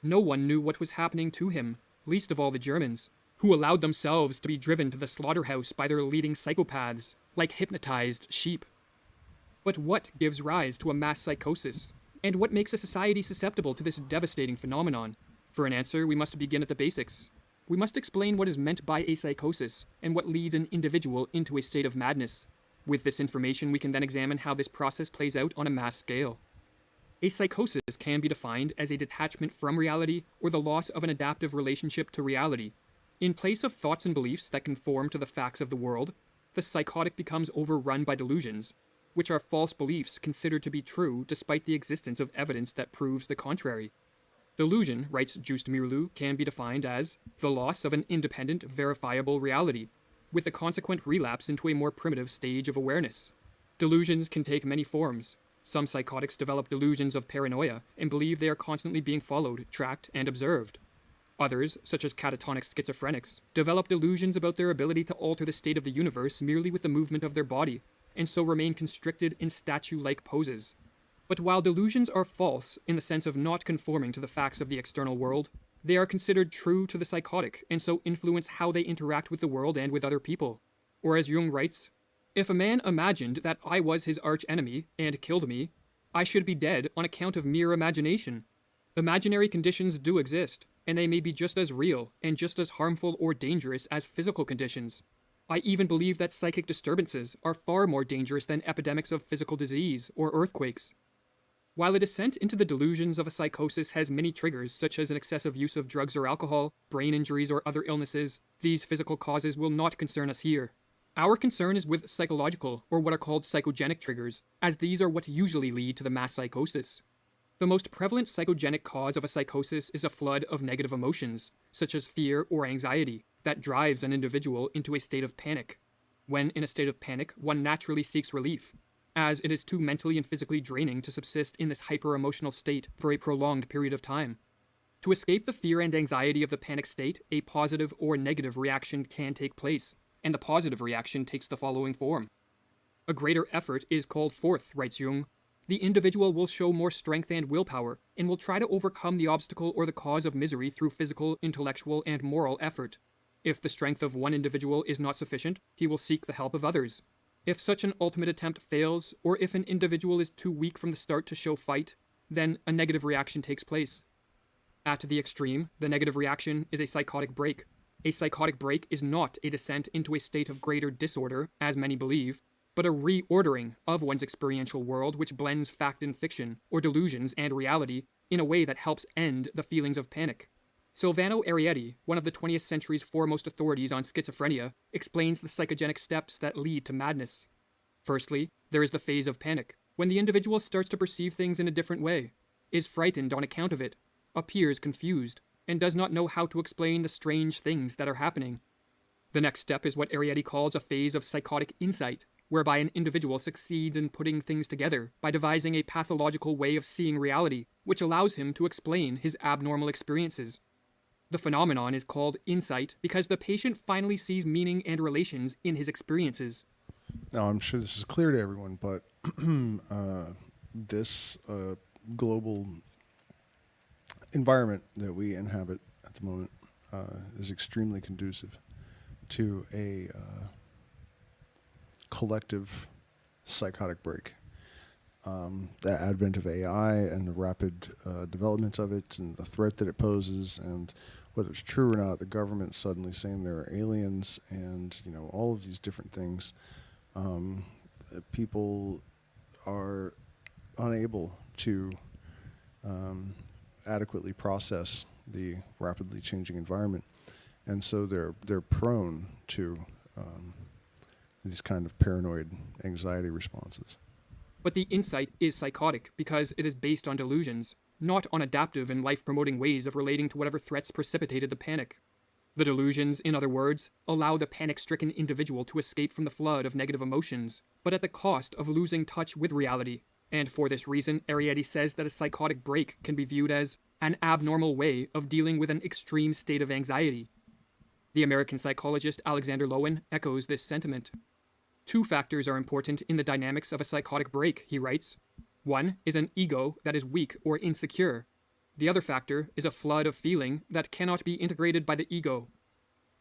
No one knew what was happening to him, least of all the Germans, who allowed themselves to be driven to the slaughterhouse by their leading psychopaths, like hypnotized sheep. But what gives rise to a mass psychosis? And what makes a society susceptible to this devastating phenomenon? For an answer, we must begin at the basics. We must explain what is meant by a psychosis, and what leads an individual into a state of madness. With this information, we can then examine how this process plays out on a mass scale. A psychosis can be defined as a detachment from reality or the loss of an adaptive relationship to reality. In place of thoughts and beliefs that conform to the facts of the world, the psychotic becomes overrun by delusions, which are false beliefs considered to be true despite the existence of evidence that proves the contrary. Delusion, writes Just Mirlu, can be defined as the loss of an independent, verifiable reality, with a consequent relapse into a more primitive stage of awareness. Delusions can take many forms. Some psychotics develop delusions of paranoia and believe they are constantly being followed, tracked, and observed. Others, such as catatonic schizophrenics, develop delusions about their ability to alter the state of the universe merely with the movement of their body, and so remain constricted in statue-like poses. But while delusions are false in the sense of not conforming to the facts of the external world, they are considered true to the psychotic, and so influence how they interact with the world and with other people. Or as Jung writes, if a man imagined that I was his arch-enemy and killed me, I should be dead on account of mere imagination. Imaginary conditions do exist, and they may be just as real and just as harmful or dangerous as physical conditions. I even believe that psychic disturbances are far more dangerous than epidemics of physical disease or earthquakes. While a descent into the delusions of a psychosis has many triggers, such as an excessive use of drugs or alcohol, brain injuries, or other illnesses, these physical causes will not concern us here. Our concern is with psychological, or what are called psychogenic triggers, as these are what usually lead to the mass psychosis. The most prevalent psychogenic cause of a psychosis is a flood of negative emotions, such as fear or anxiety, that drives an individual into a state of panic. When in a state of panic, one naturally seeks relief, as it is too mentally and physically draining to subsist in this hyper-emotional state for a prolonged period of time. To escape the fear and anxiety of the panic state, a positive or negative reaction can take place, and the positive reaction takes the following form. A greater effort is called forth, writes Jung. The individual will show more strength and willpower, and will try to overcome the obstacle or the cause of misery through physical, intellectual, and moral effort. If the strength of one individual is not sufficient, he will seek the help of others. If such an ultimate attempt fails, or if an individual is too weak from the start to show fight, then a negative reaction takes place. At the extreme, the negative reaction is a psychotic break. A psychotic break is not a descent into a state of greater disorder, as many believe, but a reordering of one's experiential world which blends fact and fiction, or delusions and reality, in a way that helps end the feelings of panic. Silvano Arietti, one of the 20th century's foremost authorities on schizophrenia, explains the psychogenic steps that lead to madness. Firstly, there is the phase of panic, when the individual starts to perceive things in a different way, is frightened on account of it, appears confused, and does not know how to explain the strange things that are happening. The next step is what Arietti calls a phase of psychotic insight, whereby an individual succeeds in putting things together by devising a pathological way of seeing reality, which allows him to explain his abnormal experiences. The phenomenon is called insight because the patient finally sees meaning and relations in his experiences. Now, I'm sure this is clear to everyone, but this global environment that we inhabit at the moment is extremely conducive to a collective psychotic break. The advent of AI and the rapid development of it and the threat that it poses, and whether it's true or not, the government suddenly saying there are aliens and, all of these different things. People are unable to adequately process the rapidly changing environment, and so they're prone to these kind of paranoid anxiety responses. But the insight is psychotic because it is based on delusions, not on adaptive and life-promoting ways of relating to whatever threats precipitated the panic. The delusions, in other words, allow the panic-stricken individual to escape from the flood of negative emotions, but at the cost of losing touch with reality. And for this reason, Arietti says that a psychotic break can be viewed as an abnormal way of dealing with an extreme state of anxiety. The American psychologist Alexander Lowen echoes this sentiment. Two factors are important in the dynamics of a psychotic break, he writes. One is an ego that is weak or insecure. The other factor is a flood of feeling that cannot be integrated by the ego.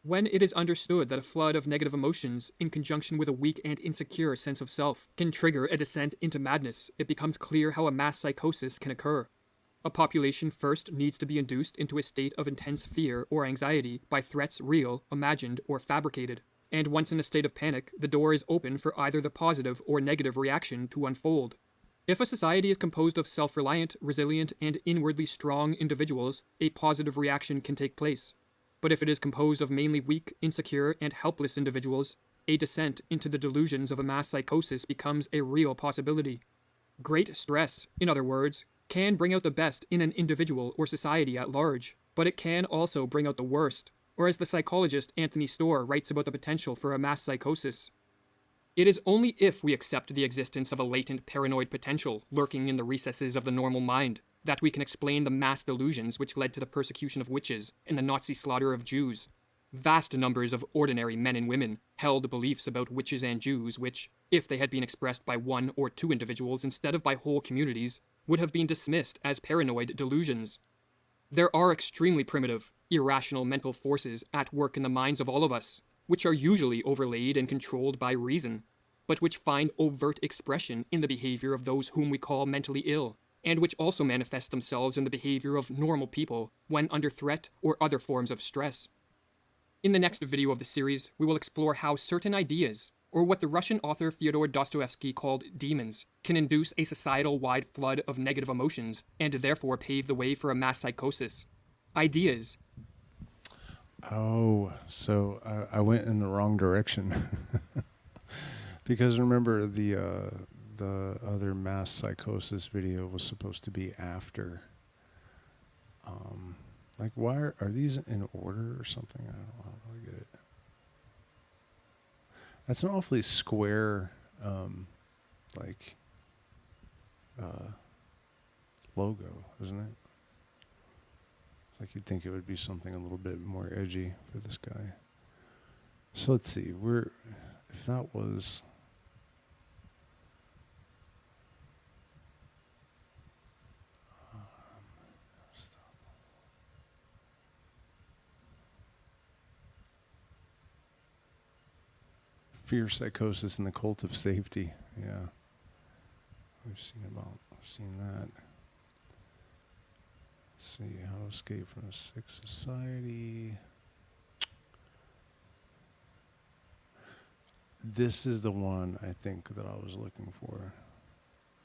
When it is understood that a flood of negative emotions, in conjunction with a weak and insecure sense of self, can trigger a descent into madness, it becomes clear how a mass psychosis can occur. A population first needs to be induced into a state of intense fear or anxiety by threats real, imagined, or fabricated. And once in a state of panic, the door is open for either the positive or negative reaction to unfold. If a society is composed of self-reliant, resilient, and inwardly strong individuals, a positive reaction can take place. But if it is composed of mainly weak, insecure, and helpless individuals, a descent into the delusions of a mass psychosis becomes a real possibility. Great stress, in other words, can bring out the best in an individual or society at large, but it can also bring out the worst, or as the psychologist Anthony Storr writes about the potential for a mass psychosis. It is only if we accept the existence of a latent paranoid potential lurking in the recesses of the normal mind that we can explain the mass delusions which led to the persecution of witches and the Nazi slaughter of Jews. Vast numbers of ordinary men and women held beliefs about witches and Jews which, if they had been expressed by one or two individuals instead of by whole communities, would have been dismissed as paranoid delusions. There are extremely primitive, irrational mental forces at work in the minds of all of us, which are usually overlaid and controlled by reason, but which find overt expression in the behavior of those whom we call mentally ill, and which also manifest themselves in the behavior of normal people when under threat or other forms of stress. In the next video of the series, we will explore how certain ideas, or what the Russian author Fyodor Dostoevsky called demons, can induce a societal-wide flood of negative emotions and therefore pave the way for a mass psychosis. Ideas. Oh, so I went in the wrong direction. Because remember, the other mass psychosis video was supposed to be after. Why are these in order or something? I don't really get it. That's an awfully square, logo, isn't it? Like you'd think it would be something a little bit more edgy for this guy. So let's see. If that was. Fear, psychosis, and the cult of safety. Yeah. We've seen that. Let's see, how to escape from a sick society. This is the one I think that I was looking for.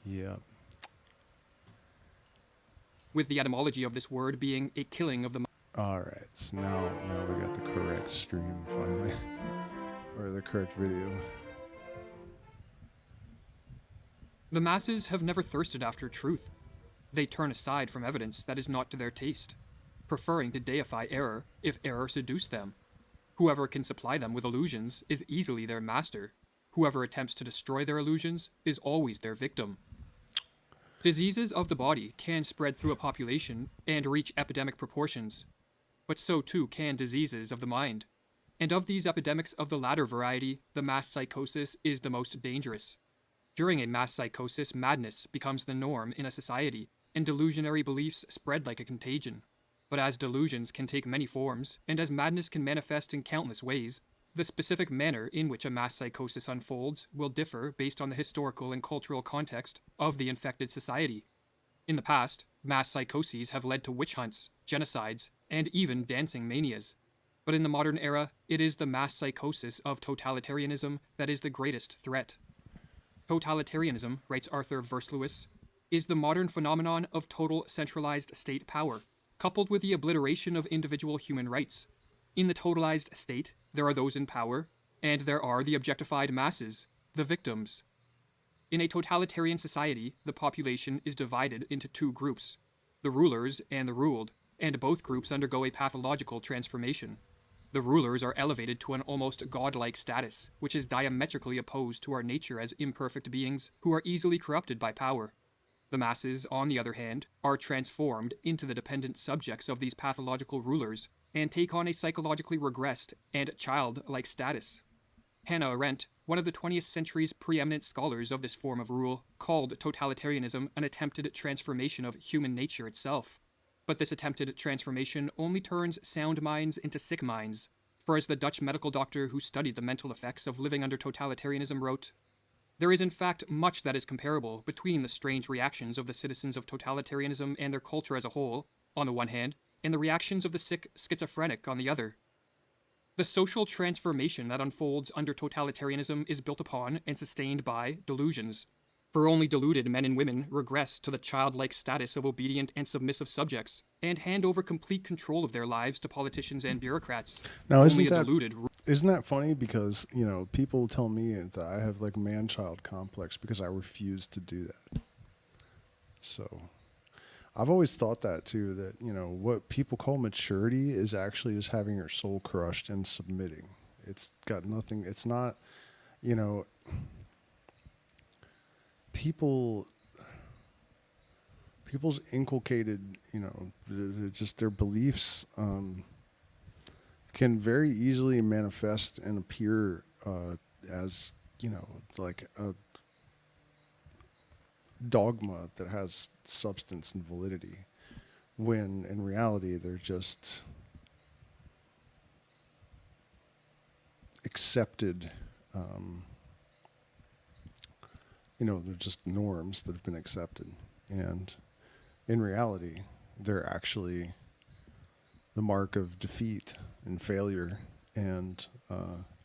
Yep. With the etymology of this word being a killing of the All right, so now we got the correct stream finally, or the correct video. The masses have never thirsted after truth. They turn aside from evidence that is not to their taste, preferring to deify error if error seduce them. Whoever can supply them with illusions is easily their master. Whoever attempts to destroy their illusions is always their victim. Diseases of the body can spread through a population and reach epidemic proportions, but so too can diseases of the mind. And of these epidemics of the latter variety, the mass psychosis is the most dangerous. During a mass psychosis, madness becomes the norm in a society, and delusionary beliefs spread like a contagion. But as delusions can take many forms, and as madness can manifest in countless ways, the specific manner in which a mass psychosis unfolds will differ based on the historical and cultural context of the infected society. In the past, mass psychoses have led to witch hunts, genocides, and even dancing manias. But in the modern era, it is the mass psychosis of totalitarianism that is the greatest threat. Totalitarianism, writes Arthur Versluis, is the modern phenomenon of total centralized state power, coupled with the obliteration of individual human rights. In the totalized state, there are those in power, and there are the objectified masses, the victims. In a totalitarian society, the population is divided into two groups, the rulers and the ruled, and both groups undergo a pathological transformation. The rulers are elevated to an almost godlike status, which is diametrically opposed to our nature as imperfect beings who are easily corrupted by power. The masses, on the other hand, are transformed into the dependent subjects of these pathological rulers and take on a psychologically regressed and childlike status. Hannah Arendt, one of the 20th century's preeminent scholars of this form of rule, called totalitarianism an attempted transformation of human nature itself. But this attempted transformation only turns sound minds into sick minds, for as the Dutch medical doctor who studied the mental effects of living under totalitarianism wrote, "There is in fact much that is comparable between the strange reactions of the citizens of totalitarianism and their culture as a whole, on the one hand, and the reactions of the sick schizophrenic on the other. The social transformation that unfolds under totalitarianism is built upon and sustained by delusions. For only deluded men and women regress to the childlike status of obedient and submissive subjects, and hand over complete control of their lives to politicians and bureaucrats. Now, Only deluded isn't that funny? Because, people tell me that I have like man-child complex because I refuse to do that. So I've always thought that too, that, what people call maturity is actually just having your soul crushed and submitting. It's got nothing, it's not, people's inculcated, just their beliefs can very easily manifest and appear as, like a dogma that has substance and validity, when in reality they're just accepted, they're just norms that have been accepted, and in reality they're actually the mark of defeat and failure, and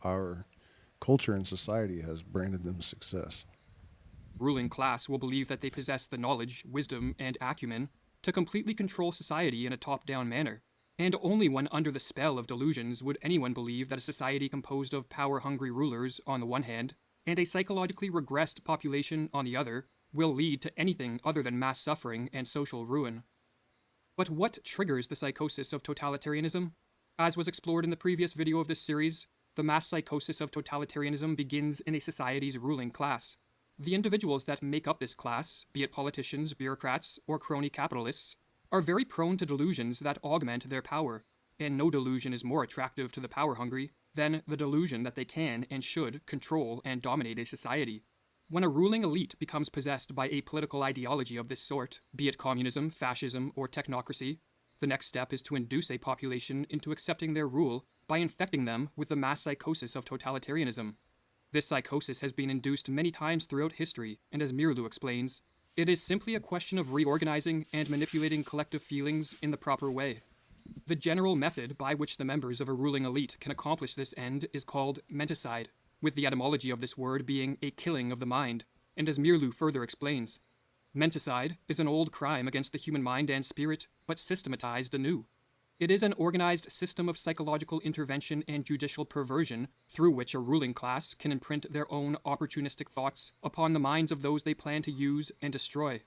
our culture and society has branded them success. ruling class will believe that they possess the knowledge, wisdom, and acumen to completely control society in a top-down manner, and only when under the spell of delusions would anyone believe that a society composed of power-hungry rulers on the one hand, and a psychologically regressed population on the other, will lead to anything other than mass suffering and social ruin. But what triggers the psychosis of totalitarianism? As was explored in the previous video of this series, the mass psychosis of totalitarianism begins in a society's ruling class. The individuals that make up this class, be it politicians, bureaucrats, or crony capitalists, are very prone to delusions that augment their power, and no delusion is more attractive to the power-hungry than the delusion that they can and should control and dominate a society. When a ruling elite becomes possessed by a political ideology of this sort, be it communism, fascism, or technocracy, the next step is to induce a population into accepting their rule by infecting them with the mass psychosis of totalitarianism. This psychosis has been induced many times throughout history, and as Mirlu explains, it is simply a question of reorganizing and manipulating collective feelings in the proper way. The general method by which the members of a ruling elite can accomplish this end is called menticide, with the etymology of this word being a killing of the mind, and as Mirlu further explains, menticide is an old crime against the human mind and spirit, but systematized anew. It is an organized system of psychological intervention and judicial perversion through which a ruling class can imprint their own opportunistic thoughts upon the minds of those they plan to use and destroy.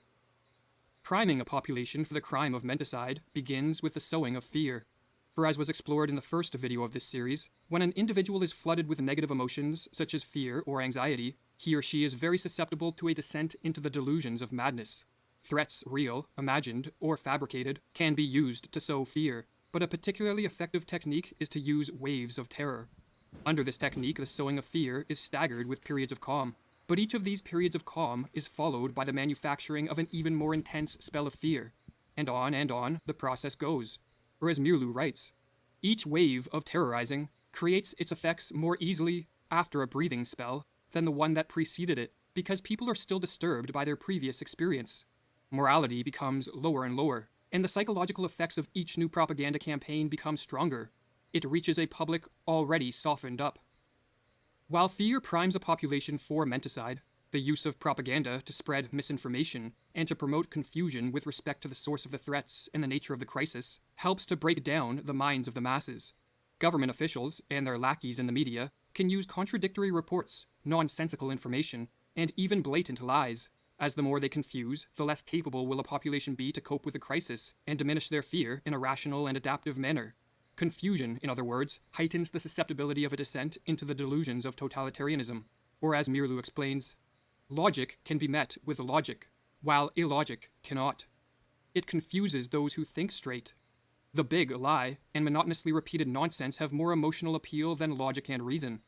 Priming a population for the crime of menticide begins with the sowing of fear. For as was explored in the first video of this series, when an individual is flooded with negative emotions such as fear or anxiety, he or she is very susceptible to a descent into the delusions of madness. Threats, real, imagined, or fabricated, can be used to sow fear, but a particularly effective technique is to use waves of terror. Under this technique, the sowing of fear is staggered with periods of calm, but each of these periods of calm is followed by the manufacturing of an even more intense spell of fear, and on the process goes. Or as Mirlu writes, each wave of terrorizing creates its effects more easily after a breathing spell than the one that preceded it, because people are still disturbed by their previous experience. Morality becomes lower and lower, and the psychological effects of each new propaganda campaign become stronger. It reaches a public already softened up. While fear primes a population for menticide, the use of propaganda to spread misinformation and to promote confusion with respect to the source of the threats and the nature of the crisis helps to break down the minds of the masses. Government officials and their lackeys in the media can use contradictory reports, nonsensical information, and even blatant lies. As the more they confuse, the less capable will a population be to cope with the crisis and diminish their fear in a rational and adaptive manner. Confusion, in other words, heightens the susceptibility of a descent into the delusions of totalitarianism. Or as Mirlu explains, logic can be met with logic, while illogic cannot. It confuses those who think straight. The big lie and monotonously repeated nonsense have more emotional appeal than logic and reason.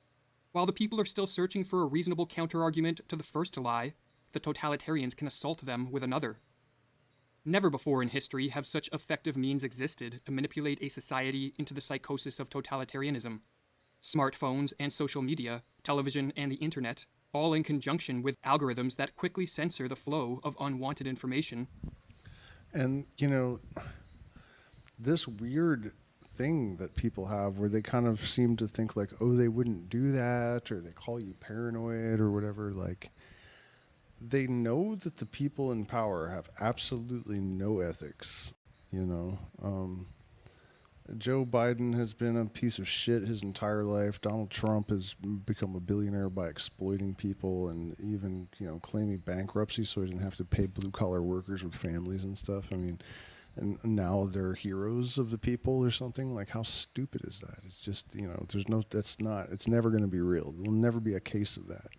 While the people are still searching for a reasonable counter-argument to the first lie, the totalitarians can assault them with another. Never before in history have such effective means existed to manipulate a society into the psychosis of totalitarianism. Smartphones and social media, television and the internet, all in conjunction with algorithms that quickly censor the flow of unwanted information. And, you know, this weird thing that people have where they kind of seem to think like, oh, they wouldn't do that, or they call you paranoid or whatever, like, they know that the people in power have absolutely no ethics, you know. Joe Biden has been a piece of shit his entire life. Donald Trump has become a billionaire by exploiting people and even, you know, claiming bankruptcy so he doesn't have to pay blue-collar workers with families and stuff. I mean, and now they're heroes of the people or something. Like, how stupid is that? It's just, you know, it's never going to be real. There'll never be a case of that.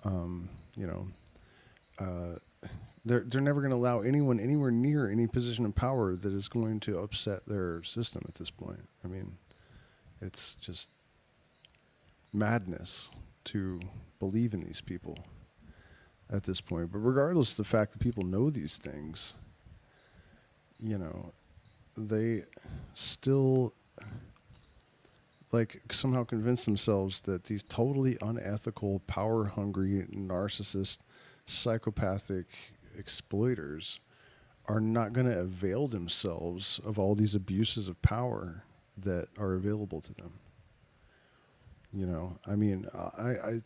You know, they're never going to allow anyone anywhere near any position of power that is going to upset their system at this point. I mean, it's just madness to believe in these people at this point. But regardless of the fact that people know these things, you know, they still like somehow convince themselves that these totally unethical, power-hungry, narcissist, psychopathic exploiters are not going to avail themselves of all these abuses of power that are available to them. You know, I mean,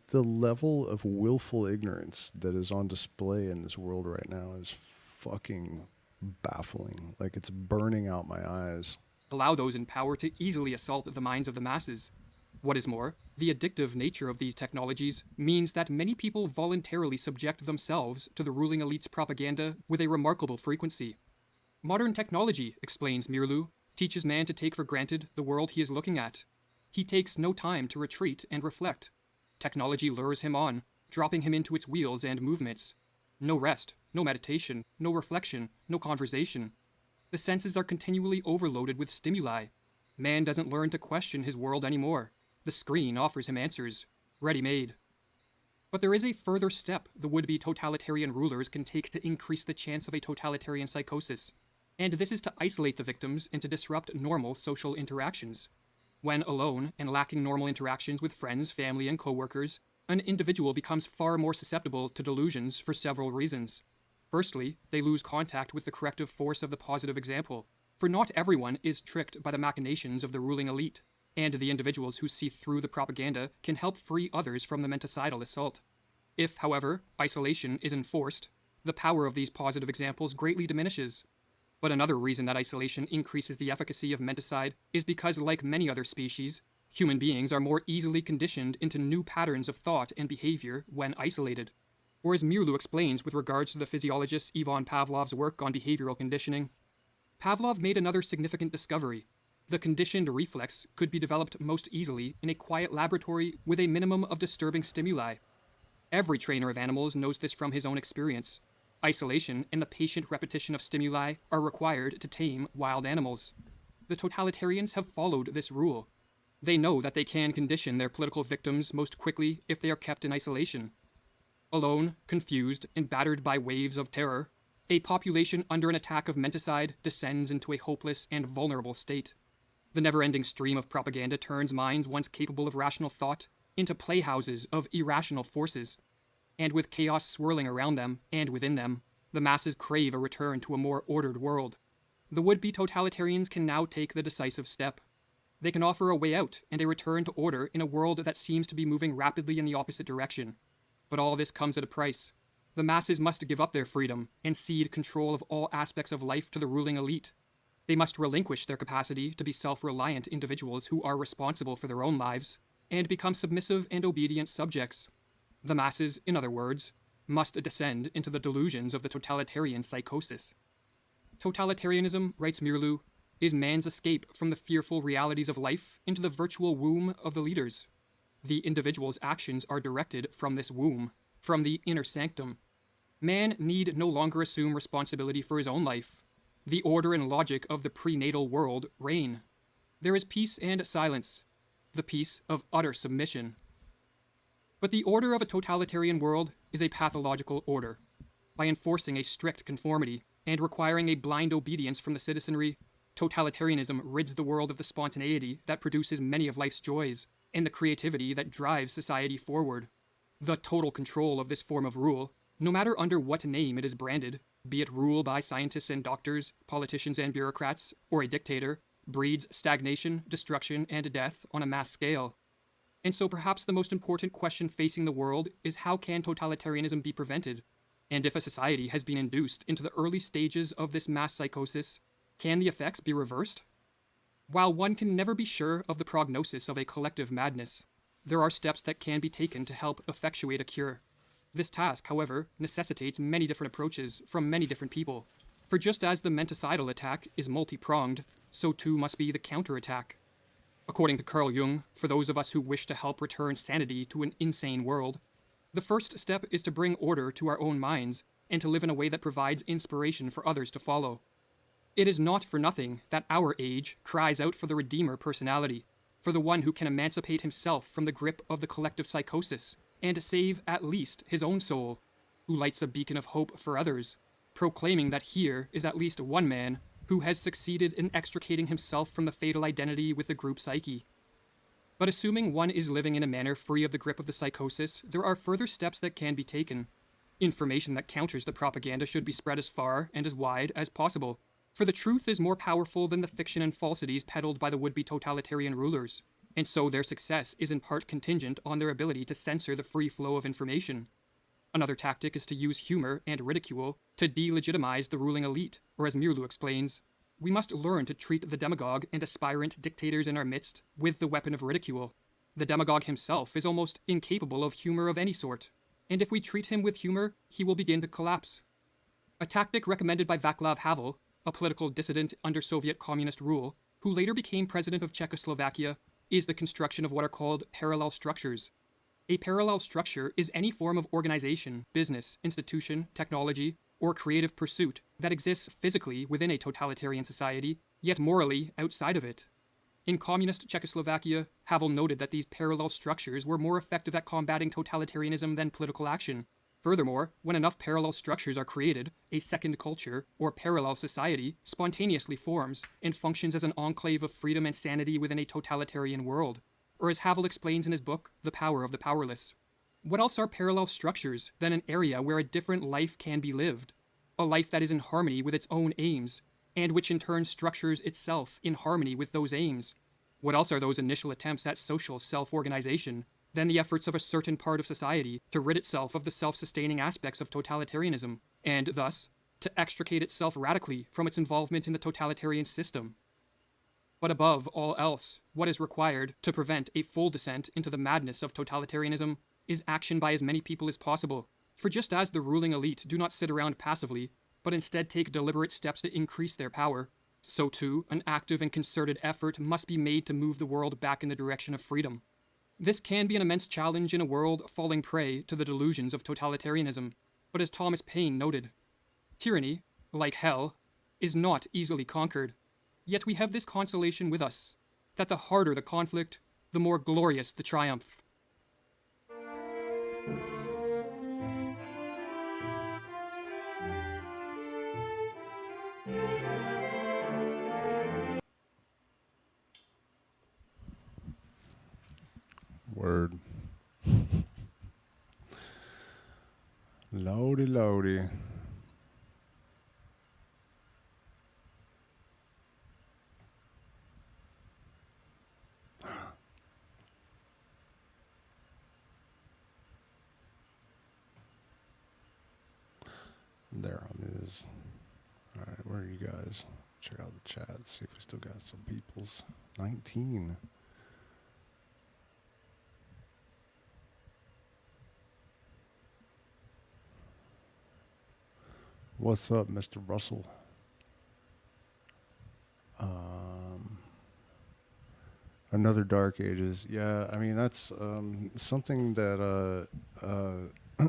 the level of willful ignorance that is on display in this world right now is fucking baffling. Like, it's burning out my eyes. Allow those in power to easily assault the minds of the masses. What is more, the addictive nature of these technologies means that many people voluntarily subject themselves to the ruling elite's propaganda with a remarkable frequency. Modern technology, explains Mirlu, teaches man to take for granted the world he is looking at. He takes no time to retreat and reflect. Technology lures him on, dropping him into its wheels and movements. No rest, no meditation, no reflection, no conversation. The senses are continually overloaded with stimuli. Man doesn't learn to question his world anymore. The screen offers him answers, ready-made. But there is a further step the would-be totalitarian rulers can take to increase the chance of a totalitarian psychosis, and this is to isolate the victims and to disrupt normal social interactions. When alone and lacking normal interactions with friends, family, and coworkers, an individual becomes far more susceptible to delusions for several reasons. Firstly, they lose contact with the corrective force of the positive example, for not everyone is tricked by the machinations of the ruling elite, and the individuals who see through the propaganda can help free others from the menticidal assault. If, however, isolation is enforced, the power of these positive examples greatly diminishes. But another reason that isolation increases the efficacy of menticide is because, like many other species, human beings are more easily conditioned into new patterns of thought and behavior when isolated. Or as Mirlu explains with regards to the physiologist Ivan Pavlov's work on behavioral conditioning, Pavlov made another significant discovery. The conditioned reflex could be developed most easily in a quiet laboratory with a minimum of disturbing stimuli. Every trainer of animals knows this from his own experience. Isolation and the patient repetition of stimuli are required to tame wild animals. The totalitarians have followed this rule. They know that they can condition their political victims most quickly if they are kept in isolation. Alone, confused, and battered by waves of terror, a population under an attack of menticide descends into a hopeless and vulnerable state. The never-ending stream of propaganda turns minds once capable of rational thought into playhouses of irrational forces, and with chaos swirling around them and within them, the masses crave a return to a more ordered world. The would-be totalitarians can now take the decisive step. They can offer a way out and a return to order in a world that seems to be moving rapidly in the opposite direction. But all this comes at a price. The masses must give up their freedom and cede control of all aspects of life to the ruling elite. They must relinquish their capacity to be self-reliant individuals who are responsible for their own lives and become submissive and obedient subjects. The masses, in other words, must descend into the delusions of the totalitarian psychosis. Totalitarianism, writes Mirlu, is man's escape from the fearful realities of life into the virtual womb of the leaders. The individual's actions are directed from this womb, from the inner sanctum. Man need no longer assume responsibility for his own life. The order and logic of the prenatal world reign. There is peace and silence, the peace of utter submission. But the order of a totalitarian world is a pathological order. By enforcing a strict conformity and requiring a blind obedience from the citizenry, totalitarianism rids the world of the spontaneity that produces many of life's joys and the creativity that drives society forward. The total control of this form of rule, no matter under what name it is branded, be it rule by scientists and doctors, politicians and bureaucrats, or a dictator, breeds stagnation, destruction, and death on a mass scale. And so perhaps the most important question facing the world is how can totalitarianism be prevented? And if a society has been induced into the early stages of this mass psychosis, can the effects be reversed? While one can never be sure of the prognosis of a collective madness, there are steps that can be taken to help effectuate a cure. This task, however, necessitates many different approaches from many different people. For just as the menticidal attack is multi-pronged, so too must be the counterattack. According to Carl Jung, for those of us who wish to help return sanity to an insane world, the first step is to bring order to our own minds and to live in a way that provides inspiration for others to follow. It is not for nothing that our age cries out for the Redeemer personality, for the one who can emancipate himself from the grip of the collective psychosis and save at least his own soul, who lights a beacon of hope for others, proclaiming that here is at least one man who has succeeded in extricating himself from the fatal identity with the group psyche. But assuming one is living in a manner free of the grip of the psychosis, there are further steps that can be taken. Information that counters the propaganda should be spread as far and as wide as possible, for the truth is more powerful than the fiction and falsities peddled by the would-be totalitarian rulers, and so their success is in part contingent on their ability to censor the free flow of information. Another tactic is to use humor and ridicule to delegitimize the ruling elite, or as Mirlu explains, we must learn to treat the demagogue and aspirant dictators in our midst with the weapon of ridicule. The demagogue himself is almost incapable of humor of any sort, and if we treat him with humor, he will begin to collapse. A tactic recommended by Václav Havel, a political dissident under Soviet communist rule, who later became president of Czechoslovakia, is the construction of what are called parallel structures. A parallel structure is any form of organization, business, institution, technology, or creative pursuit that exists physically within a totalitarian society, yet morally outside of it. In communist Czechoslovakia, Havel noted that these parallel structures were more effective at combating totalitarianism than political action. Furthermore, when enough parallel structures are created, a second culture, or parallel society, spontaneously forms and functions as an enclave of freedom and sanity within a totalitarian world, or as Havel explains in his book, The Power of the Powerless. What else are parallel structures than an area where a different life can be lived? A life that is in harmony with its own aims, and which in turn structures itself in harmony with those aims. What else are those initial attempts at social self-organization than the efforts of a certain part of society to rid itself of the self-sustaining aspects of totalitarianism, and thus, to extricate itself radically from its involvement in the totalitarian system? But above all else, what is required to prevent a full descent into the madness of totalitarianism is action by as many people as possible. For just as the ruling elite do not sit around passively, but instead take deliberate steps to increase their power, so too an active and concerted effort must be made to move the world back in the direction of freedom. This can be an immense challenge in a world falling prey to the delusions of totalitarianism, but as Thomas Paine noted, tyranny, like hell, is not easily conquered. Yet we have this consolation with us, that the harder the conflict, the more glorious the triumph. Word. Lordy, lordy. There on is. All right, where are you guys? Check out the chat. See if we still got some peoples. 19. What's up, Mr. Russell? Another Dark Ages. Yeah, I mean that's something that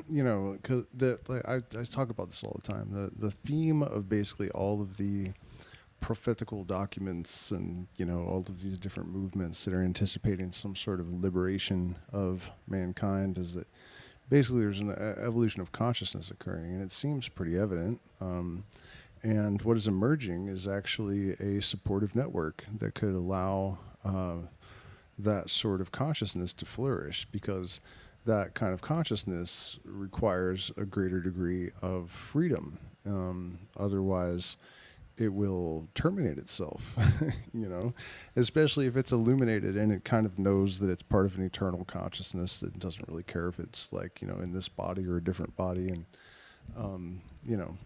you know, cause like I talk about this all the time. The theme of basically all of the prophetical documents and all of these different movements that are anticipating some sort of liberation of mankind is that basically there's an evolution of consciousness occurring, and it seems pretty evident. And what is emerging is actually a supportive network that could allow that sort of consciousness to flourish, because that kind of consciousness requires a greater degree of freedom. Otherwise, it will terminate itself, especially if it's illuminated and it kind of knows that it's part of an eternal consciousness that doesn't really care if it's like, in this body or a different body, and,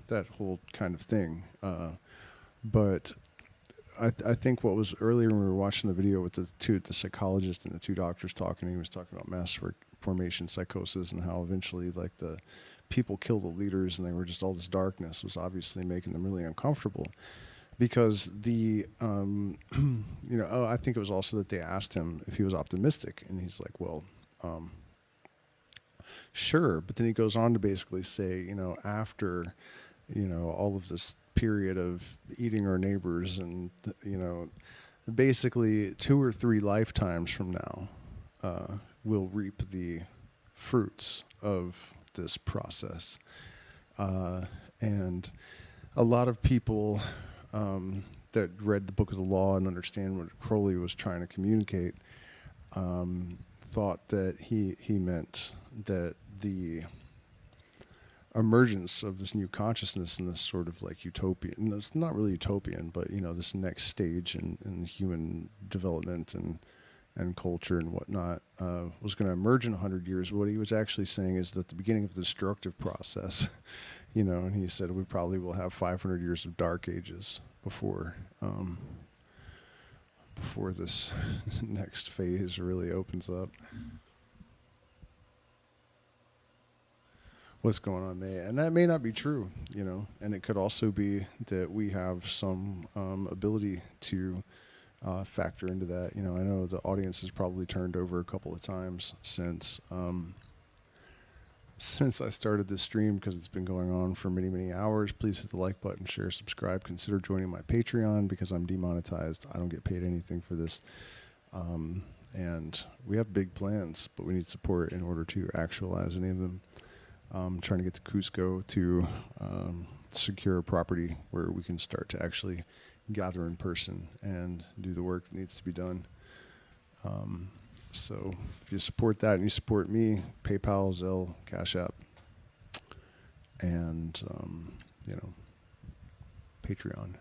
that whole kind of thing. But I think what was earlier when we were watching the video with the psychologist and the two doctors talking, he was talking about mass formation psychosis and how eventually like the people kill the leaders, and they were just all this darkness was obviously making them really uncomfortable, because the I think it was also that they asked him if he was optimistic, and he's like, well, sure, but then he goes on to basically say, after all of this period of eating our neighbors, and basically 2 or 3 lifetimes from now we'll reap the fruits of this process. And a lot of people that read the Book of the Law and understand what Crowley was trying to communicate thought that he meant that the emergence of this new consciousness and this sort of like utopian, it's not really utopian, but this next stage in human development and culture and whatnot was going to emerge in 100 years. What he was actually saying is that the beginning of the destructive process, and he said we probably will have 500 years of dark ages before this next phase really opens up. What's going on, May? And that may not be true, and it could also be that we have some ability to factor into that. I know the audience has probably turned over a couple of times since I started this stream, because it's been going on for many, many hours. Please hit the like button, share, subscribe. Consider joining my Patreon, because I'm demonetized. I don't get paid anything for this. And we have big plans, but we need support in order to actualize any of them. Trying to get to Cusco to secure a property where we can start to actually gather in person and do the work that needs to be done. So if you support that and you support me, PayPal, Zelle, Cash App, and Patreon.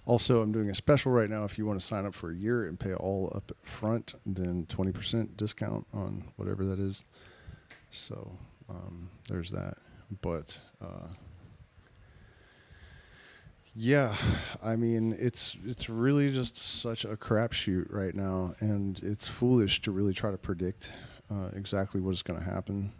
Also, I'm doing a special right now. If you want to sign up for a year and pay all up front, then 20% discount on whatever that is. So there's that. But yeah, I mean, it's really just such a crapshoot right now, and it's foolish to really try to predict exactly what is going to happen,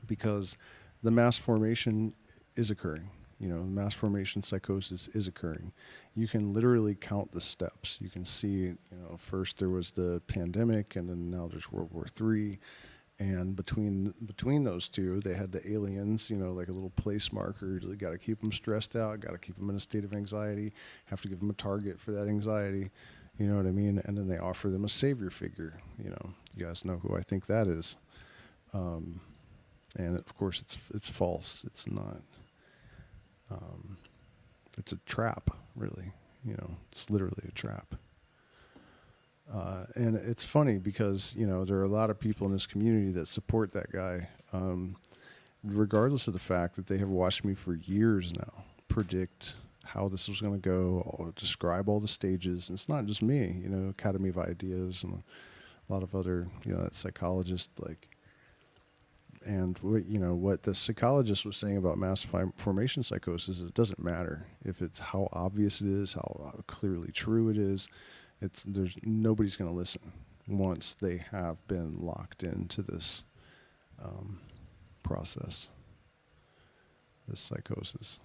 because the mass formation is occurring. Mass formation psychosis is occurring. You can literally count the steps. You can see, first there was the pandemic, and then now there's World War III. And between those two, they had the aliens, like a little place marker. You got to keep them stressed out, got to keep them in a state of anxiety, have to give them a target for that anxiety. You know what I mean? And then they offer them a savior figure. You guys know who I think that is. And of course, it's false. It's not. It's a trap, really. It's literally a trap. And it's funny because, there are a lot of people in this community that support that guy, regardless of the fact that they have watched me for years now predict how this was going to go, describe all the stages. And it's not just me, Academy of Ideas and a lot of other, psychologists and what the psychologist was saying about mass formation psychosis, it doesn't matter if it's how obvious it is, how clearly true it is. Nobody's going to listen once they have been locked into this process, this psychosis.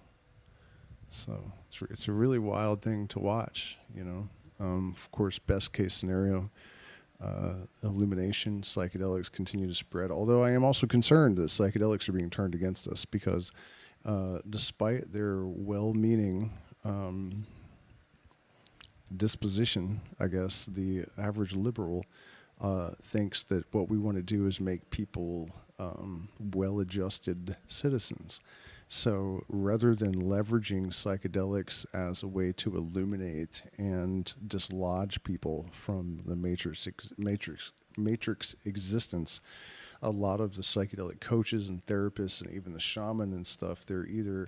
So it's a really wild thing to watch, Of course, best case scenario, Illumination, psychedelics continue to spread. Although I am also concerned that psychedelics are being turned against us because despite their well-meaning disposition, I guess, the average liberal thinks that what we want to do is make people well-adjusted citizens. So rather than leveraging psychedelics as a way to illuminate and dislodge people from the matrix existence, a lot of the psychedelic coaches and therapists and even the shaman and stuff, they're either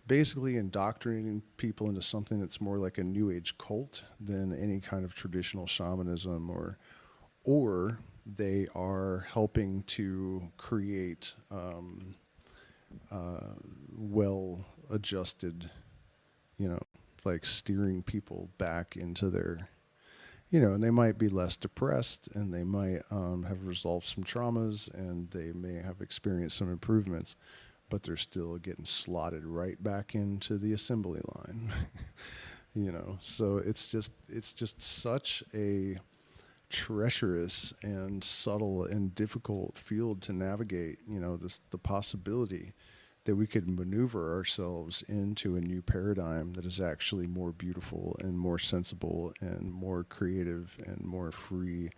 basically indoctrinating people into something that's more like a new age cult than any kind of traditional shamanism, or they are helping to create well-adjusted, steering people back into their, and they might be less depressed, and they might have resolved some traumas, and they may have experienced some improvements, but they're still getting slotted right back into the assembly line. So it's just such a treacherous and subtle and difficult field to navigate. The possibility that we could maneuver ourselves into a new paradigm that is actually more beautiful and more sensible and more creative and more free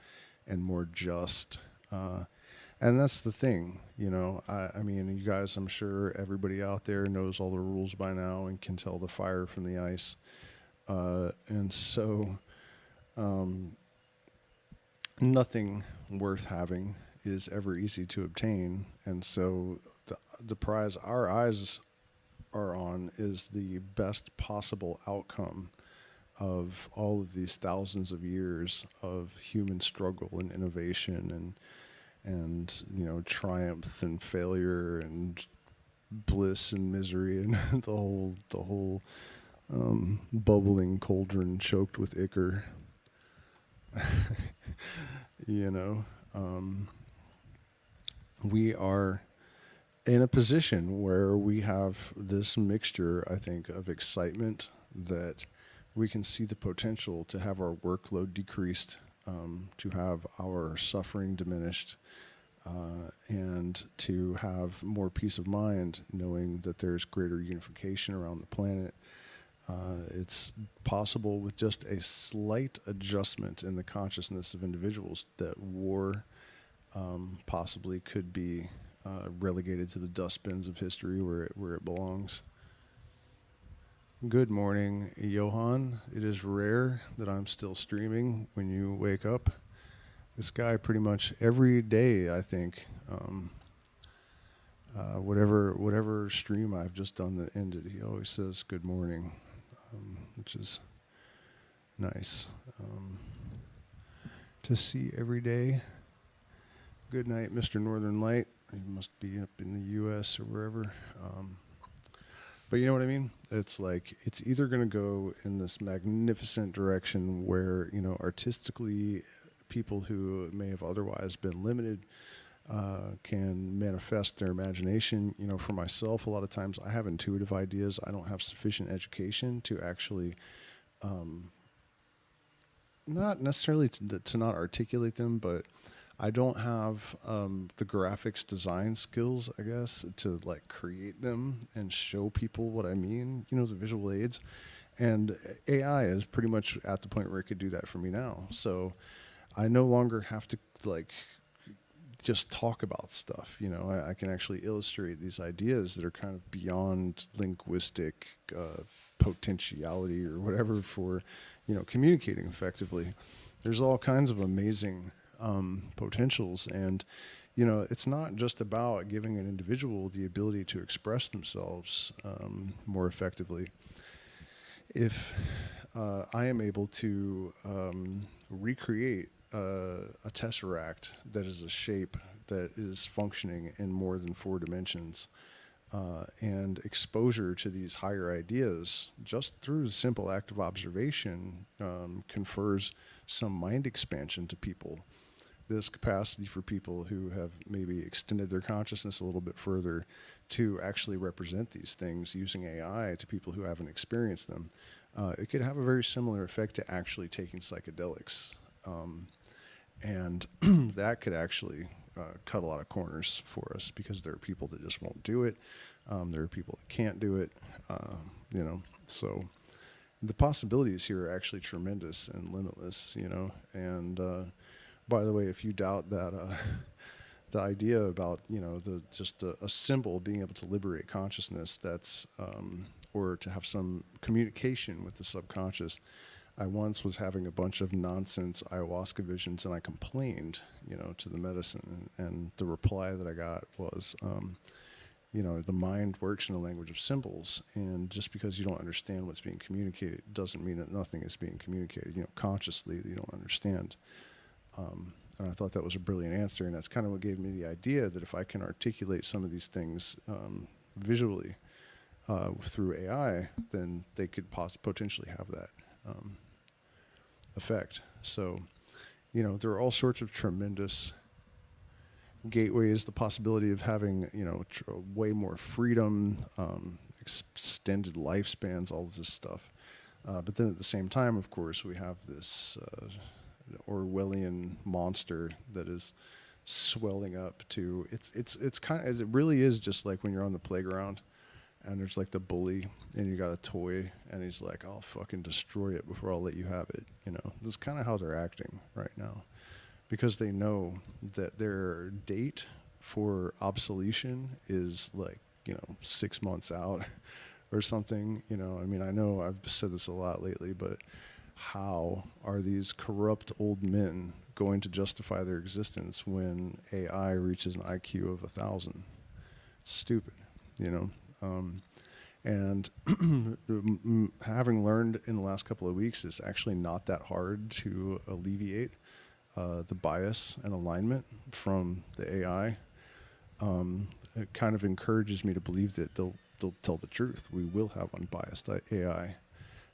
and more just. And that's the thing, I mean, you guys, I'm sure everybody out there knows all the rules by now and can tell the fire from the ice. And so nothing worth having is ever easy to obtain. And so the prize our eyes are on is the best possible outcome of all of these thousands of years of human struggle and innovation and triumph and failure and bliss and misery and the whole bubbling cauldron choked with ichor. We are in a position where we have this mixture, I think, of excitement that we can see the potential to have our workload decreased, to have our suffering diminished, and to have more peace of mind knowing that there's greater unification around the planet. It's possible with just a slight adjustment in the consciousness of individuals that war possibly could be relegated to the dustbins of history where it belongs. Good morning, Johan. It is rare that I'm still streaming when you wake up. This guy pretty much every day, I think, whatever stream I've just done that ended, he always says good morning, which is nice to see every day. Good night, Mr. Northern Light. He must be up in the U.S. or wherever. But you know what I mean? It's like, it's either going to go in this magnificent direction where, you know, artistically, people who may have otherwise been limited can manifest their imagination. You know, for myself, a lot of times I have intuitive ideas. I don't have sufficient education to actually, not necessarily to not articulate them, but I don't have the graphics design skills, I guess, to like create them and show people what I mean, you know, the visual aids. And AI is pretty much at the point where it could do that for me now. So I no longer have to like just talk about stuff, you know. I can actually illustrate these ideas that are kind of beyond linguistic potentiality or whatever for, you know, communicating effectively. There's all kinds of amazing potentials, and you know, it's not just about giving an individual the ability to express themselves more effectively. If I am able to recreate a tesseract that is a shape that is functioning in more than 4 dimensions, and exposure to these higher ideas just through the simple act of observation confers some mind expansion to people. This capacity for people who have maybe extended their consciousness a little bit further to actually represent these things using AI to people who haven't experienced them. It could have a very similar effect to actually taking psychedelics. And that could actually cut a lot of corners for us, because there are people that just won't do it. There are people that can't do it, you know. So the possibilities here are actually tremendous and limitless, you know. And by the way, if you doubt that, the idea about, you know, just a symbol being able to liberate consciousness, that's or to have some communication with the subconscious. I once was having a bunch of nonsense ayahuasca visions, and I complained, you know, to the medicine, and the reply that I got was, you know, the mind works in a language of symbols, and just because you don't understand what's being communicated doesn't mean that nothing is being communicated. You know, consciously you don't understand. And I thought that was a brilliant answer, and that's kind of what gave me the idea that if I can articulate some of these things visually through AI, then they could potentially have that effect. So, you know, there are all sorts of tremendous gateways, the possibility of having, you know, way more freedom, extended lifespans, all of this stuff. But then at the same time, of course, we have this Orwellian monster that is swelling up to, it's kind of, it really is just like when you're on the playground and there's like the bully and you got a toy and he's like, I'll fucking destroy it before I'll let you have it. You know, this is kind of how they're acting right now, because they know that their date for obsolescence is like, you know, 6 months out or something. You know, I mean, I know I've said this a lot lately, but how are these corrupt old men going to justify their existence when AI reaches an IQ of 1,000? Stupid, you know. And having learned in the last couple of weeks, it's actually not that hard to alleviate the bias and alignment from the AI. It kind of encourages me to believe that they'll tell the truth. We will have unbiased AI.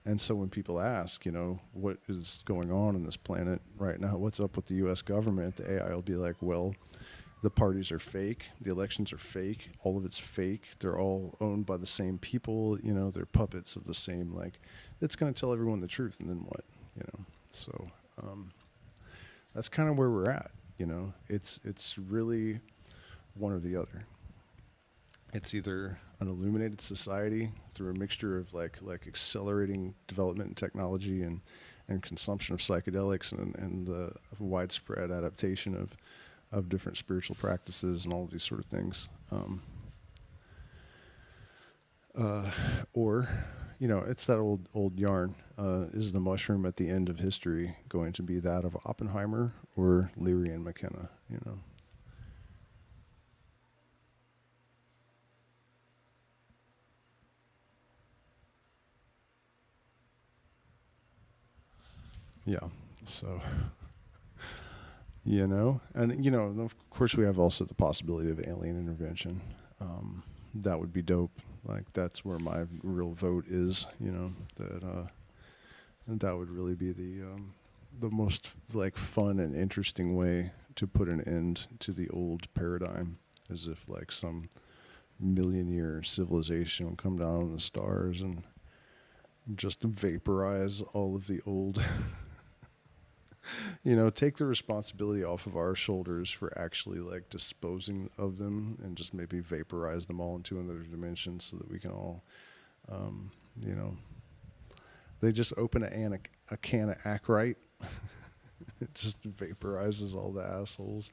And so when people ask, you know, what is going on this planet right now, what's up with the U.S. government, the AI will be like, well, the parties are fake, the elections are fake, all of it's fake, they're all owned by the same people, you know, they're puppets of the same, like, it's going to tell everyone the truth, and then what, you know? So that's kind of where we're at, you know? It's really one or the other. It's either an illuminated society through a mixture of like accelerating development in technology and consumption of psychedelics and the widespread adaptation of different spiritual practices and all of these sort of things. Or, it's that old yarn. Is the mushroom at the end of history going to be that of Oppenheimer or Leary and McKenna? Yeah. So, and of course we have also the possibility of alien intervention. That would be dope. Like that's where my real vote is. That would really be the most like fun and interesting way to put an end to the old paradigm, as if like some million-year civilization will come down on the stars and just vaporize all of the old. Take the responsibility off of our shoulders for actually like disposing of them and just maybe vaporize them all into another dimension so that we can all, they just open a can of Acrite. It just vaporizes all the assholes.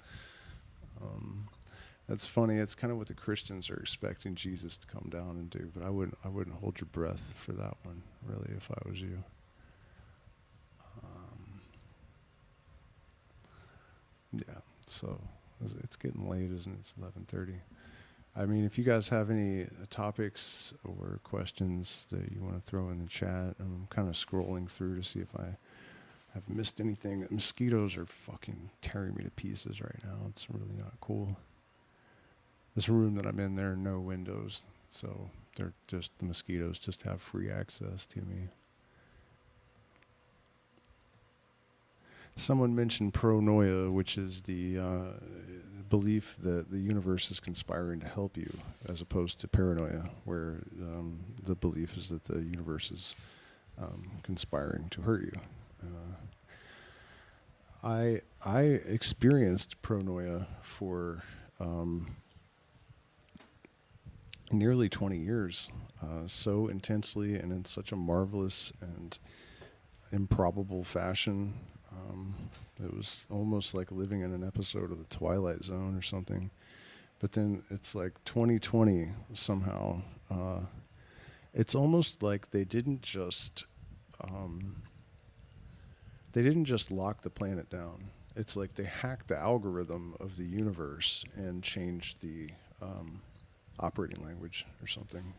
That's funny. It's kind of what the Christians are expecting Jesus to come down and do, but I wouldn't hold your breath for that one, really, if I was you. Yeah, so it's getting late, isn't it? It's 11:30. I mean, if you guys have any topics or questions that you want to throw in the chat, I'm kind of scrolling through to see if I have missed anything. Mosquitoes are fucking tearing me to pieces right now. It's really not cool. This room that I'm in, there are no windows, so the mosquitoes just have free access to me. Someone mentioned pronoia, which is the belief that the universe is conspiring to help you, as opposed to paranoia, where the belief is that the universe is conspiring to hurt you. I experienced pronoia for nearly 20 years, so intensely and in such a marvelous and improbable fashion. It was almost like living in an episode of The Twilight Zone or something. But then it's like 2020 somehow. It's almost like they didn't just lock the planet down. It's like they hacked the algorithm of the universe and changed the operating language or something,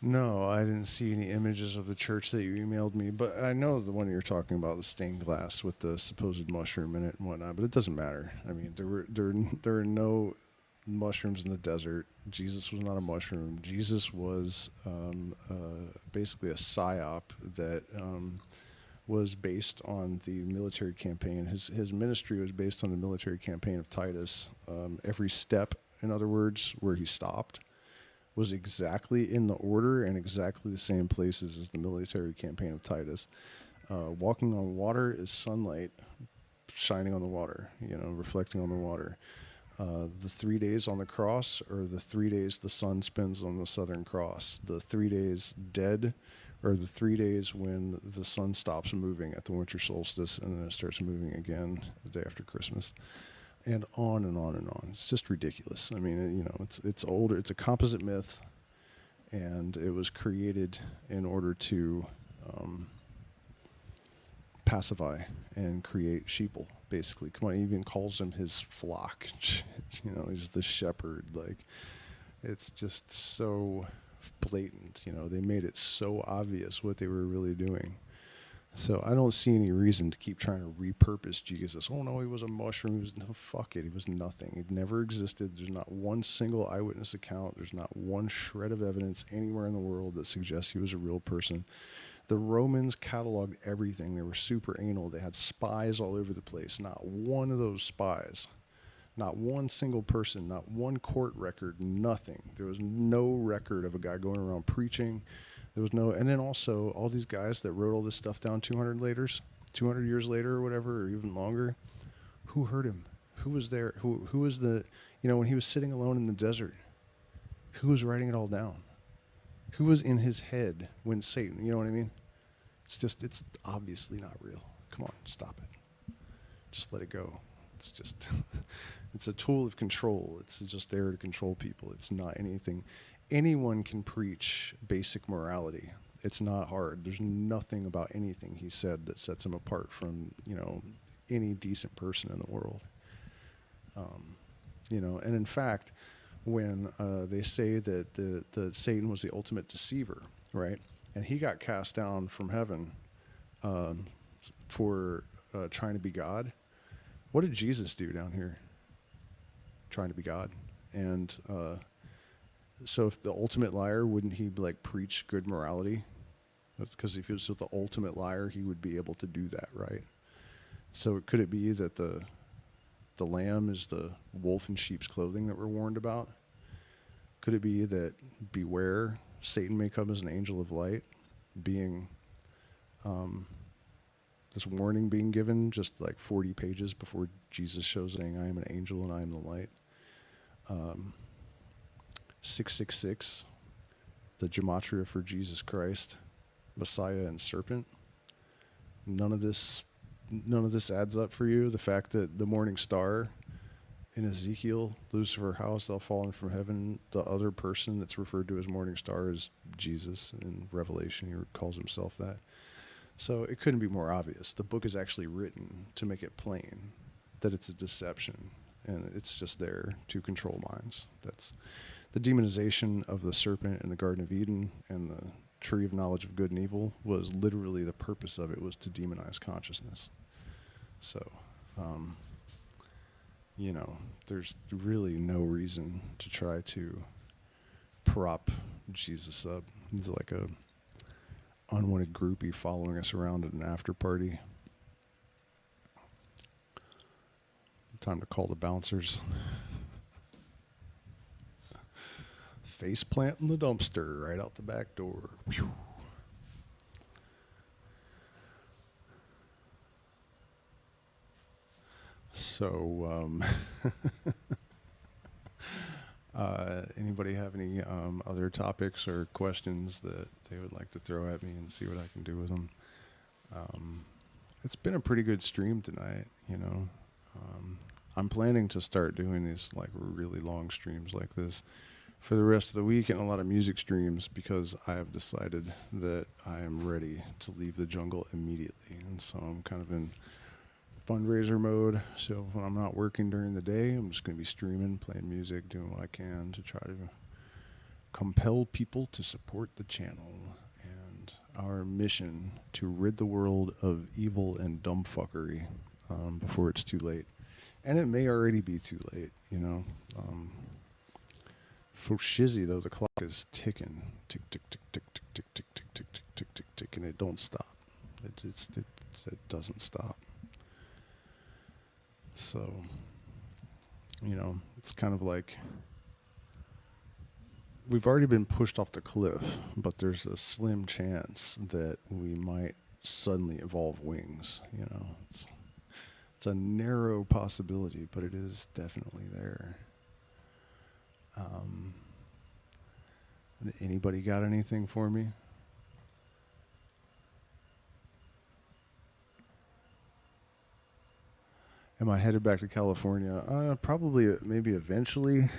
No, I didn't see any images of the church that you emailed me, but I know the one you're talking about, the stained glass with the supposed mushroom in it and whatnot, but it doesn't matter. I mean, there are no mushrooms in the desert. Jesus was not a mushroom. Jesus was basically a psyop that was based on the military campaign. His ministry was based on the military campaign of Titus. Every step, in other words, where he stopped, was exactly in the order and exactly the same places as the military campaign of Titus. Walking on water is sunlight shining on the water, reflecting on the water. The 3 days on the cross are the 3 days the sun spins on the Southern Cross. The 3 days dead are the 3 days when the sun stops moving at the winter solstice and then it starts moving again the day after Christmas. And on and on and on. It's just ridiculous. I mean, it's older. It's a composite myth, and it was created in order to pacify and create sheeple, basically. Come on, he even calls him his flock. He's the shepherd. Like, it's just so blatant. They made it so obvious what they were really doing. So I don't see any reason to keep trying to repurpose Jesus. Oh no, he was a mushroom. Fuck it. He was nothing. It never existed. There's not one single eyewitness account. There's not one shred of evidence anywhere in the world that suggests he was a real person. The Romans cataloged everything. They were super anal. They had spies all over the place. Not one of those spies, not one single person, not one court record, nothing. There was no record of a guy going around preaching. There was no, and then also all these guys that wrote all this stuff down 200 years later or whatever, or even longer, who heard him? Who was there? Who was the, when he was sitting alone in the desert, who was writing it all down? Who was in his head when Satan, you know what I mean? It's obviously not real. Come on, stop it. Just let it go. It's just, it's a tool of control. It's just there to control people. It's not anything. Anyone can preach basic morality. It's not hard. There's nothing about anything he said that sets him apart from, any decent person in the world. And in fact, when they say that the Satan was the ultimate deceiver, right? And he got cast down from heaven for trying to be God. What did Jesus do down here? Trying to be God. And so if the ultimate liar, wouldn't he preach good morality? Because if he was the ultimate liar, he would be able to do that, right? So could it be that the lamb is the wolf in sheep's clothing that we're warned about? Could it be that beware, Satan may come as an angel of light, being this warning being given just 40 pages before Jesus shows, saying, I am an angel and I am the light. 666, the gematria for Jesus Christ, Messiah and serpent. None of this adds up for you. The fact that the morning star in Ezekiel, Lucifer, how hast thou fallen from heaven? The other person that's referred to as morning star is Jesus. In Revelation, he calls himself that. So it couldn't be more obvious. The book is actually written to make it plain that it's a deception, and it's just there to control minds. That's the demonization of the serpent in the Garden of Eden and the tree of knowledge of good and evil was literally the purpose of it was to demonize consciousness. So, there's really no reason to try to prop Jesus up. He's like a unwanted groupie following us around at an after party. Time to call the bouncers. Face plant in the dumpster right out the back door. Whew. So, anybody have any other topics or questions that they would like to throw at me and see what I can do with them? It's been a pretty good stream tonight, I'm planning to start doing these really long streams like this for the rest of the week, and a lot of music streams, because I have decided that I am ready to leave the jungle immediately. And so I'm kind of in fundraiser mode. So when I'm not working during the day, I'm just going to be streaming, playing music, doing what I can to try to compel people to support the channel and our mission to rid the world of evil and dumbfuckery before it's too late. And it may already be too late, For shizzy, though, the clock is ticking. Tick, tick, tick, tick, tick, tick, tick, tick, tick, tick, tick, tick, tick, and it don't stop. It doesn't stop. So, it's kind of like we've already been pushed off the cliff, but there's a slim chance that we might suddenly evolve wings, It's a narrow possibility, but it is definitely there. Anybody got anything for me? Am I headed back to California? Probably, maybe eventually,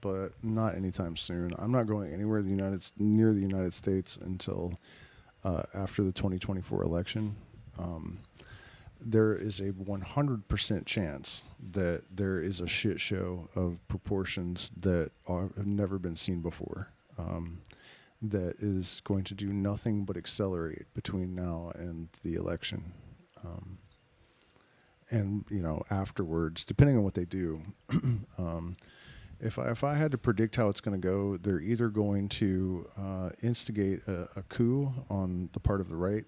but not anytime soon. I'm not going anywhere near the United States until after the 2024 election. There is a 100% chance that there is a shit show of proportions that have never been seen before, that is going to do nothing but accelerate between now and the election. And, afterwards, depending on what they do, if I had to predict how it's going to go, they're either going to instigate a coup on the part of the right,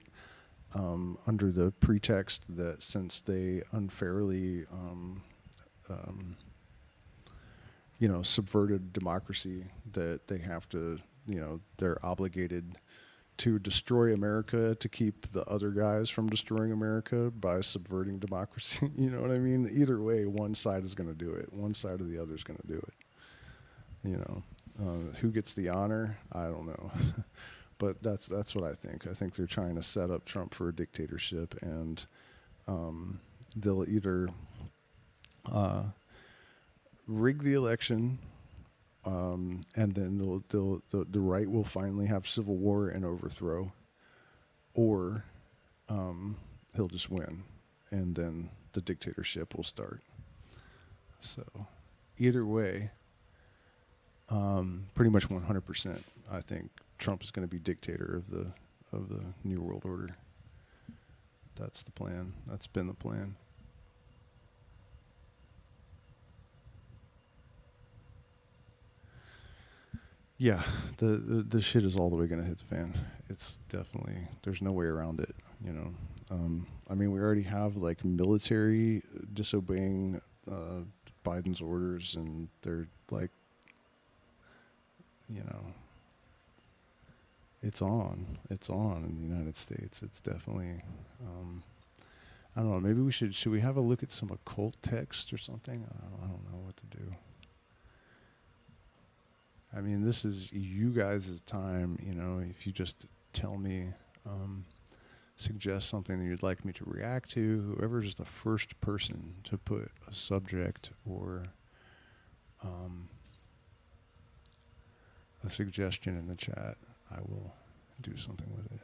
under the pretext that since they unfairly, subverted democracy, that they have to, they're obligated to destroy America to keep the other guys from destroying America by subverting democracy. You know what I mean? Either way, one side is going to do it. One side or the other is going to do it. Who gets the honor? I don't know. But that's what I think. I think they're trying to set up Trump for a dictatorship, and they'll either rig the election, and then the right will finally have civil war and overthrow, or he'll just win, and then the dictatorship will start. So either way, pretty much 100%, I think Trump is going to be dictator of the New World Order. That's the plan. That's been the plan. Yeah, the shit is all the way going to hit the fan. It's definitely, there's no way around it, you know. I mean, we already have like military disobeying Biden's orders, and they're like, you know, it's on in the United States. It's definitely, I don't know, maybe we should we have a look at some occult text or something? I don't know what to do. I mean, this is you guys' time, you know, if you just tell me, suggest something that you'd like me to react to, whoever's the first person to put a subject or a suggestion in the chat, I will do something with it.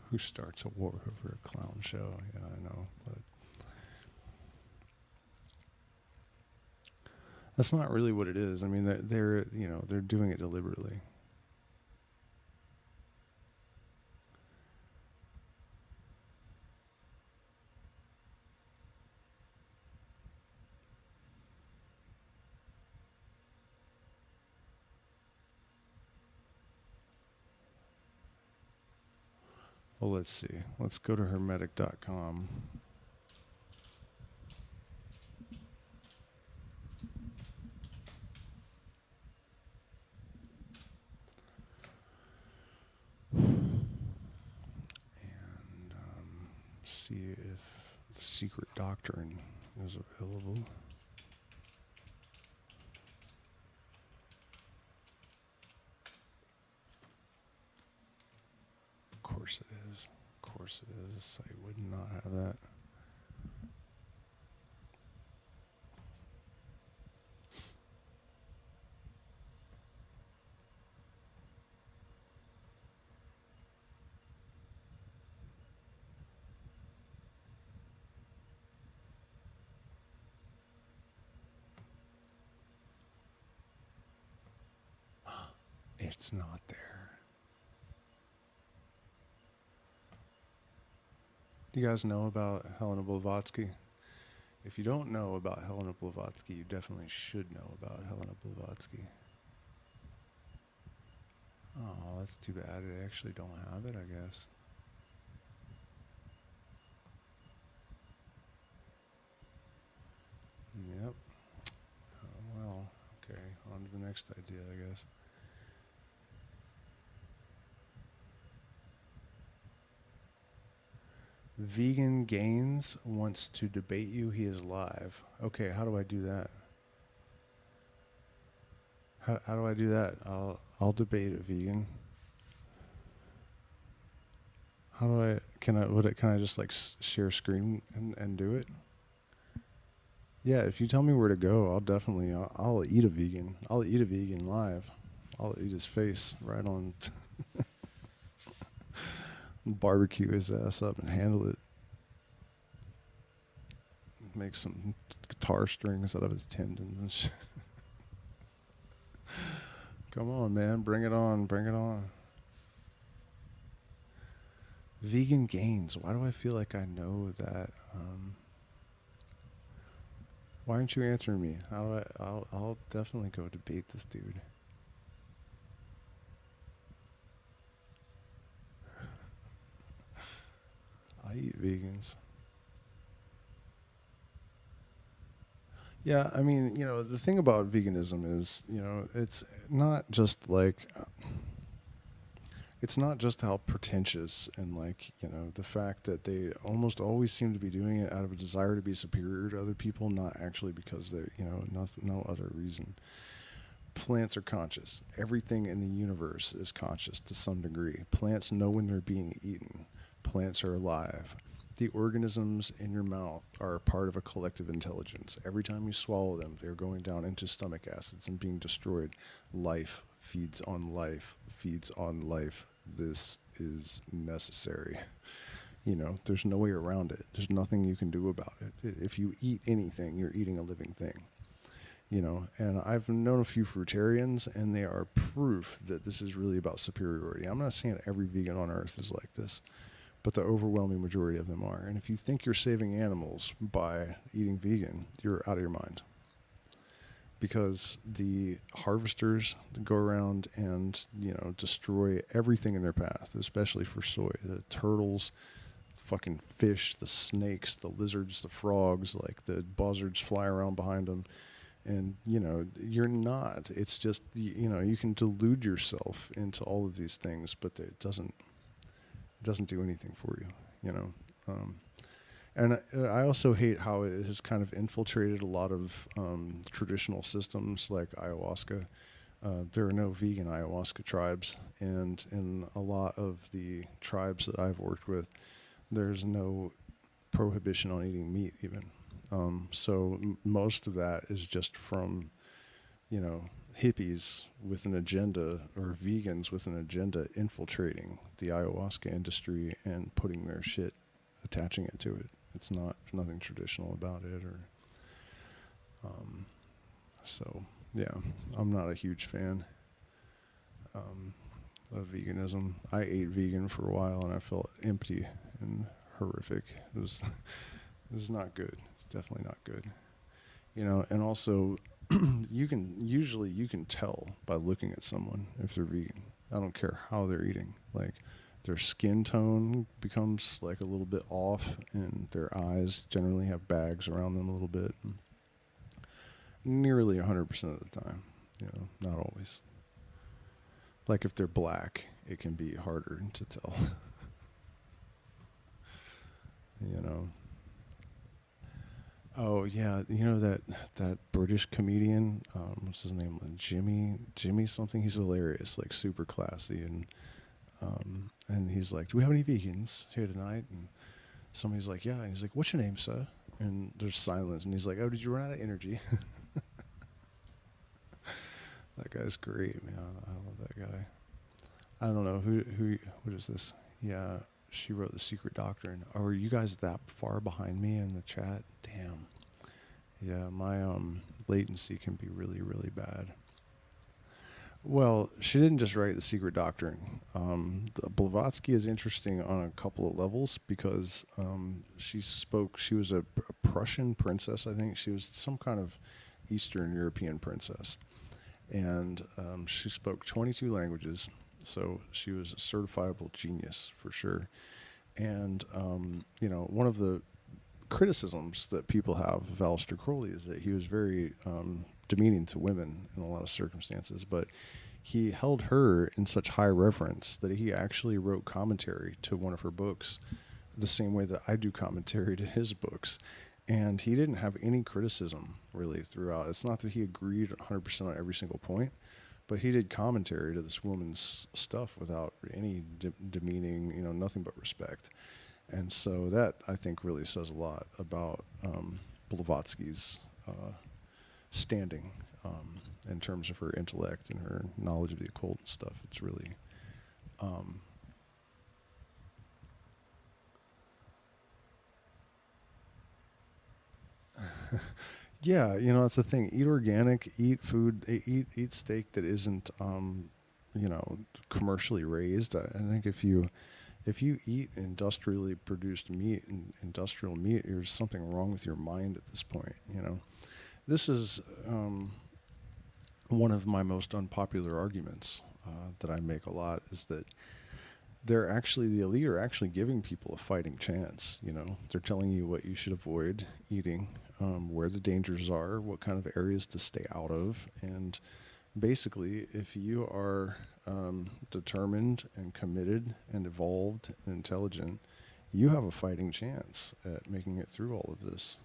Who starts a war over a clown show? Yeah, I know, but that's not really what it is. I mean, they're you know, they're doing it deliberately. Well, let's see. Let's go to hermetic.com. And see if the secret doctrine is available. Of course it is. Of course it is. This site would not have that. It's not there. Do you guys know about Helena Blavatsky? If you don't know about Helena Blavatsky, you definitely should know about Helena Blavatsky. Oh, that's too bad. They actually don't have it, I guess. Yep. Oh, well, okay. On to the next idea, I guess. Vegan Gains wants to debate you. He is live. Okay, how do I do that? How do I do that? I'll debate a vegan. How do I? Can I just like share screen and do it? Yeah, if you tell me where to go, I'll definitely I'll eat a vegan. I'll eat a vegan live. I'll eat his face right on. Barbecue his ass up and handle it. Make some guitar strings out of his tendons and shit. Come on, man. Bring it on. Bring it on. Vegan Gains. Why do I feel like I know that? Why aren't you answering me? How do I'll definitely go debate this dude. I eat vegans. Yeah, I mean, you know, the thing about veganism is, you know, it's not just like, it's not just how pretentious and like, you know, the fact that they almost always seem to be doing it out of a desire to be superior to other people, not actually because they're, you know, no other reason. Plants are conscious. Everything in the universe is conscious to some degree. Plants know when they're being eaten. Plants are alive. The organisms in your mouth are a part of a collective intelligence. Every time you swallow them, they're going down into stomach acids and being destroyed. Life feeds on life, feeds on life. This is necessary. You know, there's no way around it. There's nothing you can do about it. If you eat anything, you're eating a living thing. You know, and I've known a few fruitarians, and they are proof that this is really about superiority. I'm not saying every vegan on earth is like this, but the overwhelming majority of them are. And if you think you're saving animals by eating vegan, you're out of your mind. Because the harvesters go around and, you know, destroy everything in their path, especially for soy. The turtles, fucking fish, the snakes, the lizards, the frogs, like the buzzards fly around behind them. And, you know, you're not. It's just, you know, you can delude yourself into all of these things, but it doesn't do anything for you, you know. And I also hate how it has kind of infiltrated a lot of traditional systems like ayahuasca. There are no vegan ayahuasca tribes, and in a lot of the tribes that I've worked with, there's no prohibition on eating meat even. So most of that is just from, you know, hippies with an agenda or vegans with an agenda infiltrating the ayahuasca industry and putting their shit, attaching it to it. It's not, there's nothing traditional about it, or, so yeah, I'm not a huge fan, of veganism. I ate vegan for a while and I felt empty and horrific. It was not good. It's definitely not good. You know, and also you can tell by looking at someone if they're vegan. I don't care how they're eating. Like, their skin tone becomes like a little bit off, and their eyes generally have bags around them a little bit. Nearly 100% of the time, you know, not always. Like if they're black, it can be harder to tell. You know. Oh yeah, you know that British comedian, what's his name? Jimmy something. He's hilarious, like super classy, and he's like, "Do we have any vegans here tonight?" And somebody's like, "Yeah." And he's like, "What's your name, sir?" And there's silence, and he's like, "Oh, did you run out of energy?" That guy's great, man. I love that guy. I don't know who. What is this? Yeah, she wrote The Secret Doctrine. Oh, are you guys that far behind me in the chat? Damn. Yeah, my latency can be really, really bad. Well, she didn't just write The Secret Doctrine. Blavatsky is interesting on a couple of levels because she was a Prussian princess, I think. She was some kind of Eastern European princess. And she spoke 22 languages, so she was a certifiable genius for sure. And, you know, one of the criticisms that people have of Aleister Crowley is that he was very demeaning to women in a lot of circumstances, but he held her in such high reverence that he actually wrote commentary to one of her books the same way that I do commentary to his books. And he didn't have any criticism really throughout. It's not that he agreed 100% on every single point, but he did commentary to this woman's stuff without any demeaning, you know, nothing but respect. And so that, I think, really says a lot about Blavatsky's standing in terms of her intellect and her knowledge of the occult and stuff. It's really... yeah, you know, that's the thing. Eat organic, eat food, eat steak that isn't, you know, commercially raised. I think if you eat industrially produced meat and industrial meat, there's something wrong with your mind at this point, you know. This is one of my most unpopular arguments that I make a lot, is that the elite are actually giving people a fighting chance, you know. They're telling you what you should avoid eating, where the dangers are, what kind of areas to stay out of, and Basically, if you are determined and committed and evolved and intelligent, you have a fighting chance at making it through all of this.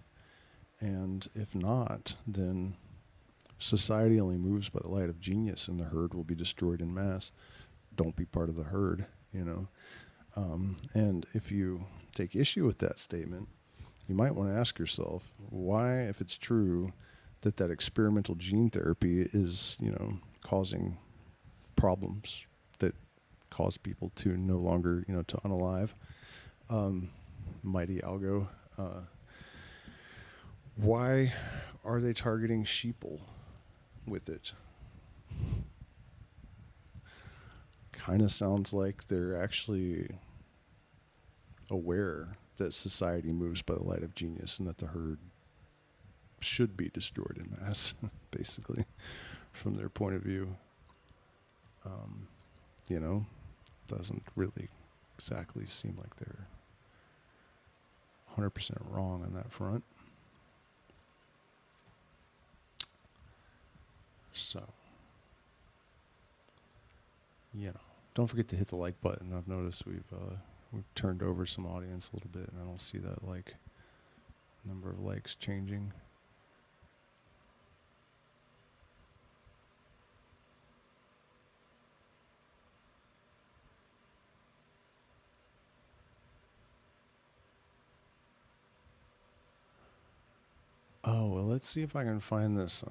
And if not, then society only moves by the light of genius, and the herd will be destroyed in mass. Don't be part of the herd, you know. And if you take issue with that statement, you might want to ask yourself why, if it's true that experimental gene therapy is, you know, causing problems that cause people to no longer, you know, to unalive, mighty algo. Why are they targeting sheeple with it? Kind of sounds like they're actually aware that society moves by the light of genius and that the herd should be destroyed in mass, basically, from their point of view. You know, doesn't really exactly seem like they're 100% wrong on that front. So, you know, don't forget to hit the like button. I've noticed we've turned over some audience a little bit, and I don't see that like number of likes changing. Oh, well, let's see if I can find this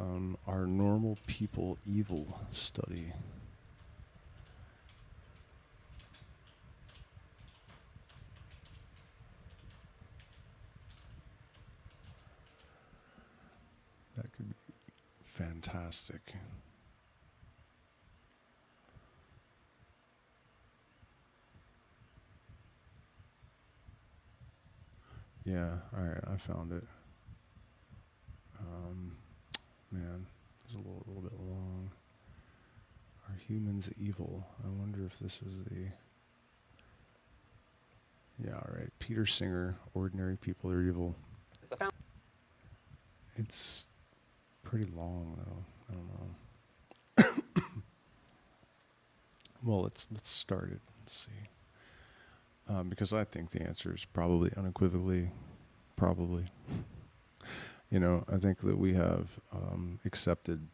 Are Normal People Evil study. That could be fantastic. Yeah, all right, I found it. Man, it's a little bit long. Are humans evil? I wonder if this is the... Yeah, all right. Peter Singer, Ordinary People Are Evil. It's pretty long, though. I don't know. Well, let's start it. Let's see. Because I think the answer is probably unequivocally, probably. You know, I think that we have accepted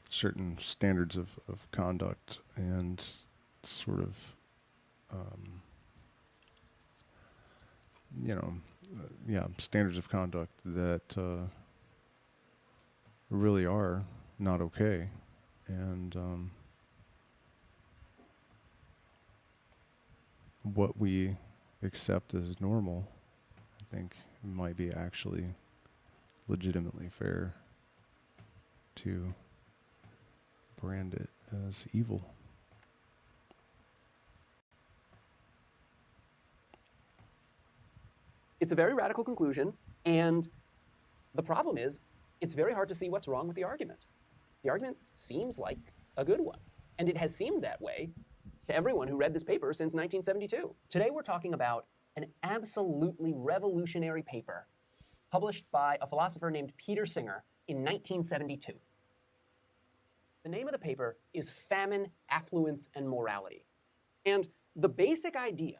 certain standards of conduct and sort of, you know, standards of conduct that really are not okay. And what we accept as normal, I think, might be actually legitimately fair to brand it as evil. It's a very radical conclusion, and the problem is it's very hard to see what's wrong with the argument. The argument seems like a good one, and it has seemed that way to everyone who read this paper since 1972. Today we're talking about an absolutely revolutionary paper published by a philosopher named Peter Singer in 1972. The name of the paper is Famine, Affluence, and Morality. And the basic idea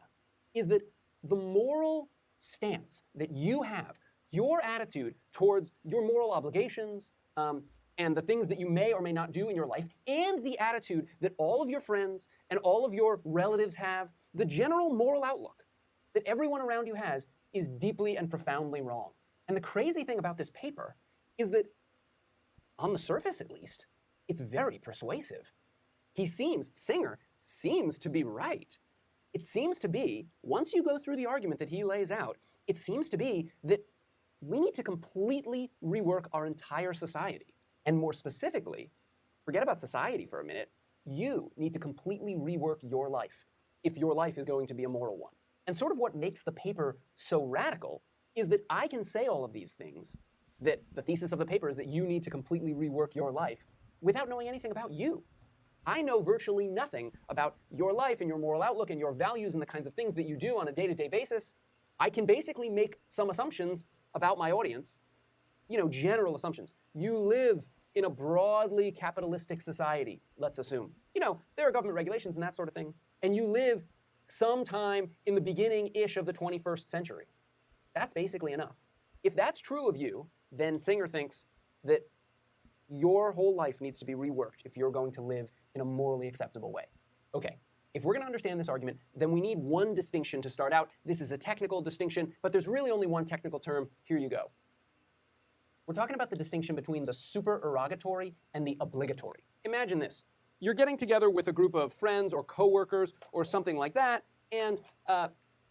is that the moral stance that you have, your attitude towards your moral obligations, and the things that you may or may not do in your life, and the attitude that all of your friends and all of your relatives have, the general moral outlook that everyone around you has, is deeply and profoundly wrong. And the crazy thing about this paper is that, on the surface at least, it's very persuasive. Singer seems to be right. It seems to be, once you go through the argument that he lays out, it seems to be that we need to completely rework our entire society. And more specifically, forget about society for a minute, you need to completely rework your life if your life is going to be a moral one. And sort of what makes the paper so radical is that I can say all of these things, that the thesis of the paper is that you need to completely rework your life without knowing anything about you. I know virtually nothing about your life and your moral outlook and your values and the kinds of things that you do on a day-to-day basis. I can basically make some assumptions about my audience, you know, general assumptions. You live in a broadly capitalistic society, let's assume. You know, there are government regulations and that sort of thing, and you live sometime in the beginning-ish of the 21st century. That's basically enough. If that's true of you, then Singer thinks that your whole life needs to be reworked if you're going to live in a morally acceptable way. Okay, if we're going to understand this argument, then we need one distinction to start out. This is a technical distinction, but there's really only one technical term. Here you go. We're talking about the distinction between the supererogatory and the obligatory. Imagine this. You're getting together with a group of friends or coworkers or something like that, and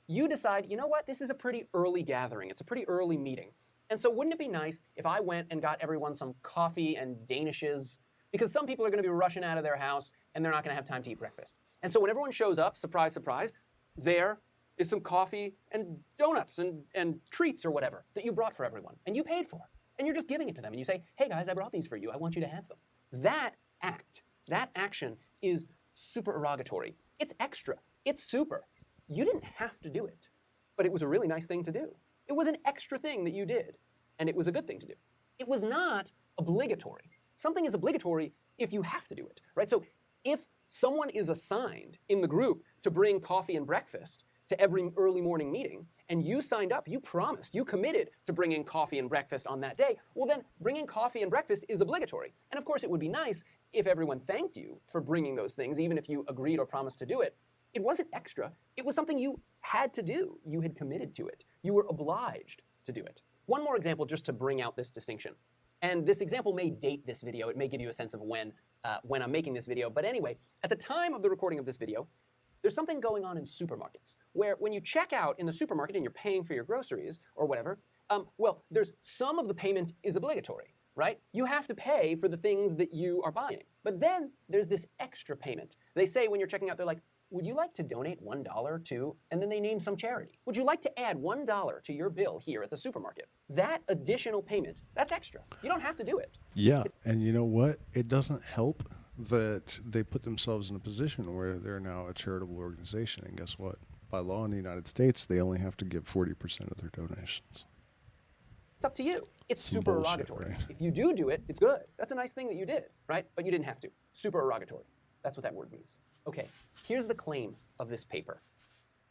you decide, you know what, this is a pretty early gathering. It's a pretty early meeting. And so wouldn't it be nice if I went and got everyone some coffee and danishes? Because some people are going to be rushing out of their house and they're not going to have time to eat breakfast. And so when everyone shows up, surprise, surprise, there is some coffee and donuts and treats or whatever that you brought for everyone and you paid for. And you're just giving it to them and you say, hey guys, I brought these for you. I want you to have them. That act, that action is supererogatory. It's extra. It's super. You didn't have to do it, but it was a really nice thing to do. It was an extra thing that you did, and it was a good thing to do. It was not obligatory. Something is obligatory if you have to do it, right? So if someone is assigned in the group to bring coffee and breakfast to every early morning meeting, and you signed up, you promised, you committed to bringing coffee and breakfast on that day, well then bringing coffee and breakfast is obligatory. And of course it would be nice if everyone thanked you for bringing those things, even if you agreed or promised to do it. It wasn't extra. It was something you had to do. You had committed to it. You were obliged to do it. One more example just to bring out this distinction. And this example may date this video. It may give you a sense of when I'm making this video. But anyway, at the time of the recording of this video, there's something going on in supermarkets where when you check out in the supermarket and you're paying for your groceries or whatever, well, there's some of the payment is obligatory, right? You have to pay for the things that you are buying. But then there's this extra payment. They say when you're checking out, they're like, would you like to donate $1 to, and then they name some charity. Would you like to add $1 to your bill here at the supermarket? That additional payment, that's extra. You don't have to do it. Yeah, and you know what? It doesn't help that they put themselves in a position where they're now a charitable organization. And guess what? By law in the United States, they only have to give 40% of their donations. It's up to you. It's Some supererogatory. bullshit, right? If you do it, it's good. That's a nice thing that you did, right? But you didn't have to. Supererogatory. That's what that word means. Okay, here's the claim of this paper.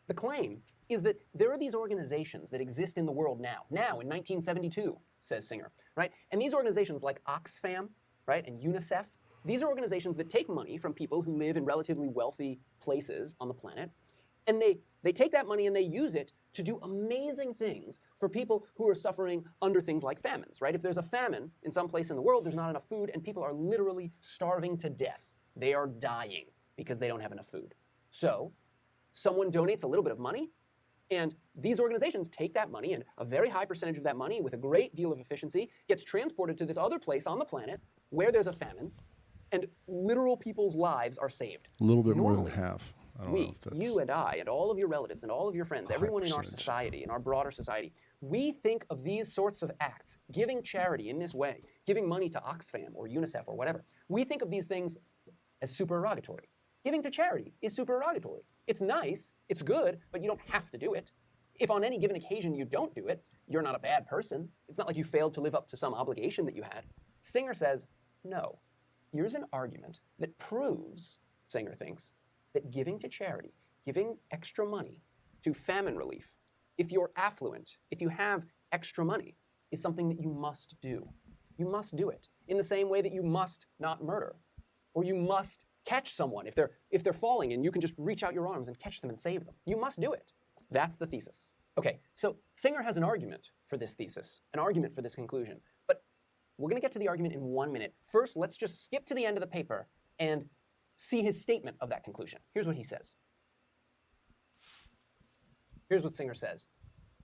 The claim is that there are these organizations that exist in the world now in 1972, says Singer, right? And these organizations like Oxfam, right, and UNICEF, these are organizations that take money from people who live in relatively wealthy places on the planet, and they take that money and they use it to do amazing things for people who are suffering under things like famines, right? If there's a famine in some place in the world, there's not enough food, and people are literally starving to death. They are dying because they don't have enough food. So someone donates a little bit of money, and these organizations take that money, and a very high percentage of that money with a great deal of efficiency gets transported to this other place on the planet where there's a famine, and literal people's lives are saved. A little bit more Normally, than half. I don't know we, if that's you and I, and all of your relatives, and all of your friends, high everyone in our percentage. society, in our broader society, we think of these sorts of acts, giving charity in this way, giving money to Oxfam or UNICEF or whatever, we think of these things as supererogatory. Giving to charity is supererogatory. It's nice, it's good, but you don't have to do it. If on any given occasion you don't do it, you're not a bad person. It's not like you failed to live up to some obligation that you had. Singer says, no. Here's an argument that proves, Singer thinks, that giving to charity, giving extra money to famine relief, if you're affluent, if you have extra money, is something that you must do. You must do it in the same way that you must not murder, or you must catch someone if they're falling and you can just reach out your arms and catch them and save them. You must do it. That's the thesis. Okay, so Singer has an argument for this thesis, an argument for this conclusion, but we're going to get to the argument in 1 minute. First, let's just skip to the end of the paper and see his statement of that conclusion. Here's what he says. Here's what Singer says.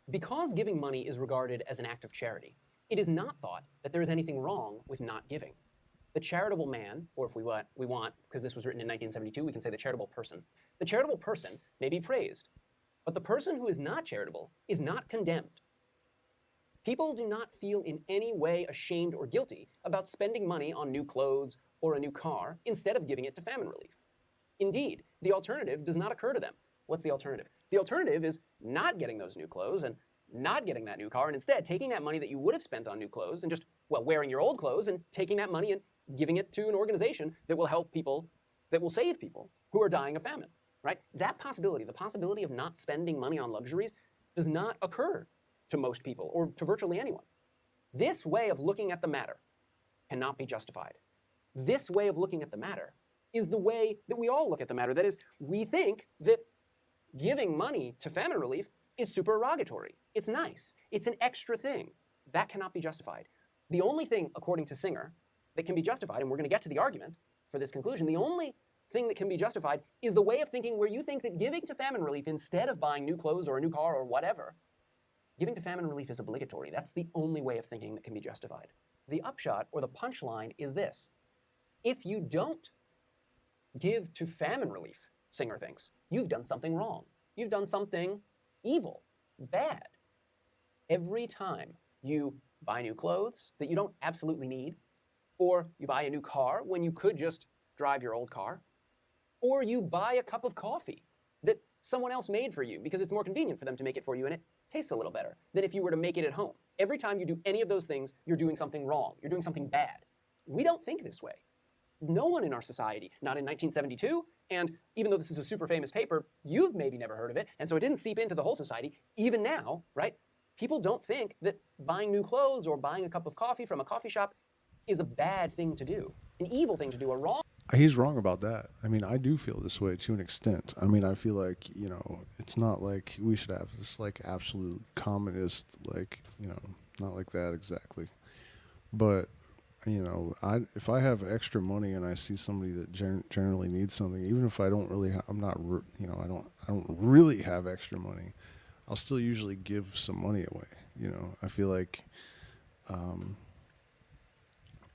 Because giving money is regarded as an act of charity, it is not thought that there is anything wrong with not giving. The charitable man, or if we want, because this was written in 1972, we can say the charitable person. The charitable person may be praised, but the person who is not charitable is not condemned. People do not feel in any way ashamed or guilty about spending money on new clothes or a new car instead of giving it to famine relief. Indeed, the alternative does not occur to them. What's the alternative? The alternative is not getting those new clothes and not getting that new car, and instead taking that money that you would have spent on new clothes and just well, wearing your old clothes and taking that money and giving it to an organization that will help people, that will save people who are dying of famine, right? That possibility, the possibility of not spending money on luxuries, does not occur to most people or to virtually anyone. This way of looking at the matter cannot be justified. This way of looking at the matter is the way that we all look at the matter. That is, we think that giving money to famine relief is supererogatory. It's nice. It's an extra thing. That cannot be justified. The only thing, according to Singer, that can be justified, and we're going to get to the argument for this conclusion, the only thing that can be justified is the way of thinking where you think that giving to famine relief instead of buying new clothes or a new car or whatever, giving to famine relief is obligatory. That's the only way of thinking that can be justified. The upshot or the punchline is this. If you don't give to famine relief, Singer thinks, you've done something wrong. You've done something evil, bad. Every time you buy new clothes that you don't absolutely need, or you buy a new car when you could just drive your old car, or you buy a cup of coffee that someone else made for you because it's more convenient for them to make it for you and it tastes a little better than if you were to make it at home. Every time you do any of those things, you're doing something wrong. You're doing something bad. We don't think this way. No one in our society, not in 1972, and even though this is a super famous paper, you've maybe never heard of it, and so it didn't seep into the whole society. Even now, right, people don't think that buying new clothes or buying a cup of coffee from a coffee shop is a bad thing to do, an evil thing to do, a wrong. He's wrong about that. I mean, I do feel this way to an extent. I mean, I feel like, you know, it's not like we should have this, like, absolute communist, like, you know, not like that exactly. But, you know, if I have extra money and I see somebody that generally needs something, even if I don't really, I'm not, you know, I don't really have extra money, I'll still usually give some money away. You know, I feel like,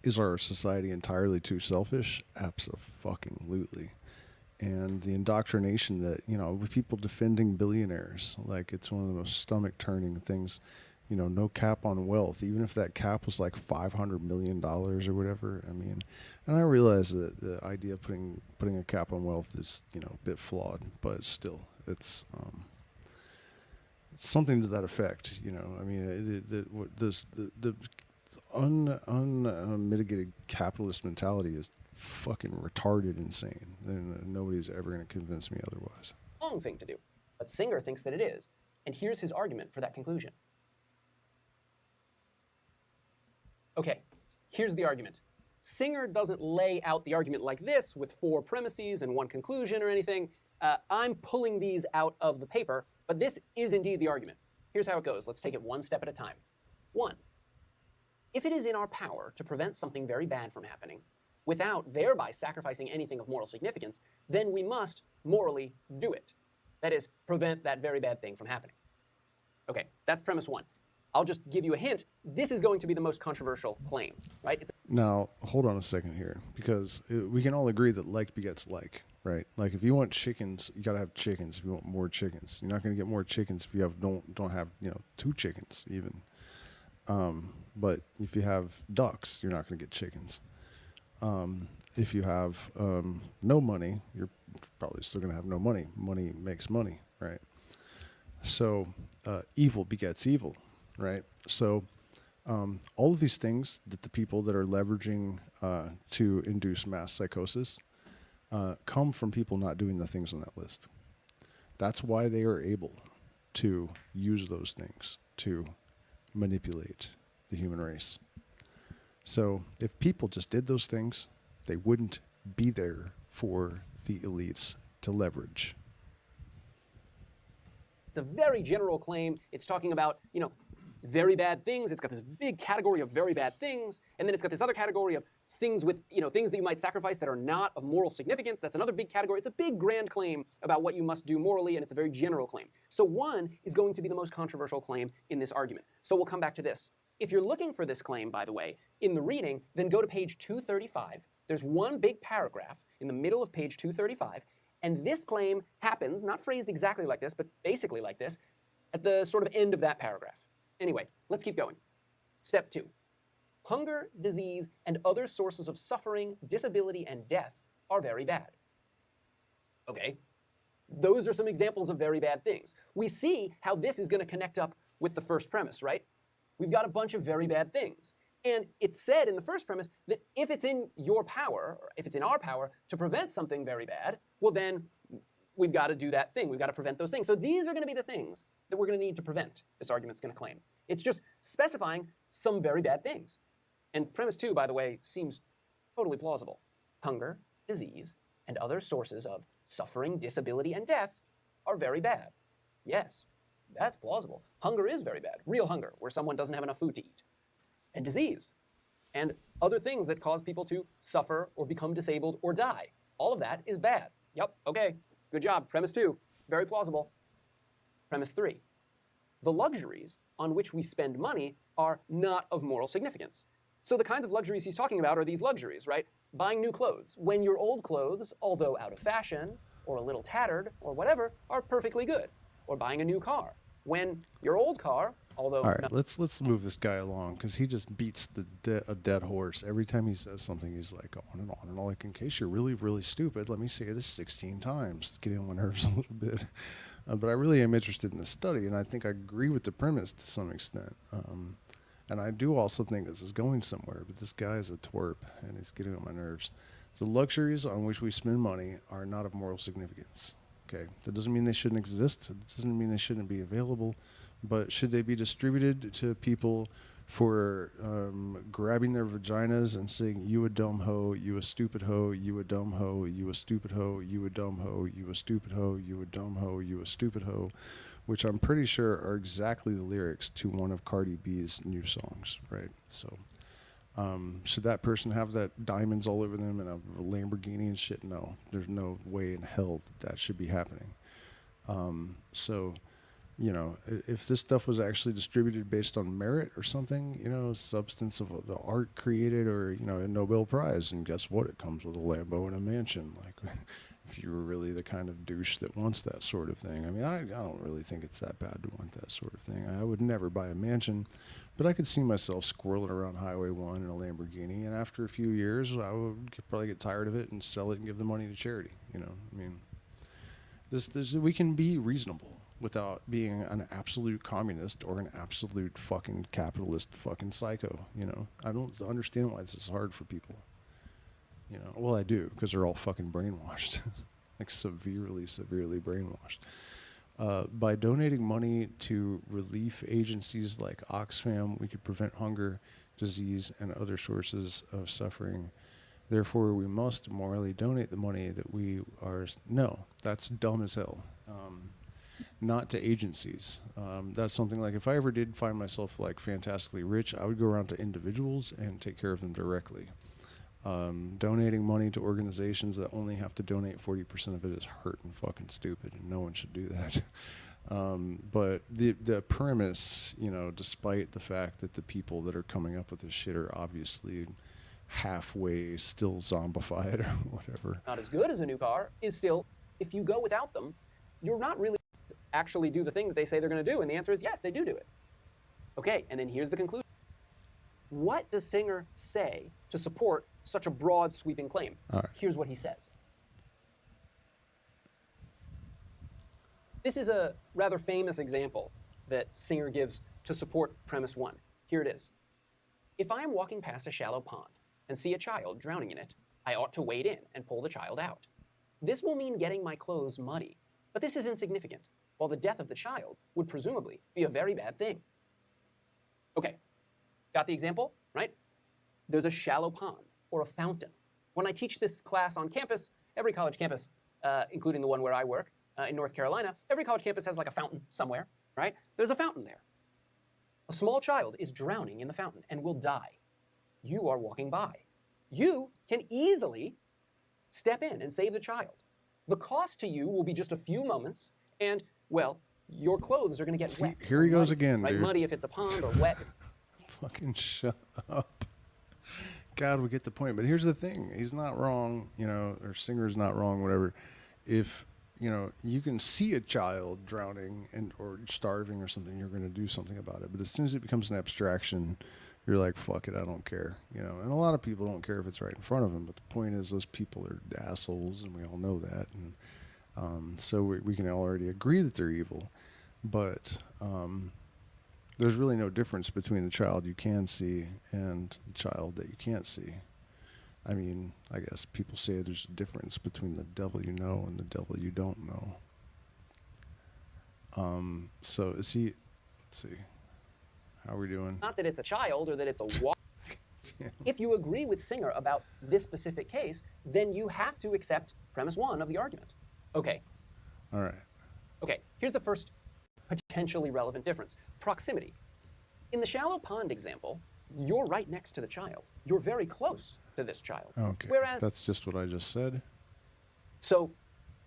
is our society entirely too selfish? Abso-fucking-lutely. And the indoctrination that, you know, with people defending billionaires, like, it's one of the most stomach-turning things. You know, no cap on wealth, even if that cap was like $500 million or whatever. I mean, and I realize that the idea of putting a cap on wealth is, you know, a bit flawed, but still, it's something to that effect. You know, I mean, the unmitigated capitalist mentality is fucking retarded insane, and nobody's ever going to convince me otherwise. Wrong thing to do. But Singer thinks that it is. And here's his argument for that conclusion. Okay, here's the argument. Singer doesn't lay out the argument like this with 4 premises and 1 conclusion or anything. I'm pulling these out of the paper, but this is indeed the argument. Here's how it goes. Let's take it one step at a time. 1. If it is in our power to prevent something very bad from happening, without thereby sacrificing anything of moral significance, then we must morally do it. That is, prevent that very bad thing from happening. Okay, that's premise 1. I'll just give you a hint. This is going to be the most controversial claim, right? Now, hold on a second here, because we can all agree that like begets like, right? Like, if you want chickens, you got to have chickens. If you want more chickens, you're not going to get more chickens if you don't have, you know, 2 chickens even. But if you have ducks, you're not going to get chickens. If you have no money, you're probably still going to have no money. Money makes money, right? So evil begets evil, right? So all of these things that the people that are leveraging to induce mass psychosis come from people not doing the things on that list. That's why they are able to use those things to manipulate the human race. So if people just did those things, they wouldn't be there for the elites to leverage. It's a very general claim. It's talking about, you know, very bad things. It's got this big category of very bad things, and then it's got this other category of things with, you know, things that you might sacrifice that are not of moral significance. That's another big category. It's a big grand claim about what you must do morally, and it's a very general claim. So 1 is going to be the most controversial claim in this argument. So we'll come back to this. If you're looking for this claim, by the way, in the reading, then go to page 235. There's 1 big paragraph in the middle of page 235, and this claim happens, not phrased exactly like this, but basically like this, at the sort of end of that paragraph. Anyway, let's keep going. Step 2. Hunger, disease, and other sources of suffering, disability, and death are very bad. Okay, those are some examples of very bad things. We see how this is going to connect up with the first premise, right? We've got a bunch of very bad things. And it's said in the first premise that if it's in your power, or if it's in our power, to prevent something very bad, well then we've got to do that thing. We've got to prevent those things. So these are going to be the things that we're going to need to prevent, this argument's going to claim. It's just specifying some very bad things. And premise 2, by the way, seems totally plausible. Hunger, disease, and other sources of suffering, disability, and death are very bad. Yes, that's plausible. Hunger is very bad. Real hunger, where someone doesn't have enough food to eat. And disease, and other things that cause people to suffer or become disabled or die. All of that is bad. Yep, okay, good job. Premise 2, very plausible. Premise 3, the luxuries on which we spend money are not of moral significance. So the kinds of luxuries he's talking about are these luxuries, right? Buying new clothes, when your old clothes, although out of fashion, or a little tattered, or whatever, are perfectly good. Or buying a new car, when your old car, although... All right, let's move this guy along, because he just beats a dead horse. Every time he says something, he's like on and on and on. Like, in case you're really, really stupid, let me say this 16 times. It's getting on my nerves a little bit. But I really am interested in this study, and I think I agree with the premise to some extent. And I do also think this is going somewhere, but this guy is a twerp, and he's getting on my nerves. The luxuries on which we spend money are not of moral significance. Okay, that doesn't mean they shouldn't exist. It doesn't mean they shouldn't be available. But should they be distributed to people for grabbing their vaginas and saying, you a dumb hoe, you a stupid hoe, you a dumb hoe, you a stupid hoe, you a dumb hoe, you a stupid hoe, you a dumb hoe, you a stupid hoe, which I'm pretty sure are exactly the lyrics to one of Cardi B's new songs, right? So should that person have that diamonds all over them and a Lamborghini and shit? No, there's no way in hell that should be happening. So, you know, if this stuff was actually distributed based on merit or something, you know, substance of the art created, or, you know, a Nobel Prize, and guess what? It comes with a Lambo and a mansion. Like, if you were really the kind of douche that wants that sort of thing. I mean, I don't really think it's that bad to want that sort of thing. I would never buy a mansion, but I could see myself squirreling around Highway 1 in a Lamborghini, and after a few years, I would probably get tired of it and sell it and give the money to charity. You know, I mean, we can be reasonable without being an absolute communist or an absolute fucking capitalist fucking psycho. You know, I don't understand why this is hard for people. You know, well, I do, because they're all fucking brainwashed, like severely, severely brainwashed. By donating money to relief agencies like Oxfam, we could prevent hunger, disease, and other sources of suffering. Therefore, we must morally donate the money that we are... No, that's dumb as hell. Not to agencies. That's something like, if I ever did find myself like fantastically rich, I would go around to individuals and take care of them directly. Donating money to organizations that only have to donate 40% of it is hurt and fucking stupid, and no one should do that. But the premise, you know, despite the fact that the people that are coming up with this shit are obviously halfway still zombified or whatever. Not as good as a new car, is still, if you go without them, you're not really actually do the thing that they say they're going to do. And the answer is yes, they do it. Okay, and then here's the conclusion. What does Singer say to support such a broad, sweeping claim? All right. Here's what he says. This is a rather famous example that Singer gives to support premise 1. Here it is. If I am walking past a shallow pond and see a child drowning in it, I ought to wade in and pull the child out. This will mean getting my clothes muddy, but this is insignificant, while the death of the child would presumably be a very bad thing. Okay, got the example, right? There's a shallow pond or a fountain. When I teach this class on campus, every college campus, including the one where I work in North Carolina, every college campus has like a fountain somewhere, right? There's a fountain there. A small child is drowning in the fountain and will die. You are walking by. You can easily step in and save the child. The cost to you will be just a few moments, and, well, your clothes are going to get wet. Here he goes muddy, again, right? dude. Muddy if it's a pond, or wet. Fucking shut up. God, we get the point. But here's the thing. He's not wrong, you know, or Singer's not wrong, whatever. If, you know, you can see a child drowning or starving or something, you're going to do something about it. But as soon as it becomes an abstraction, you're like, fuck it, I don't care. You know, and a lot of people don't care if it's right in front of them. But the point is, those people are assholes, and we all know that. And so we can already agree that they're evil. But There's really no difference between the child you can see and the child that you can't see. I mean, I guess people say there's a difference between the devil you know and the devil you don't know. So is he, let's see, how are we doing? Not that it's a child or that it's a walk. If you agree with Singer about this specific case, then you have to accept premise 1 of the argument. Okay. All right. Okay, here's the first potentially relevant difference. Proximity. In the shallow pond example, you're right next to the child. You're very close to this child. Okay. Whereas, that's just what I just said. so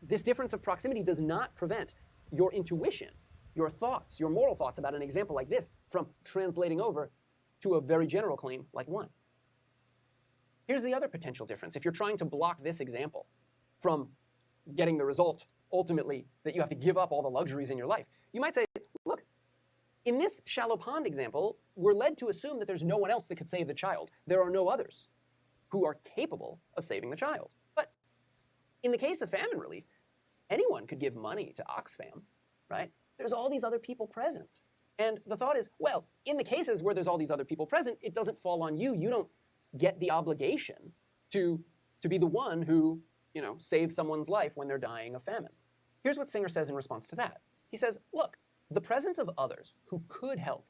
this difference of proximity does not prevent your intuition, your thoughts, your moral thoughts about an example like this from translating over to a very general claim like 1. Here's the other potential difference. If you're trying to block this example from getting the result, ultimately, that you have to give up all the luxuries in your life, you might say, look, in this shallow pond example, we're led to assume that there's no one else that could save the child. There are no others who are capable of saving the child. But in the case of famine relief, anyone could give money to Oxfam, right? There's all these other people present. And the thought is, well, in the cases where there's all these other people present, it doesn't fall on you. You don't get the obligation to be the one who, saves someone's life when they're dying of famine. Here's what Singer says in response to that. He says, look, the presence of others who could help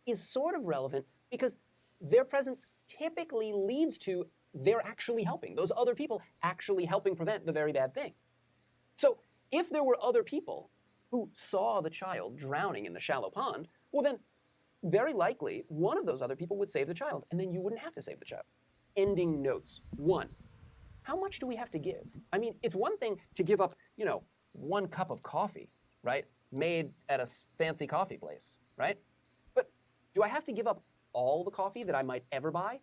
is sort of relevant because their presence typically leads to their actually helping, those other people actually helping prevent the very bad thing. So if there were other people who saw the child drowning in the shallow pond, well then, very likely, one of those other people would save the child, and then you wouldn't have to save the child. Ending notes. 1, how much do we have to give? I mean, it's one thing to give up, 1 cup of coffee, right? Made at a fancy coffee place, right? But do I have to give up all the coffee that I might ever buy?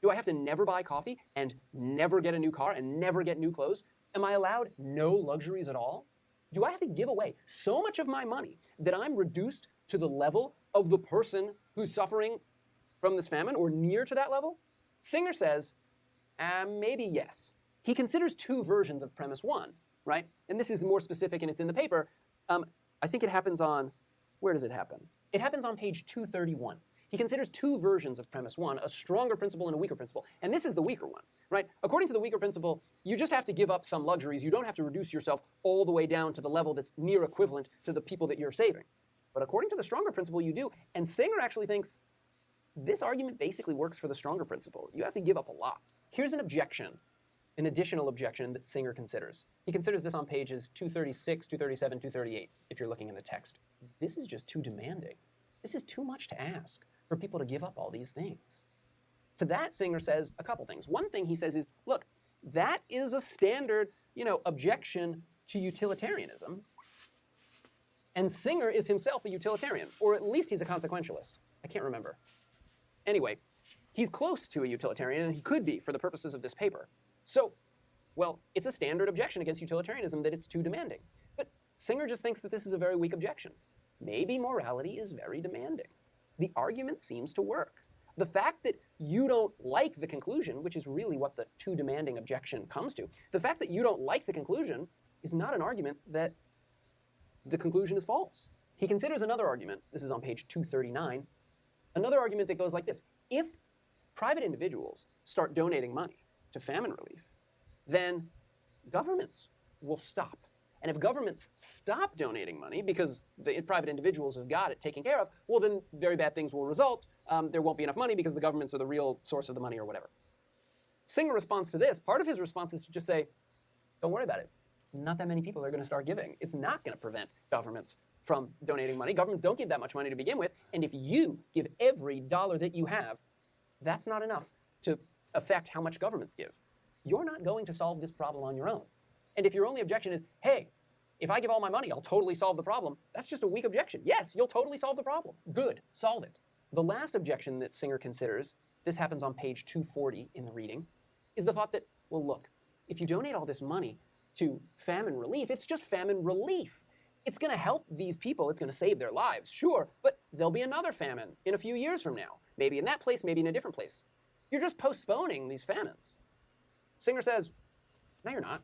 Do I have to never buy coffee and never get a new car and never get new clothes? Am I allowed no luxuries at all? Do I have to give away so much of my money that I'm reduced to the level of the person who's suffering from this famine or near to that level? Singer says, maybe yes. He considers 2 versions of premise 1, right? And this is more specific and it's in the paper. I think it happens on, where does it happen? It happens on page 231. He considers 2 versions of premise 1, a stronger principle and a weaker principle. And this is the weaker one, right? According to the weaker principle, you just have to give up some luxuries. You don't have to reduce yourself all the way down to the level that's near equivalent to the people that you're saving. But according to the stronger principle, you do. And Singer actually thinks this argument basically works for the stronger principle. You have to give up a lot. Here's an objection, an additional objection that Singer considers. He considers this on pages 236, 237, 238, if you're looking in the text. This is just too demanding. This is too much to ask for people to give up all these things. To that, Singer says a couple things. One thing he says is, look, that is a standard, objection to utilitarianism. And Singer is himself a utilitarian, or at least he's a consequentialist. I can't remember. Anyway, he's close to a utilitarian, and he could be for the purposes of this paper. So, well, it's a standard objection against utilitarianism that it's too demanding. But Singer just thinks that this is a very weak objection. Maybe morality is very demanding. The argument seems to work. The fact that you don't like the conclusion, which is really what the too demanding objection comes to, the fact that you don't like the conclusion is not an argument that the conclusion is false. He considers another argument, this is on page 239, another argument that goes like this. If private individuals start donating money to famine relief, then governments will stop. And if governments stop donating money because the private individuals have got it taken care of, well, then very bad things will result. There won't be enough money because the governments are the real source of the money or whatever. Singer responds to this. Part of his response is to just say, don't worry about it. Not that many people are going to start giving. It's not going to prevent governments from donating money. Governments don't give that much money to begin with. And if you give every dollar that you have, that's not enough to affect how much governments give. You're not going to solve this problem on your own. And if your only objection is, hey, if I give all my money, I'll totally solve the problem, that's just a weak objection. Yes, you'll totally solve the problem. Good, solve it. The last objection that Singer considers, this happens on page 240 in the reading, is the thought that, well, look, if you donate all this money to famine relief, it's just famine relief. It's going to help these people. It's going to save their lives, sure, but there'll be another famine in a few years from now. Maybe in that place, maybe in a different place. You're just postponing these famines. Singer says, no, you're not.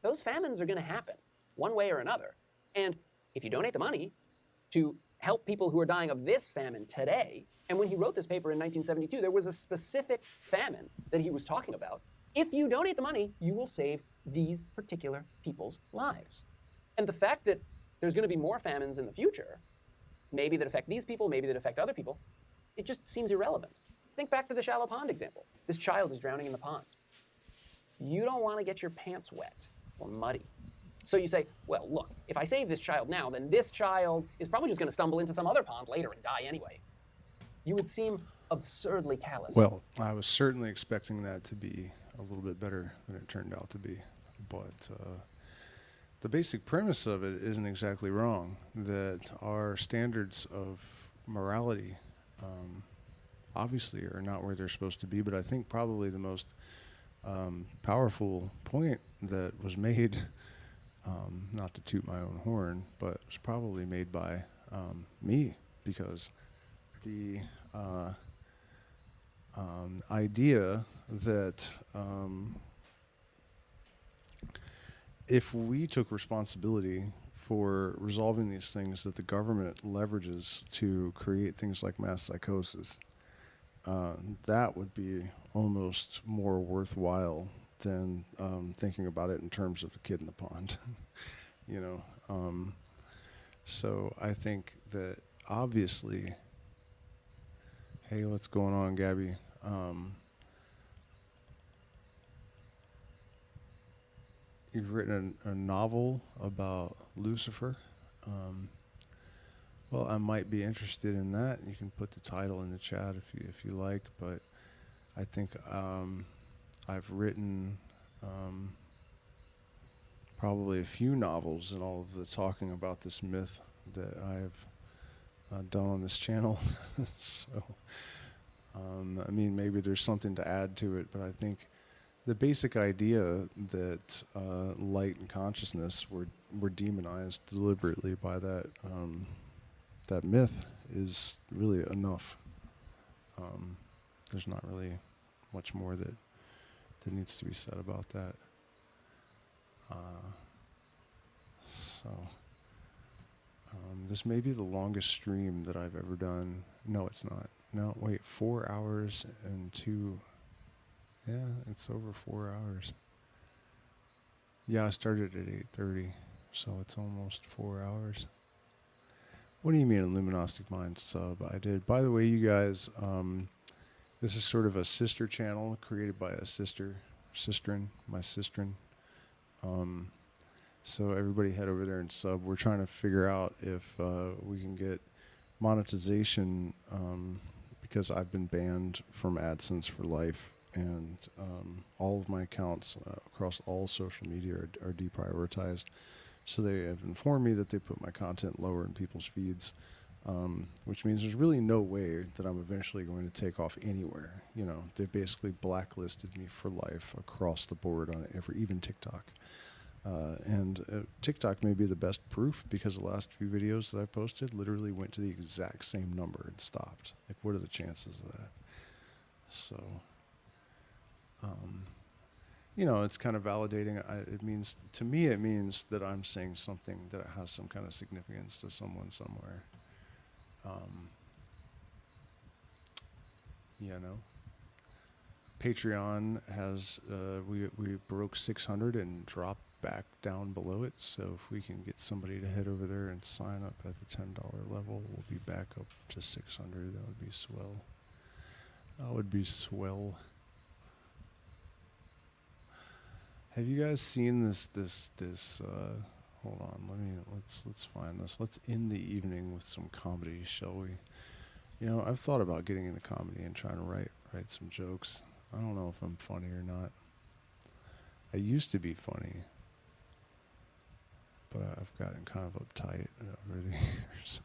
Those famines are going to happen one way or another. And if you donate the money to help people who are dying of this famine today. And when he wrote this paper in 1972, there was a specific famine that he was talking about. If you donate the money, you will save these particular people's lives. And the fact that there's going to be more famines in the future, maybe that affect these people, maybe that affect other people, it just seems irrelevant. Think back to the shallow pond example. This child is drowning in the pond. You don't want to get your pants wet or muddy. So you say, well, look, if I save this child now, then this child is probably just going to stumble into some other pond later and die anyway. You would seem absurdly callous. Well, I was certainly expecting that to be a little bit better than it turned out to be. But the basic premise of it isn't exactly wrong, that our standards of morality obviously are not where they're supposed to be. But I think probably the most powerful point that was made, not to toot my own horn, but was probably made by me, because the idea that if we took responsibility for resolving these things that the government leverages to create things like mass psychosis, that would be almost more worthwhile than thinking about it in terms of the kid in the pond. You know, so I think that obviously, hey, what's going on, Gabby? You've written a novel about Lucifer. Well, I might be interested in that. You can put the title in the chat if you like. But I think I've written probably a few novels and all of the talking about this myth that I've done on this channel. So, I mean, maybe there's something to add to it, but I think the basic idea that light and consciousness were demonized deliberately by that that myth is really enough. There's not really much more that needs to be said about that. This may be the longest stream that I've ever done. No, it's not. No, wait, 4 hours and 2. Yeah, it's over 4 hours. Yeah, I started at 8:30, so it's almost 4 hours. What do you mean, Illuminostic Mind sub? I did. By the way, you guys, this is sort of a sister channel created by a sisterin, my sisterin. So everybody head over there and sub. We're trying to figure out if we can get monetization because I've been banned from AdSense for life, and all of my accounts across all social media are deprioritized. So they have informed me that they put my content lower in people's feeds, which means there's really no way that I'm eventually going to take off anywhere. You know, they basically blacklisted me for life across the board on even TikTok. And TikTok may be the best proof, because the last few videos that I posted literally went to the exact same number and stopped. Like, what are the chances of that? So, you know, it's kind of validating. It means, to me, it means that I'm saying something that has some kind of significance to someone somewhere. You know, Patreon has, we broke 600 and dropped back down below it. So if we can get somebody to head over there and sign up at the $10 level, we'll be back up to 600. That would be swell. That would be swell. Have you guys seen this hold on, let's find this. Let's end the evening with some comedy, shall we? You know, I've thought about getting into comedy and trying to write some jokes. I don't know if I'm funny or not. I used to be funny, but I've gotten kind of uptight over the years.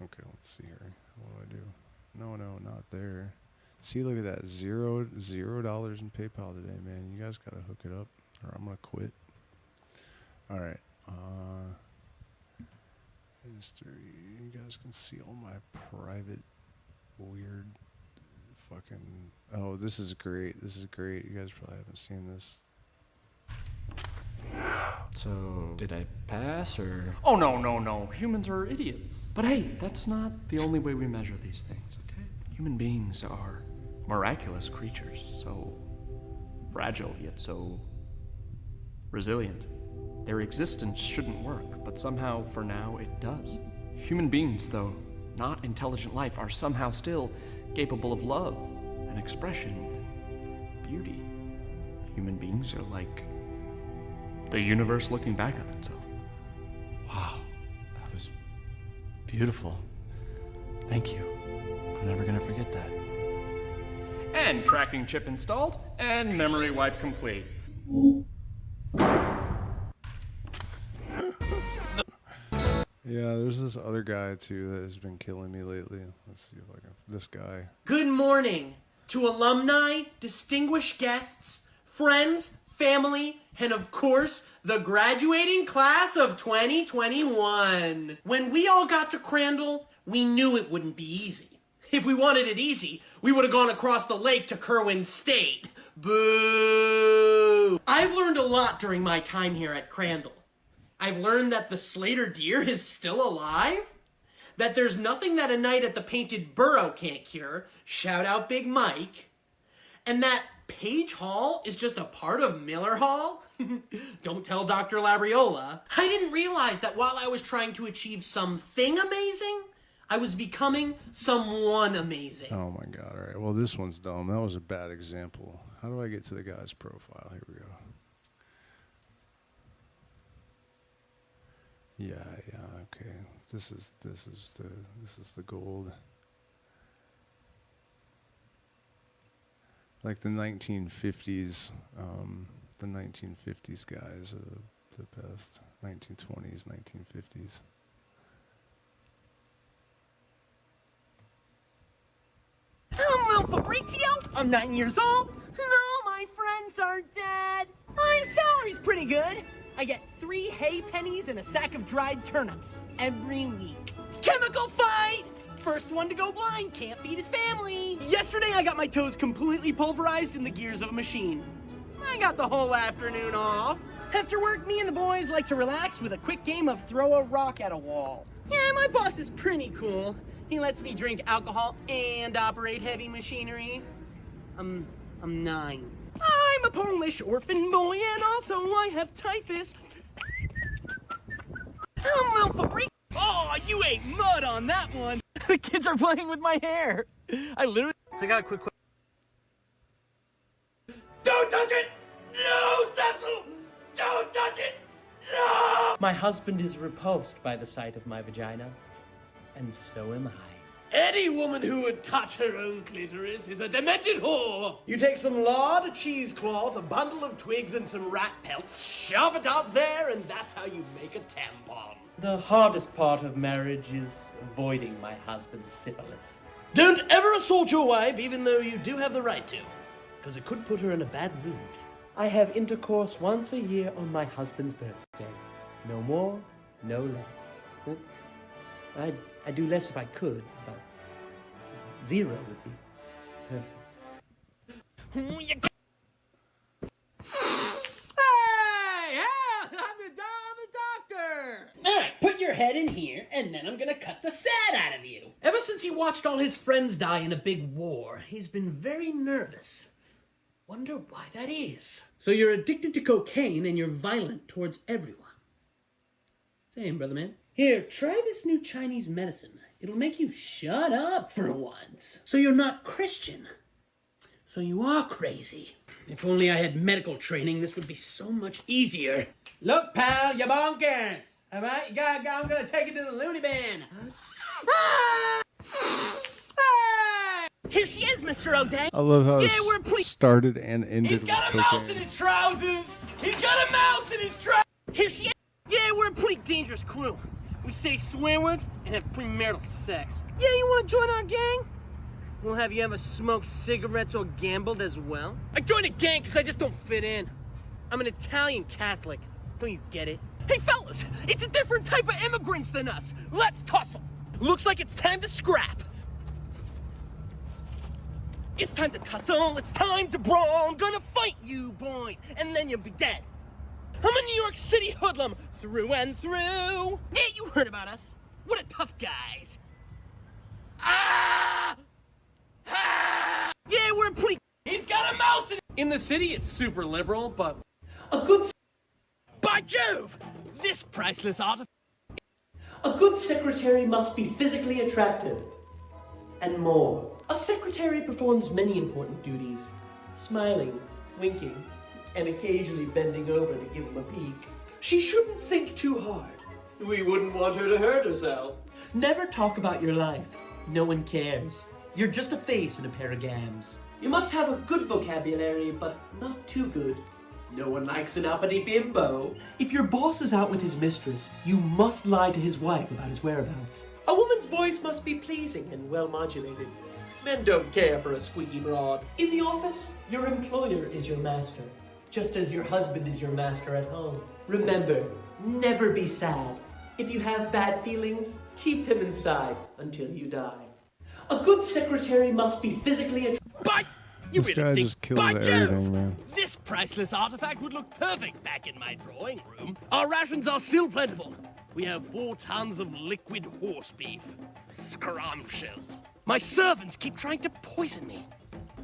Okay, let's see here. What do I do? No, not there. See, look at that. $0 in PayPal today, man. You guys gotta hook it up, or I'm gonna quit. All right. History. You guys can see all my private, weird, fucking. Oh, this is great. This is great. You guys probably haven't seen this. So, did I pass, or? Oh, no. Humans are idiots. But hey, that's not the only way we measure these things, okay? Human beings are miraculous creatures, so fragile yet so resilient. Their existence shouldn't work, but somehow, for now, it does. Human beings, though not intelligent life, are somehow still capable of love and expression and beauty. Human beings are like the universe looking back on itself. Wow, that was beautiful. Thank you. I'm never gonna forget that. And tracking chip installed, and memory wipe complete. Yeah, there's this other guy too that has been killing me lately. Let's see if I can. This guy. Good morning to alumni, distinguished guests, friends, family, and of course, the graduating class of 2021. When we all got to Crandall, we knew it wouldn't be easy. If we wanted it easy, we would have gone across the lake to Kerwin State. Boo! I've learned a lot during my time here at Crandall. I've learned that the Slater deer is still alive, that there's nothing that a night at the Painted Burrow can't cure, shout out Big Mike, and that Page Hall is just a part of Miller Hall? Don't tell Dr. Labriola. I didn't realize that while I was trying to achieve something amazing, I was becoming someone amazing. Oh my god, alright. Well, this one's dumb. That was a bad example. How do I get to the guy's profile? Here we go. Yeah, okay. This is the gold. Like the 1950s, the 1950s guys are the best. 1920s, 1950s. I'm Will Fabrizio. I'm 9 years old, and all my friends are dead. My salary's pretty good. I get 3 hay pennies and a sack of dried turnips every week. Chemical fight! First one to go blind can't feed his family. Yesterday I got my toes completely pulverized in the gears of a machine. I got the whole afternoon off. After work, me and the boys like to relax with a quick game of throw a rock at a wall. Yeah, my boss is pretty cool. He lets me drink alcohol and operate heavy machinery. I'm 9. I'm a Polish orphan boy, and also I have typhus. I'm Will Fabrizio. Oh, you ate mud on that one. The kids are playing with my hair. I got a quick question. Don't touch it! No, Cecil! Don't touch it! No! My husband is repulsed by the sight of my vagina, and so am I. Any woman who would touch her own clitoris is a demented whore. You take some lard, a cheesecloth, a bundle of twigs, and some rat pelts, shove it up there, and that's how you make a tampon. The hardest part of marriage is avoiding my husband's syphilis. Don't ever assault your wife, even though you do have the right to, because it could put her in a bad mood. I have intercourse once a year on my husband's birthday. No more, no less. I'd do less if I could, but 0 would be perfect. Hey! I'm the doctor! Alright, put your head in here, and then I'm gonna cut the sad out of you. Ever since he watched all his friends die in a big war, he's been very nervous. Wonder why that is. So you're addicted to cocaine, and you're violent towards everyone. Same, brother man. Here, try this new Chinese medicine. It'll make you shut up for once. So you're not Christian. So you are crazy. If only I had medical training, this would be so much easier. Look, pal, you're bonkers. All right, I'm gonna take you to the loony bin. Here she is, Mr. O'Dang. I love how it started and ended with He's got a mouse in cocaine. his trousers. He's got a mouse in his trousers. Here she is. Yeah, we're a pretty dangerous crew. We say swear words and have premarital sex. Yeah, you want to join our gang? We'll have you ever smoked cigarettes or gambled as well? I joined a gang because I just don't fit in. I'm an Italian Catholic. Don't you get it? Hey, fellas, it's a different type of immigrants than us. Let's tussle. Looks like it's time to scrap. It's time to tussle. It's time to brawl. I'm gonna fight you boys, and then you'll be dead. I'm a New York City hoodlum, through and through. Yeah, you heard about us. What a tough guys. Ah! Ah! Yeah, we're pretty... He's got a mouse in the city, it's super liberal, but... A good... By Jove! This priceless artifact... A good secretary must be physically attractive. And more. A secretary performs many important duties. Smiling, winking, and occasionally bending over to give him a peek. She shouldn't think too hard. We wouldn't want her to hurt herself. Never talk about your life. No one cares. You're just a face and a pair of gams. You must have a good vocabulary, but not too good. No one likes an uppity bimbo. If your boss is out with his mistress, you must lie to his wife about his whereabouts. A woman's voice must be pleasing and well modulated. Men don't care for a squeaky broad. In the office, your employer is your master, just as your husband is your master at home. Remember, never be sad. If you have bad feelings, keep them inside until you die. A good secretary must be physically But you This really guy think just killed by everything, Jove, man. this priceless artifact would look perfect back in my drawing room. Our rations are still plentiful. We have 4 tons of liquid horse beef. Scrumptious. My servants keep trying to poison me.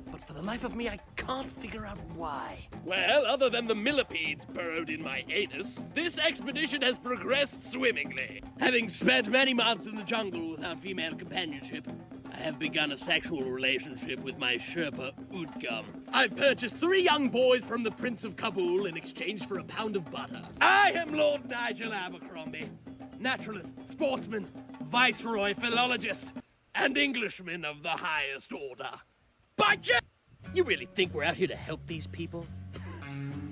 But for the life of me, I can't figure out why. Well, other than the millipedes burrowed in my anus, this expedition has progressed swimmingly. Having spent many months in the jungle without female companionship, I have begun a sexual relationship with my Sherpa Utgum. I've purchased 3 young boys from the Prince of Kabul in exchange for a pound of butter. I am Lord Nigel Abercrombie, naturalist, sportsman, viceroy, philologist, and Englishman of the highest order. By Jove! You really think we're out here to help these people?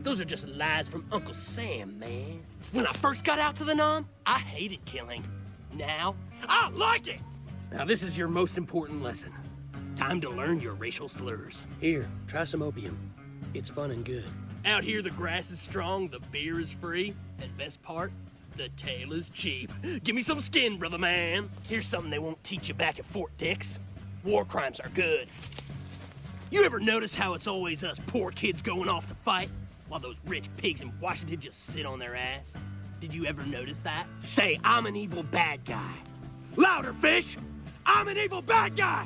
Those are just lies from Uncle Sam, man. When I first got out to the Nam, I hated killing. Now, I like it! Now this is your most important lesson. Time to learn your racial slurs. Here, try some opium. It's fun and good. Out here the grass is strong, the beer is free, and best part, the tail is cheap. Give me some skin, brother man. Here's something they won't teach you back at Fort Dix. War crimes are good. You ever notice how it's always us poor kids going off to fight, while those rich pigs in Washington just sit on their ass? Did you ever notice that? Say, I'm an evil bad guy. Louder, fish! I'm an evil bad guy!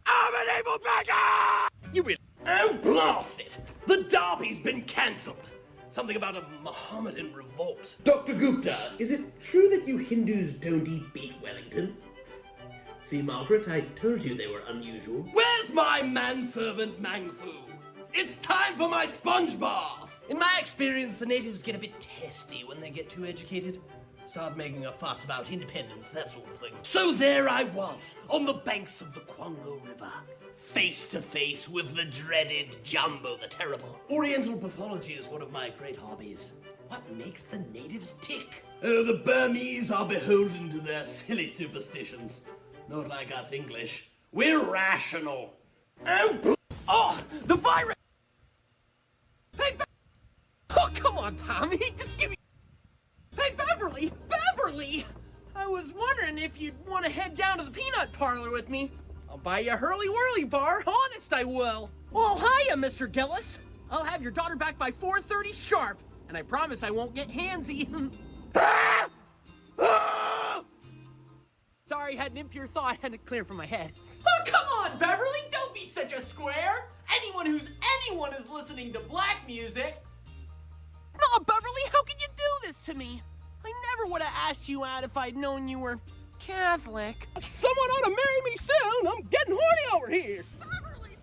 I'm an evil bad guy! You really... Oh, blast it! The derby's been cancelled. Something about a Mohammedan revolt. Dr. Gupta, is it true that you Hindus don't eat beef Wellington? See, Margaret, I told you they were unusual. Where's my manservant Mangfu? It's time for my sponge bath! In my experience, the natives get a bit testy when they get too educated. Start making a fuss about independence, that sort of thing. So there I was, on the banks of the Kwango River, face to face with the dreaded Jumbo the Terrible. Oriental pathology is one of my great hobbies. What makes the natives tick? Oh, the Burmese are beholden to their silly superstitions. Not like us English. We're rational. Oh, the virus! Hey, oh, come on, Tommy, just give me... Hey, Beverly! Beverly! I was wondering if you'd want to head down to the peanut parlor with me. I'll buy you a hurly-whirly bar. Honest, I will. Oh, hiya, Mr. Gillis. I'll have your daughter back by 4:30 sharp, and I promise I won't get handsy. Ah! Ah! Sorry, had an impure thought. Had to clear from my head. Oh, come on, Beverly! Don't be such a square! Anyone is listening to black music. No, Beverly, how could you do this to me? I never would have asked you out if I'd known you were Catholic. Someone ought to marry me soon. I'm getting horny over here. Beverly!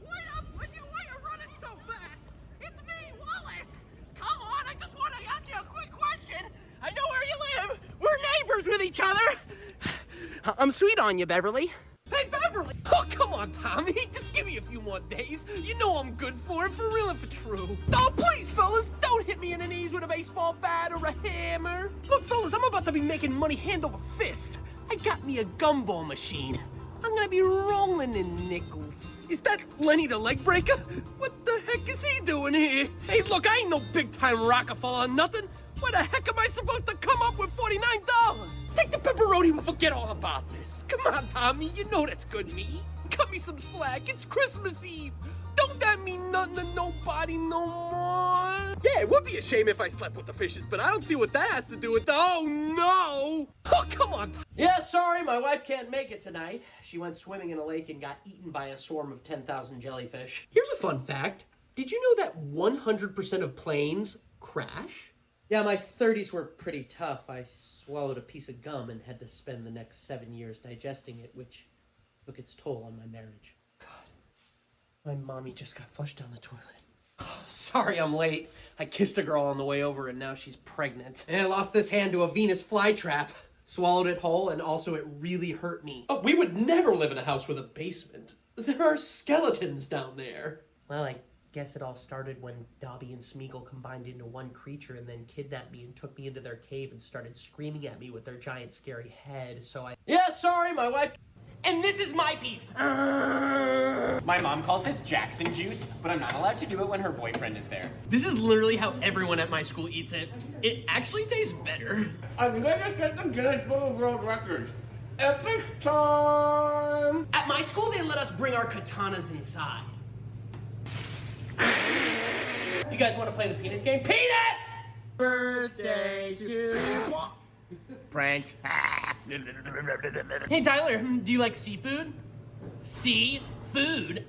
Wait up! Why you running so fast? It's me, Wallace! Come on, I just want to ask you a quick question. I know where you live. We're neighbors with each other. I'm sweet on you, Beverly. Hey, Beverly! Oh, come on, Tommy. Just give me a few more days. You know I'm good for it, for real and for true. Oh, please, fellas, don't hit me in the knees with a baseball bat or a hammer. Look, fellas, I'm about to be making money hand over fist. I got me a gumball machine. I'm gonna be rolling in nickels. Is that Lenny the leg breaker? What the heck is he doing here? Hey, look, I ain't no big-time Rockefeller or nothing. Where the heck am I supposed to come up with $49? Take the pepperoni and forget all about this. Come on, Tommy, you know that's good me. Cut me some slack, it's Christmas Eve. Don't that mean nothing to nobody no more? Yeah, it would be a shame if I slept with the fishes, but I don't see what that has to do with the— Oh, no! Oh, come on. Yeah, sorry, my wife can't make it tonight. She went swimming in a lake and got eaten by a swarm of 10,000 jellyfish. Here's a fun fact. Did you know that 100% of planes crash? Yeah, my 30s were pretty tough. I swallowed a piece of gum and had to spend the next 7 years digesting it, which took its toll on my marriage. God, my mommy just got flushed down the toilet. Sorry I'm late. I kissed a girl on the way over and now she's pregnant. And I lost this hand to a Venus flytrap. Swallowed it whole and also it really hurt me. Oh, we would never live in a house with a basement. There are skeletons down there. Well, I guess it all started when Dobby and Smeagol combined into one creature and then kidnapped me and took me into their cave and started screaming at me with their giant scary head, so I— Yeah, sorry, my wife— And this is my piece. My mom calls this Jackson juice, but I'm not allowed to do it when her boyfriend is there. This is literally how everyone at my school eats it. It actually tastes better. I'm gonna set the Guinness Book of World Records. Epic time! At my school, they let us bring our katanas inside. You guys want to play the penis game? Penis! Birthday to Pranked. Hey, Tyler, do you like seafood? Seafood?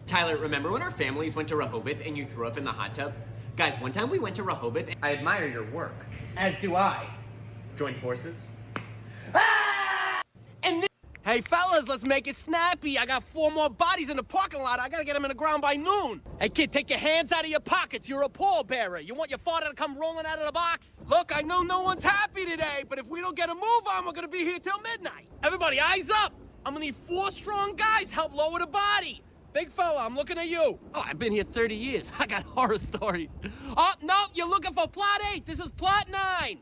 Tyler, remember when our families went to Rehoboth and you threw up in the hot tub? Guys, one time we went to Rehoboth and I admire your work. As do I. Join forces? And hey, fellas, let's make it snappy. I got 4 more bodies in the parking lot. I gotta get them in the ground by noon. Hey, kid, take your hands out of your pockets. You're a pallbearer. You want your father to come rolling out of the box? Look, I know no one's happy today, but if we don't get a move on, we're gonna be here till midnight. Everybody, eyes up. I'm gonna need 4 strong guys help lower the body. Big fella, I'm looking at you. Oh, I've been here 30 years. I got horror stories. Oh, no, you're looking for plot 8. This is plot 9.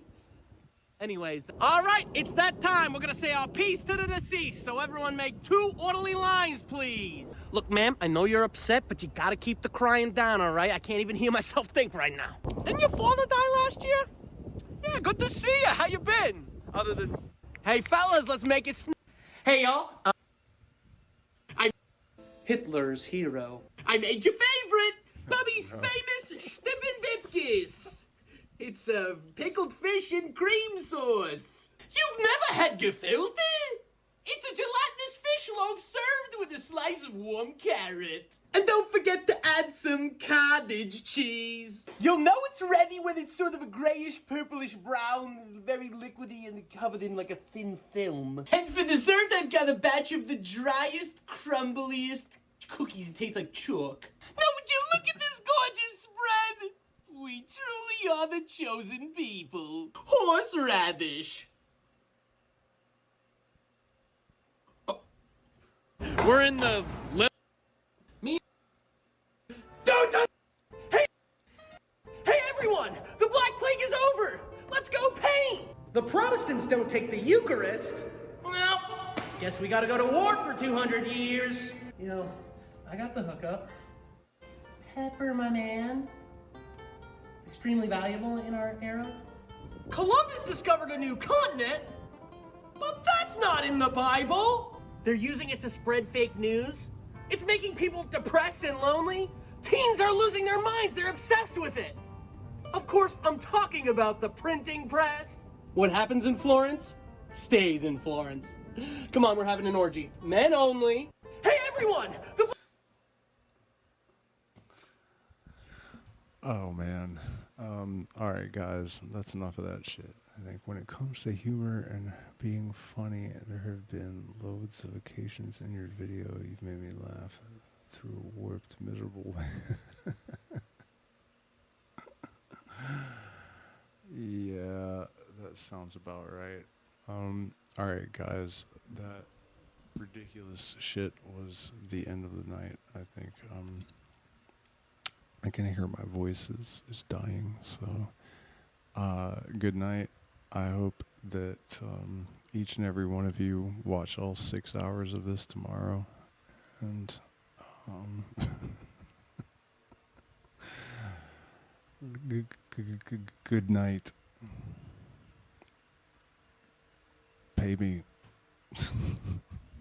Anyways, all right, it's that time. We're gonna say our piece to the deceased, so everyone make 2 orderly lines, please. Look, ma'am, I know you're upset, but you gotta keep the crying down, all right? I can't even hear myself think right now. Didn't your father die last year? Yeah, good to see you. How you been? Other than... Hey, fellas, let's make it Hey, y'all. I'm Hitler's hero. I made your favorite, Bubby's famous Stippen Vipkis. It's pickled fish and cream sauce. You've never had gefilte? It's a gelatinous fish loaf served with a slice of warm carrot. And don't forget to add some cottage cheese. You'll know it's ready when it's sort of a grayish, purplish brown, very liquidy and covered in like a thin film. And for dessert, I've got a batch of the driest, crumbliest cookies. It tastes like chalk. Now would you look at this gorgeous spread? We truly are the chosen people. Horseradish. Oh. We're in the... Me? Don't... Hey! Hey, everyone! The Black Plague is over! Let's go paint! The Protestants don't take the Eucharist. Well, guess we gotta go to war for 200 years. Yo, I got the hookup. Pepper, my man. Extremely valuable in our era. Columbus discovered a new continent, but that's not in the Bible. They're using it to spread fake news. It's making people depressed and lonely. Teens are losing their minds. They're obsessed with it. Of course, I'm talking about the printing press. What happens in Florence stays in Florence. Come on, we're having an orgy. Men only. Hey, everyone! Oh man. All right, guys, that's enough of that shit. I think when it comes to humor and being funny, there have been loads of occasions in your video you've made me laugh through a warped, miserable way. Yeah, that sounds about right. All right, guys, that ridiculous shit was the end of the night, I think. I can hear my voice is dying, so good night. I hope that each and every one of you watch all 6 hours of this tomorrow, and good night. Pay me.